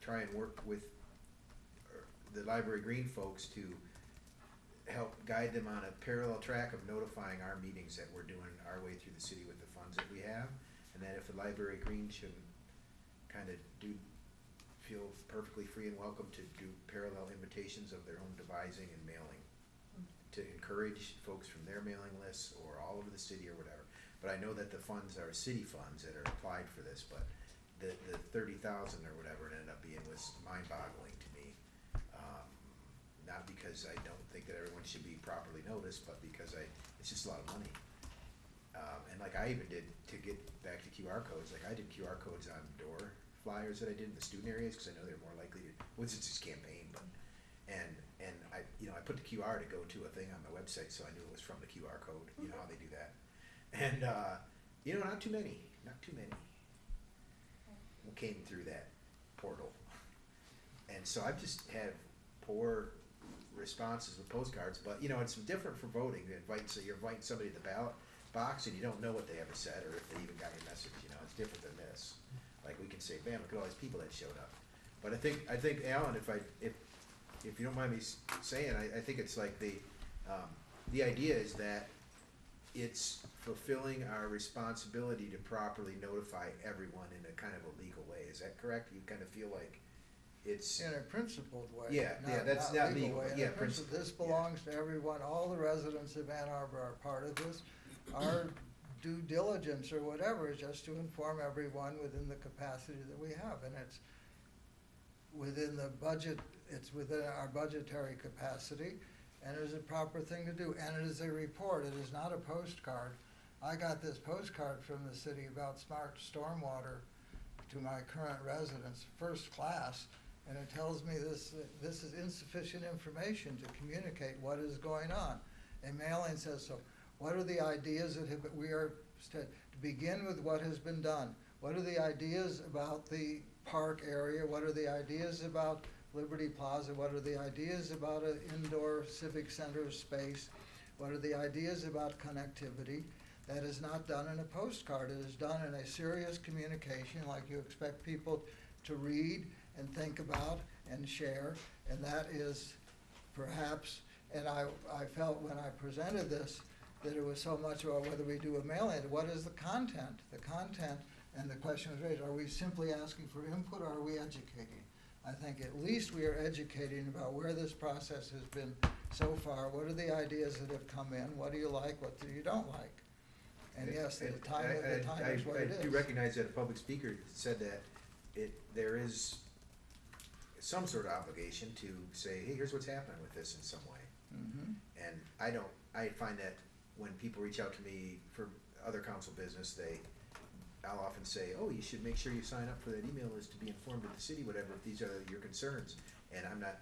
try and work with the Library Green folks to help guide them on a parallel track of notifying our meetings that we're doing our way through the city with the funds that we have, and that if the Library Green should kind of feel perfectly free and welcome to do parallel invitations of their own devising and mailing, to encourage folks from their mailing lists or all over the city or whatever. But I know that the funds are city funds that are applied for this, but the 30,000 or whatever it ended up being was mind-boggling to me. Not because I don't think that everyone should be properly noticed, but because it's just a lot of money. And like I even did, to get back to QR codes, like I did QR codes on door flyers that I did in the student areas, because I know they're more likely to, well, it's just campaign, but, and I put the QR to go to a thing on my website, so I knew it was from the QR code, you know how they do that. And, not too many came through that portal. And so I've just had poor responses with postcards, but it's different for voting. So you're inviting somebody to the ballot box and you don't know what they ever said or if they even got your message, it's different than this. Like we can say, bam, look at all these people that showed up. But I think Alan, if you don't mind me saying, I think it's like the idea is that it's fulfilling our responsibility to properly notify everyone in a kind of a legal way. Is that correct? You kind of feel like it's in a principled way. Yeah, that's not legal, way. but In yeah, a principle, this belongs to everyone. All the residents of Ann Arbor are part of this. Our due diligence or whatever is just to inform everyone within the capacity that we have, and it's within the budget. It's within our budgetary capacity, and it is a proper thing to do. And it is a report. It is not a postcard. I got this postcard from the city about smart stormwater to my current residents, first class. And it tells me this is insufficient information to communicate what is going on. A mailing says so. What are the ideas that we are to begin with what has been done? What are the ideas about the park area? What are the ideas about Liberty Plaza? What are the ideas about an indoor civic center space? What are the ideas about connectivity? That is not done in a postcard. It is done in a serious communication like you expect people to read and think about and share, and that is perhaps, and I felt when I presented this that it was so much about whether we do a mailing. What is the content? The content, and the question was raised, are we simply asking for input or are we educating? I think at least we are educating about where this process has been so far. What are the ideas that have come in? What do you like? What do you don't like? And yes, the time is what it is. I do recognize that a public speaker said that there is some sort of obligation to say, hey, here's what's happening with this in some way. Mhm. And I find that when people reach out to me for other council business, I'll often say, oh, you should make sure you sign up for that email list to be informed of the city, whatever, if these are your concerns. And I'm not,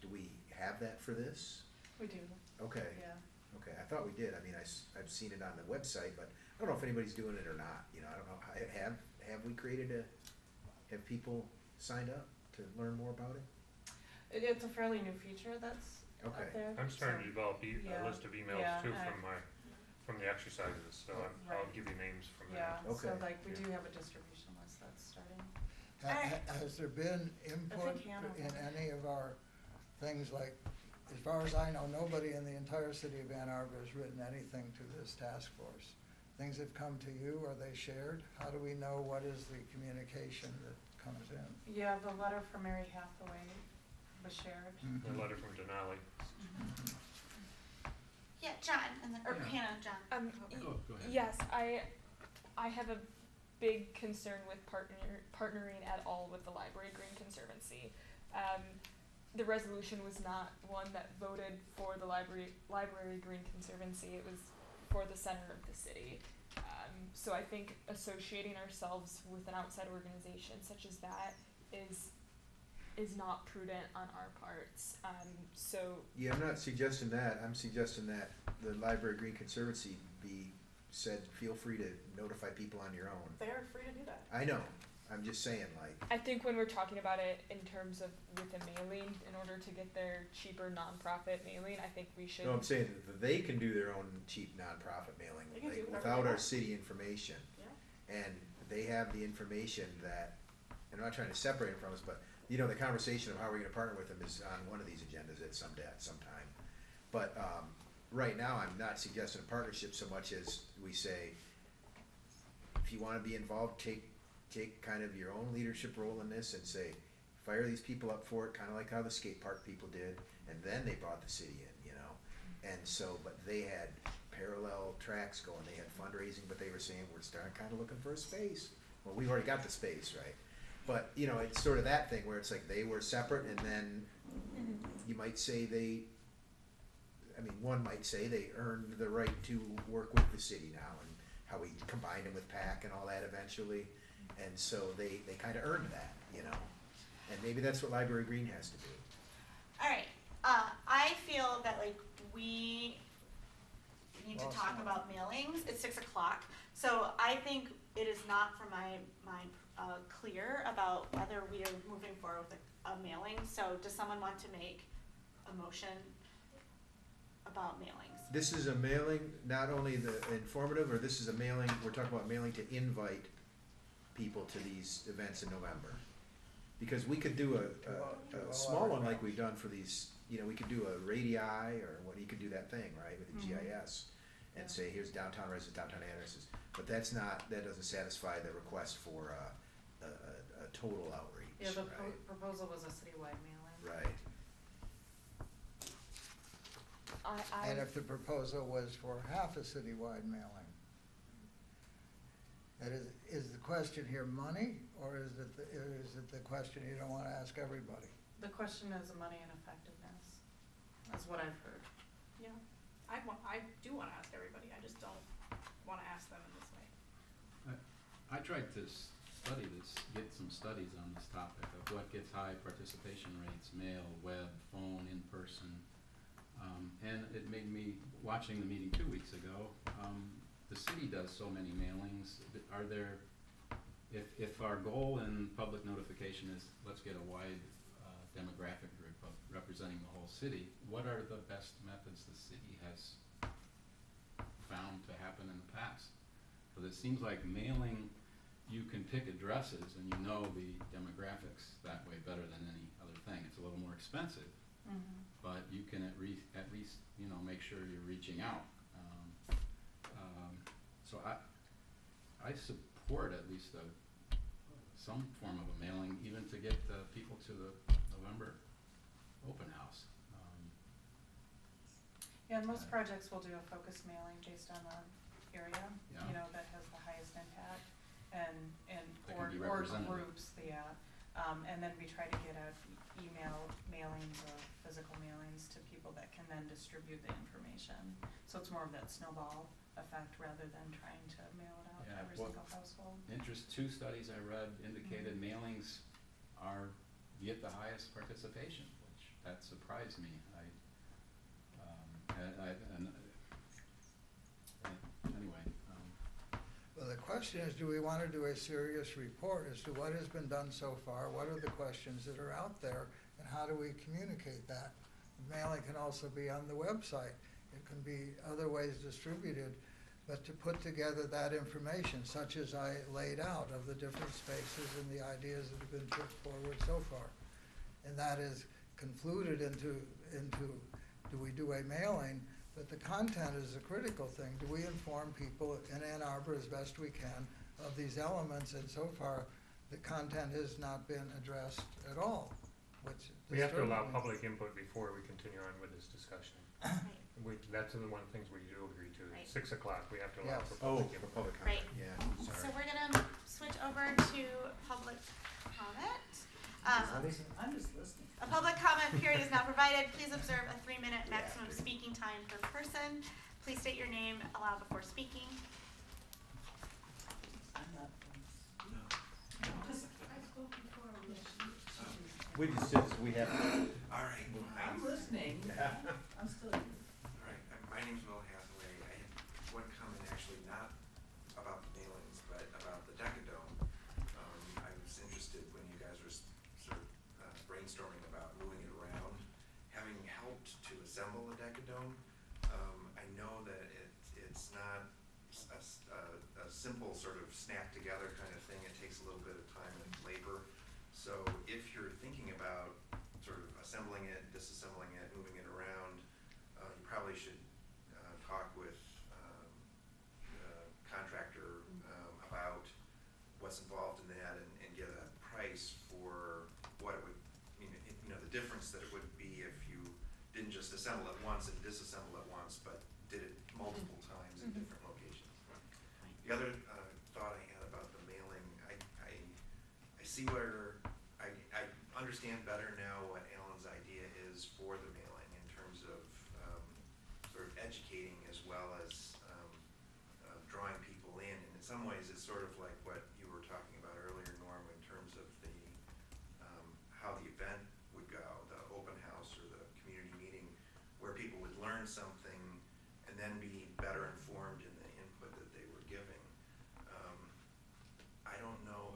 do we have that for this? We do, Okay. yeah. Okay, I thought we did. I mean, I've seen it on the website, but I don't know if anybody's doing it or not. You know, I don't know. Have we have people signed up to learn more about it? It's a fairly new feature that's Okay. up there. I'm starting to develop a yeah, list of emails yeah, too from the exercises, so I'll Right. give you names from Yeah, there. Okay. so like we Yeah. do have a distribution list that's starting. Has there been input Hannah in will. any of our things, like, as far as I know, nobody in the entire city of Ann Arbor has written anything to this task force? Things have come to you, are they shared? How do we know what is the communication that comes in? Yeah, the letter from Mary Hathaway was shared. The letter from Denali. Yeah, John, and then, or Yeah. Hannah, John. Go ahead. Yes, I have a big concern with partnering at all with the Library Green Conservancy. The resolution was not one that voted for the Library Green Conservancy. It was for the center of the city. So I think associating ourselves with an outside organization such as that is not prudent on our parts. So Yeah, I'm not suggesting that. I'm suggesting that the Library Green Conservancy feel free to notify people on your own. They're free to do that. I know. I'm just saying, like, I think when we're talking about it in terms of with a mailing, in order to get their cheaper nonprofit mailing, I think we should. no, I'm saying that they can do their own cheap nonprofit mailing, They can do like, whatever without they our want. city information. Yeah. And they have the information that, and I'm not trying to separate it from us, but, you know, the conversation of how we're gonna partner with them is on one of these agendas at some time. But, right now, I'm not suggesting a partnership so much as we say, if you wanna be involved, take kind of your own leadership role in this and say, fire these people up for it, kinda like how the skate park people did, and then they brought the city in, you know? And so, but they had parallel tracks going, they had fundraising, but they were saying, we're starting kinda looking for a space. Well, we've already got the space, right? But, you know, it's sort of that thing where it's like they were separate, and then you might say one might say they earned the right to work with the city now, and how we combined them with PAC and all that eventually. And so they kinda earned that, you know? And maybe that's what Library Green has to do. Alright, I feel that like we need to Well talk said. about mailings, it's 6:00, so I think it is not for my mind, clear about whether we are moving forward with a mailing, so does someone want to make a motion about mailings? This is a mailing, not only the informative, or this is a mailing, we're talking about mailing to invite people to these events in November. Because we could do a small one like we've done for these, you know, we could do a radii, or what, you could do that thing, right, with the GIS, and say, here's downtown residents, downtown addresses. But that doesn't satisfy the request for a total outreach, Yeah, the right? proposal was a citywide mailing. Right. And if the proposal was for half a citywide mailing, that is the question here money, or is it the question you don't wanna ask everybody? The question is money and effectiveness, that's what I've heard. Yeah. I do wanna ask everybody, I just don't wanna ask them in this way. I tried to get some studies on this topic of what gets high participation rates, mail, web, phone, in person. And it made me, watching the meeting 2 weeks ago, the city does so many mailings. Are there, if our goal in public notification is let's get a wide demographic group of representing the whole city, what are the best methods the city has found to happen in the past? Because it seems like mailing, you can pick addresses and you know the demographics that way better than any other thing. It's a little more expensive, but you can at least you know make sure you're reaching out. So I support at least some form of a mailing, even to get people to the Yeah, and most projects will do a focus mailing based on the area, Yeah. you know, that has the highest impact, and, That or can be representative. groups, yeah. And then we try to get out email mailings or physical mailings to people that can then distribute the information. So it's more of that snowball effect rather than trying to mail it out to Yeah, every well, single household. Interest, 2 studies I read indicated Mhm. mailings get the highest participation, which that surprised me. Anyway, Well, the question is, do we want to do a serious report as to what has been done so far? What are the questions that are out there? And how do we communicate that? Mailing can also be on the website. It can be other ways distributed. But to put together that information, such as I laid out, of the different spaces and the ideas that have been put forward so far. And that is confluted into do we do a mailing? But the content is a critical thing. Do we inform people in Ann Arbor as best we can of these elements? And so far, the content has not been addressed at all, which We have to allow disturbs me. public input before we continue on with this discussion. That's the one of the things we do agree to. Right. 6 o'clock, we have to allow Yes. for Oh, public for input. public Right. comment, yeah, So sorry. we're gonna switch over to public comment. I'm just listening. A public comment period is now provided. Please observe a 3-minute maximum speaking time per person. Please state your name aloud before speaking. I'm not. I spoke before. We just said we have. All right. I'm listening. I'm still here. All right. My name's Will Hathaway. I had one comment actually not about the mailings, but about the Decadome. I was interested when you guys were sort of brainstorming about moving it around. Having helped to assemble a Decadome, I know that it's not a simple sort of snap together kind of thing. It takes a little bit of time and labor. So if you're thinking about sort of assembling it, disassembling it, moving it around, you probably should talk with the contractor about what's involved in that and get a price for what it would, the difference that it would be if you didn't just assemble it once and disassemble it once, but did it multiple times in different locations. The other thought I had about the mailing, I see where I understand better now what Alan's idea is for the mailing in terms of sort of educating as well as drawing people in. And in some ways, it's sort of like what you were talking about earlier, Norm, in terms of the how the event would go, the open house or the community meeting, where people would learn something and then be better informed in the input that they were giving. I don't know,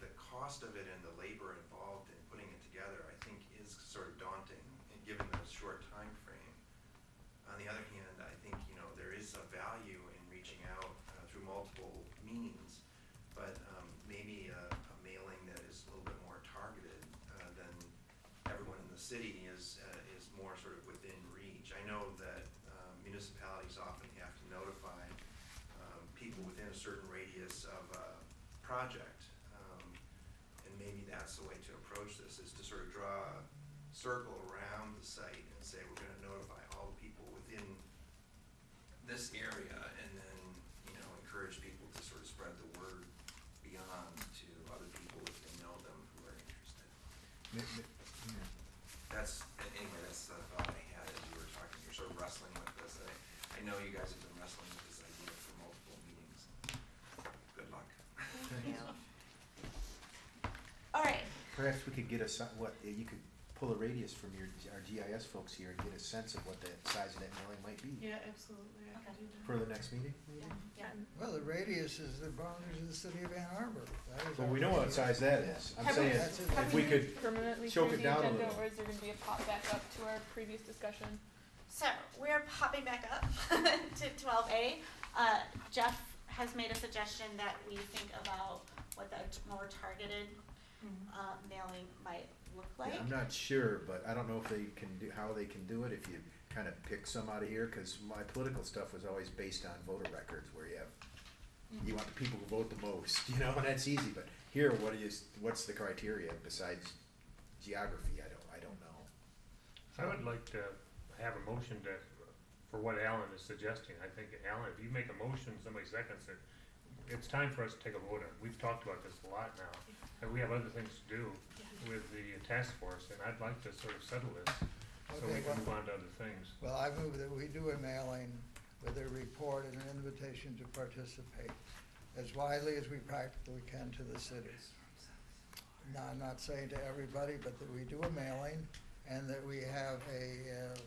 the cost of it and the labor involved in putting it together, I think is sort of daunting, and given the short time frame. On the other hand, I think, there is a value in reaching out through multiple means, but maybe a mailing that is a little bit more targeted than everyone in the city is more sort of within reach. I know that municipalities often have to notify people within a certain radius of a project, and maybe that's the way to approach this, is to sort of draw a circle around the site and say we're going to notify all the people within this area, and then encourage people to sort of spread the word beyond to other people if they know them who are interested. Anyway, that's the thought I had as you were talking. You're sort of wrestling with this. I know you guys have been wrestling with this idea for multiple meetings. Good luck. Thank you. All right. Perhaps we could get you could pull a radius from our GIS folks here and get a sense of what the size of that mailing might be Yeah, absolutely, I can do that. for the next meeting, maybe? Yeah. Well, the radius is the boundaries of the city of Ann Arbor. That is Well, our we know what radius. size that is. I'm Have saying, we- if we could permanently choke clear it the down a agenda, little. or is there going to be a pop back up to our previous discussion? So we're popping back up to 12A. Jeff has made a suggestion that we think about what the more targeted mailing might look like. Yeah, I'm not sure, but I don't know if they can how they can do it if you kind of pick some out of here, because my political stuff was always based on voter records, where you want the people who vote the most, and that's easy. But here, what's the criteria besides geography? I don't know. I would like to have a motion to for what Alan is suggesting. I think, Alan, if you make a motion, somebody seconds it, it's time for us to take a vote on it. We've talked about this a lot now, and we have other things to do with the task force, and I'd like to sort of settle this so we Okay, can well- move on to other things. Well, I move that we do a mailing with a report and an invitation to participate as widely as we practically can to the city. Now, I'm not saying to everybody, but that we do a mailing and that we have a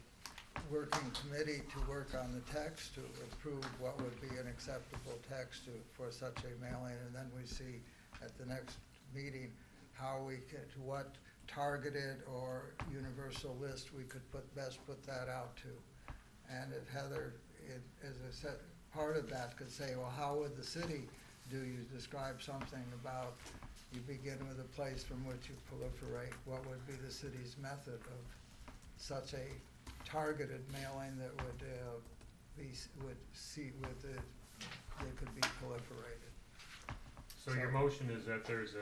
working committee to work on the text, to approve what would be an acceptable text for such a mailing, and then we see at the next meeting how we could, what targeted or universal list we could best put that out to. And if Heather, as I said, part of that could say, well, how would the city do? You describe something about, you begin with a place from which you proliferate. What would be the city's method of such a targeted mailing that would that could be proliferated? So your motion is that there's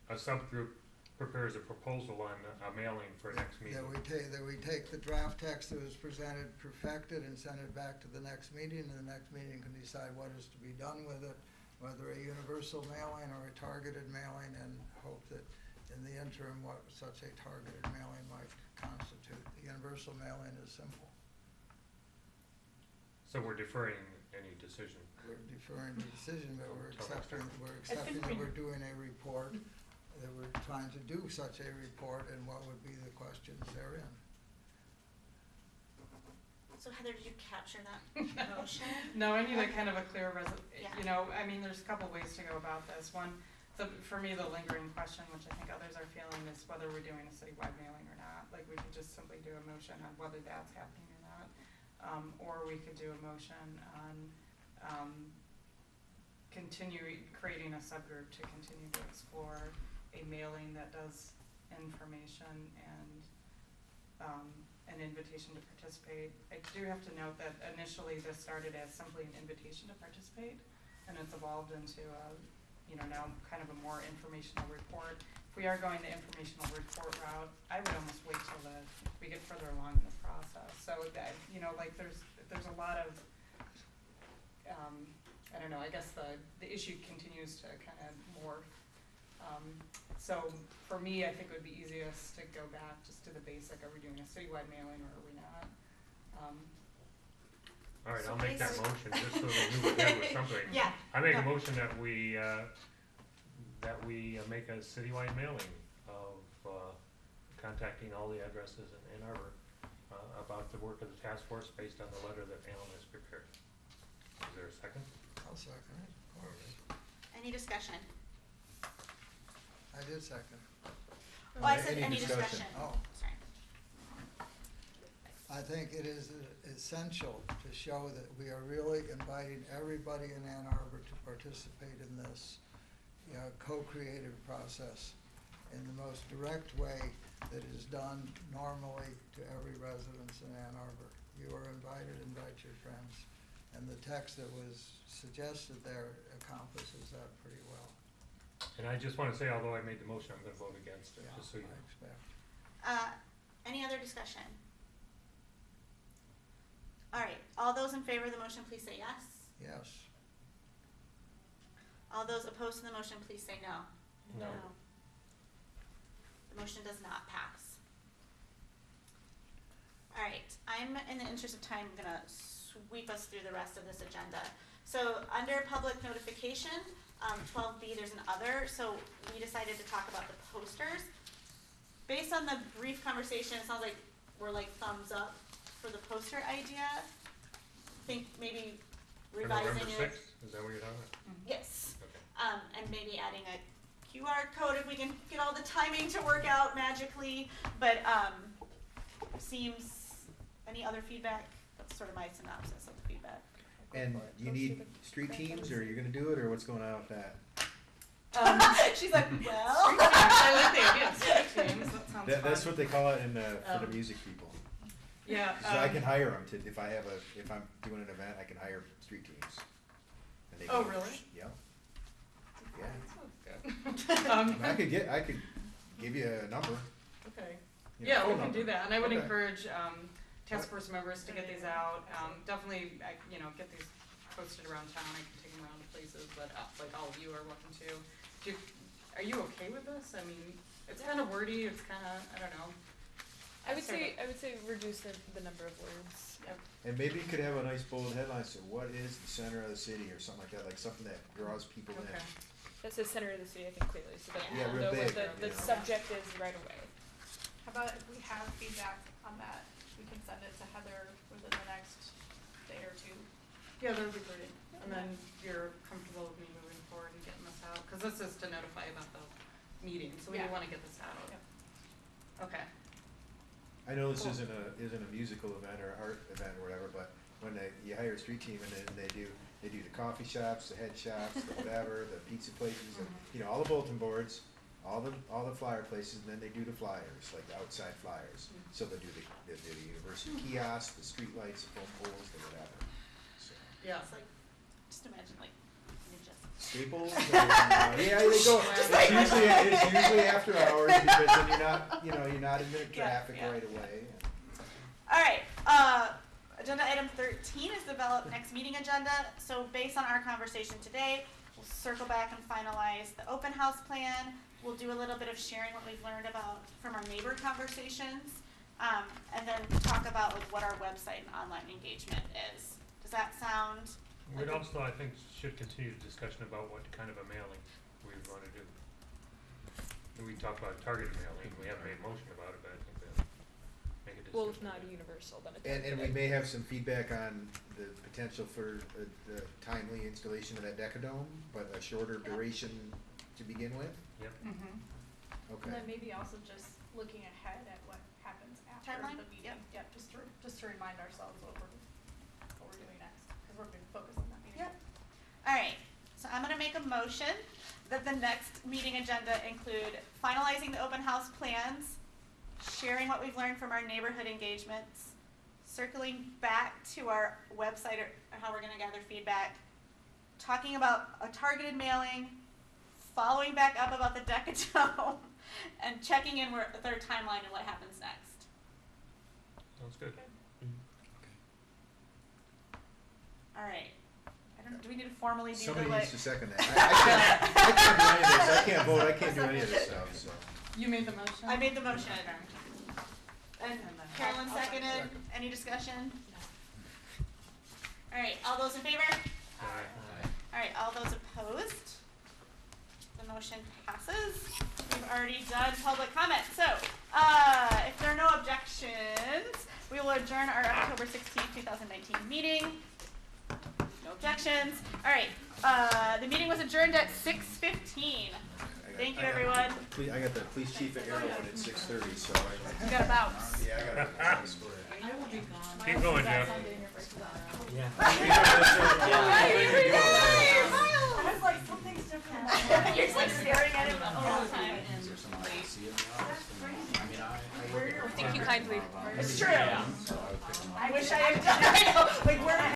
a subgroup prepares a proposal on a mailing for next meeting? That we take the draft text that was presented, perfected, and send it back to the next meeting, and the next meeting can decide what is to be done with it, whether a universal mailing or a targeted mailing, and hope that in the interim what such a targeted mailing might constitute. The universal mailing is simple. So we're deferring any decision? We're deferring the decision, but we're Until accepting, next that we're doing a report, that we're trying to do such a report, and what would be the questions therein. So Heather, did you capture that motion? No, I need a kind of a clear Yeah. you know, I mean, there's a couple ways to go about this. One, for me, the lingering question, which I think others are feeling, is whether we're doing a citywide mailing or not. Like, we could just simply do a motion on whether that's happening or not. Or we could do a motion on creating a subgroup to continue to explore a mailing that does information and an invitation to participate. I do have to note that initially this started as simply an invitation to participate, and it's evolved into now kind of a more informational report. If we are going the informational report route, I would almost wait till we get further along in the process. So that, like there's a lot of I don't know, I guess the issue continues to kind of morph. So for me, I think it would be easiest to go back just to the basic, are we doing a citywide mailing or are we not? All right, So I'll make that basic- motion just so they move ahead with something. Yeah. I make a Go. motion that we make a citywide mailing of contacting all the addresses in Ann Arbor about the work of the task force based on the letter that Alan has prepared. Is there a second? I'll second it, of course. Any discussion? I did second. Oh, I said any discussion. Oh. Sorry. I think it is essential to show that we are really inviting everybody in Ann Arbor to participate in this, co-creative process in the most direct way that is done normally to every resident in Ann Arbor. You are invited, invite your friends. And the text that was suggested there accomplishes that pretty well. And I just want to say, although I made the motion, I'm going to vote against it, Yeah, just so you I know. expect. Any other discussion? All right, all those in favor of the motion, please say yes. Yes. All those opposed to the motion, please say no. No. The motion does not pass. All right, I'm, in the interest of time, gonna sweep us through the rest of this agenda. So under public notification, 12B, there's an other, so we decided to talk about the posters. Based on the brief conversation, it sounds like we're like thumbs up for the poster idea. Think maybe For revising November it. 6th, is that what you're talking about? Yes. Okay. And maybe adding a QR code if we can get all the timing to work out magically. But seems, any other feedback? That's sort of my synopsis of the feedback. And you need street teams, or you're gonna do it, or what's going on with that? She's like, well. I like the idea of street teams, that sounds fun. That's what they call it for the music people. Yeah. So I can hire them if I'm doing an event, I can hire street teams. And they Oh, go, really? Yeah. Yeah. That sounds good. I could give you a number. Okay. You know, Yeah, we phone can do number. that, and I would Okay. encourage task force members to get these out. Definitely, get these posted around town. I can take them around to places, but like all of you are welcome to. Are you okay with this? I mean, it's kind of wordy. It's kind of, I don't know. I would say reduce the number of words. Yep. And maybe you could have a nice bold headline, so what is the center of the city, or something like that, like something that draws people in. Okay. That says center of the city, I think, clearly, so that Yeah, people real know what big, the subject is right away. How about if we have feedback on that, we can send it to Heather within the next day or two? Yeah, that would be great. And then you're comfortable with me moving forward and getting this out? Because this is to notify about the meeting, so we do want to get this out. Yep. Okay. I know this Cool. isn't a musical event or art event or whatever, but when you hire a street team and then they do the coffee shops, the head shops, the whatever, the pizza places, and, all the bulletin boards, all the flyer places, and then they do the flyers, like the outside flyers. So they do the university kiosks, the street lights, the phone poles, the whatever. So. Yeah. It's like, just imagine like ninjas. Staples. Yeah, they go. It's usually after hours because then you're not in the traffic right away. All right. Agenda item 13 is develop next meeting agenda. So based on our conversation today, we'll circle back and finalize the open house plan. We'll do a little bit of sharing what we've learned about from our neighbor conversations, and then talk about like what our website and online engagement is. Does that sound? We'd also, I think, should continue the discussion about what kind of a mailing we want to do. We talked about targeted mailing. We haven't made a motion about it, but I think that make a decision. Well, if not universal, then it's. And we may have some feedback on the potential for the timely installation of that decadome, but a shorter duration to begin with. Yep. And Okay. then maybe also just looking ahead at what happens after Timeline? the meeting. Yep, just to remind ourselves what we're doing next, because we're going to focus on that meeting. Yep. All right. So I'm going to make a motion that the next meeting agenda include finalizing the open house plans, sharing what we've learned from our neighborhood engagements, circling back to our website or how we're going to gather feedback, talking about a targeted mailing, following back up about the decadome, and checking in with our timeline and what happens next. Sounds good. All right. I don't know. Do we need to formally do Somebody the needs to second that. I can't do any of this. I can't vote. I can't do any of this stuff. So. You made the motion? I made the motion. Okay. And Carolyn seconded. Any discussion? All right. All those in favor? All right. All those opposed? The motion passes. We've already done public comment. So, if there are no objections, we will adjourn our October 16th, 2019 meeting. No objections. All right. The meeting was adjourned at 6:15. Thank you, everyone. I got the police chief at Arrowwood at 6:30, so You got a bounce. yeah, I got to I will be gone. Keep going, Jeff. Yeah. I was like, something's different. You're just like staring at him the whole time. Is there someone I can see in the office? I mean, I work at a Thank you farm, kindly. It's so true. I would pick them up. I wish I had done. I know. Like, we're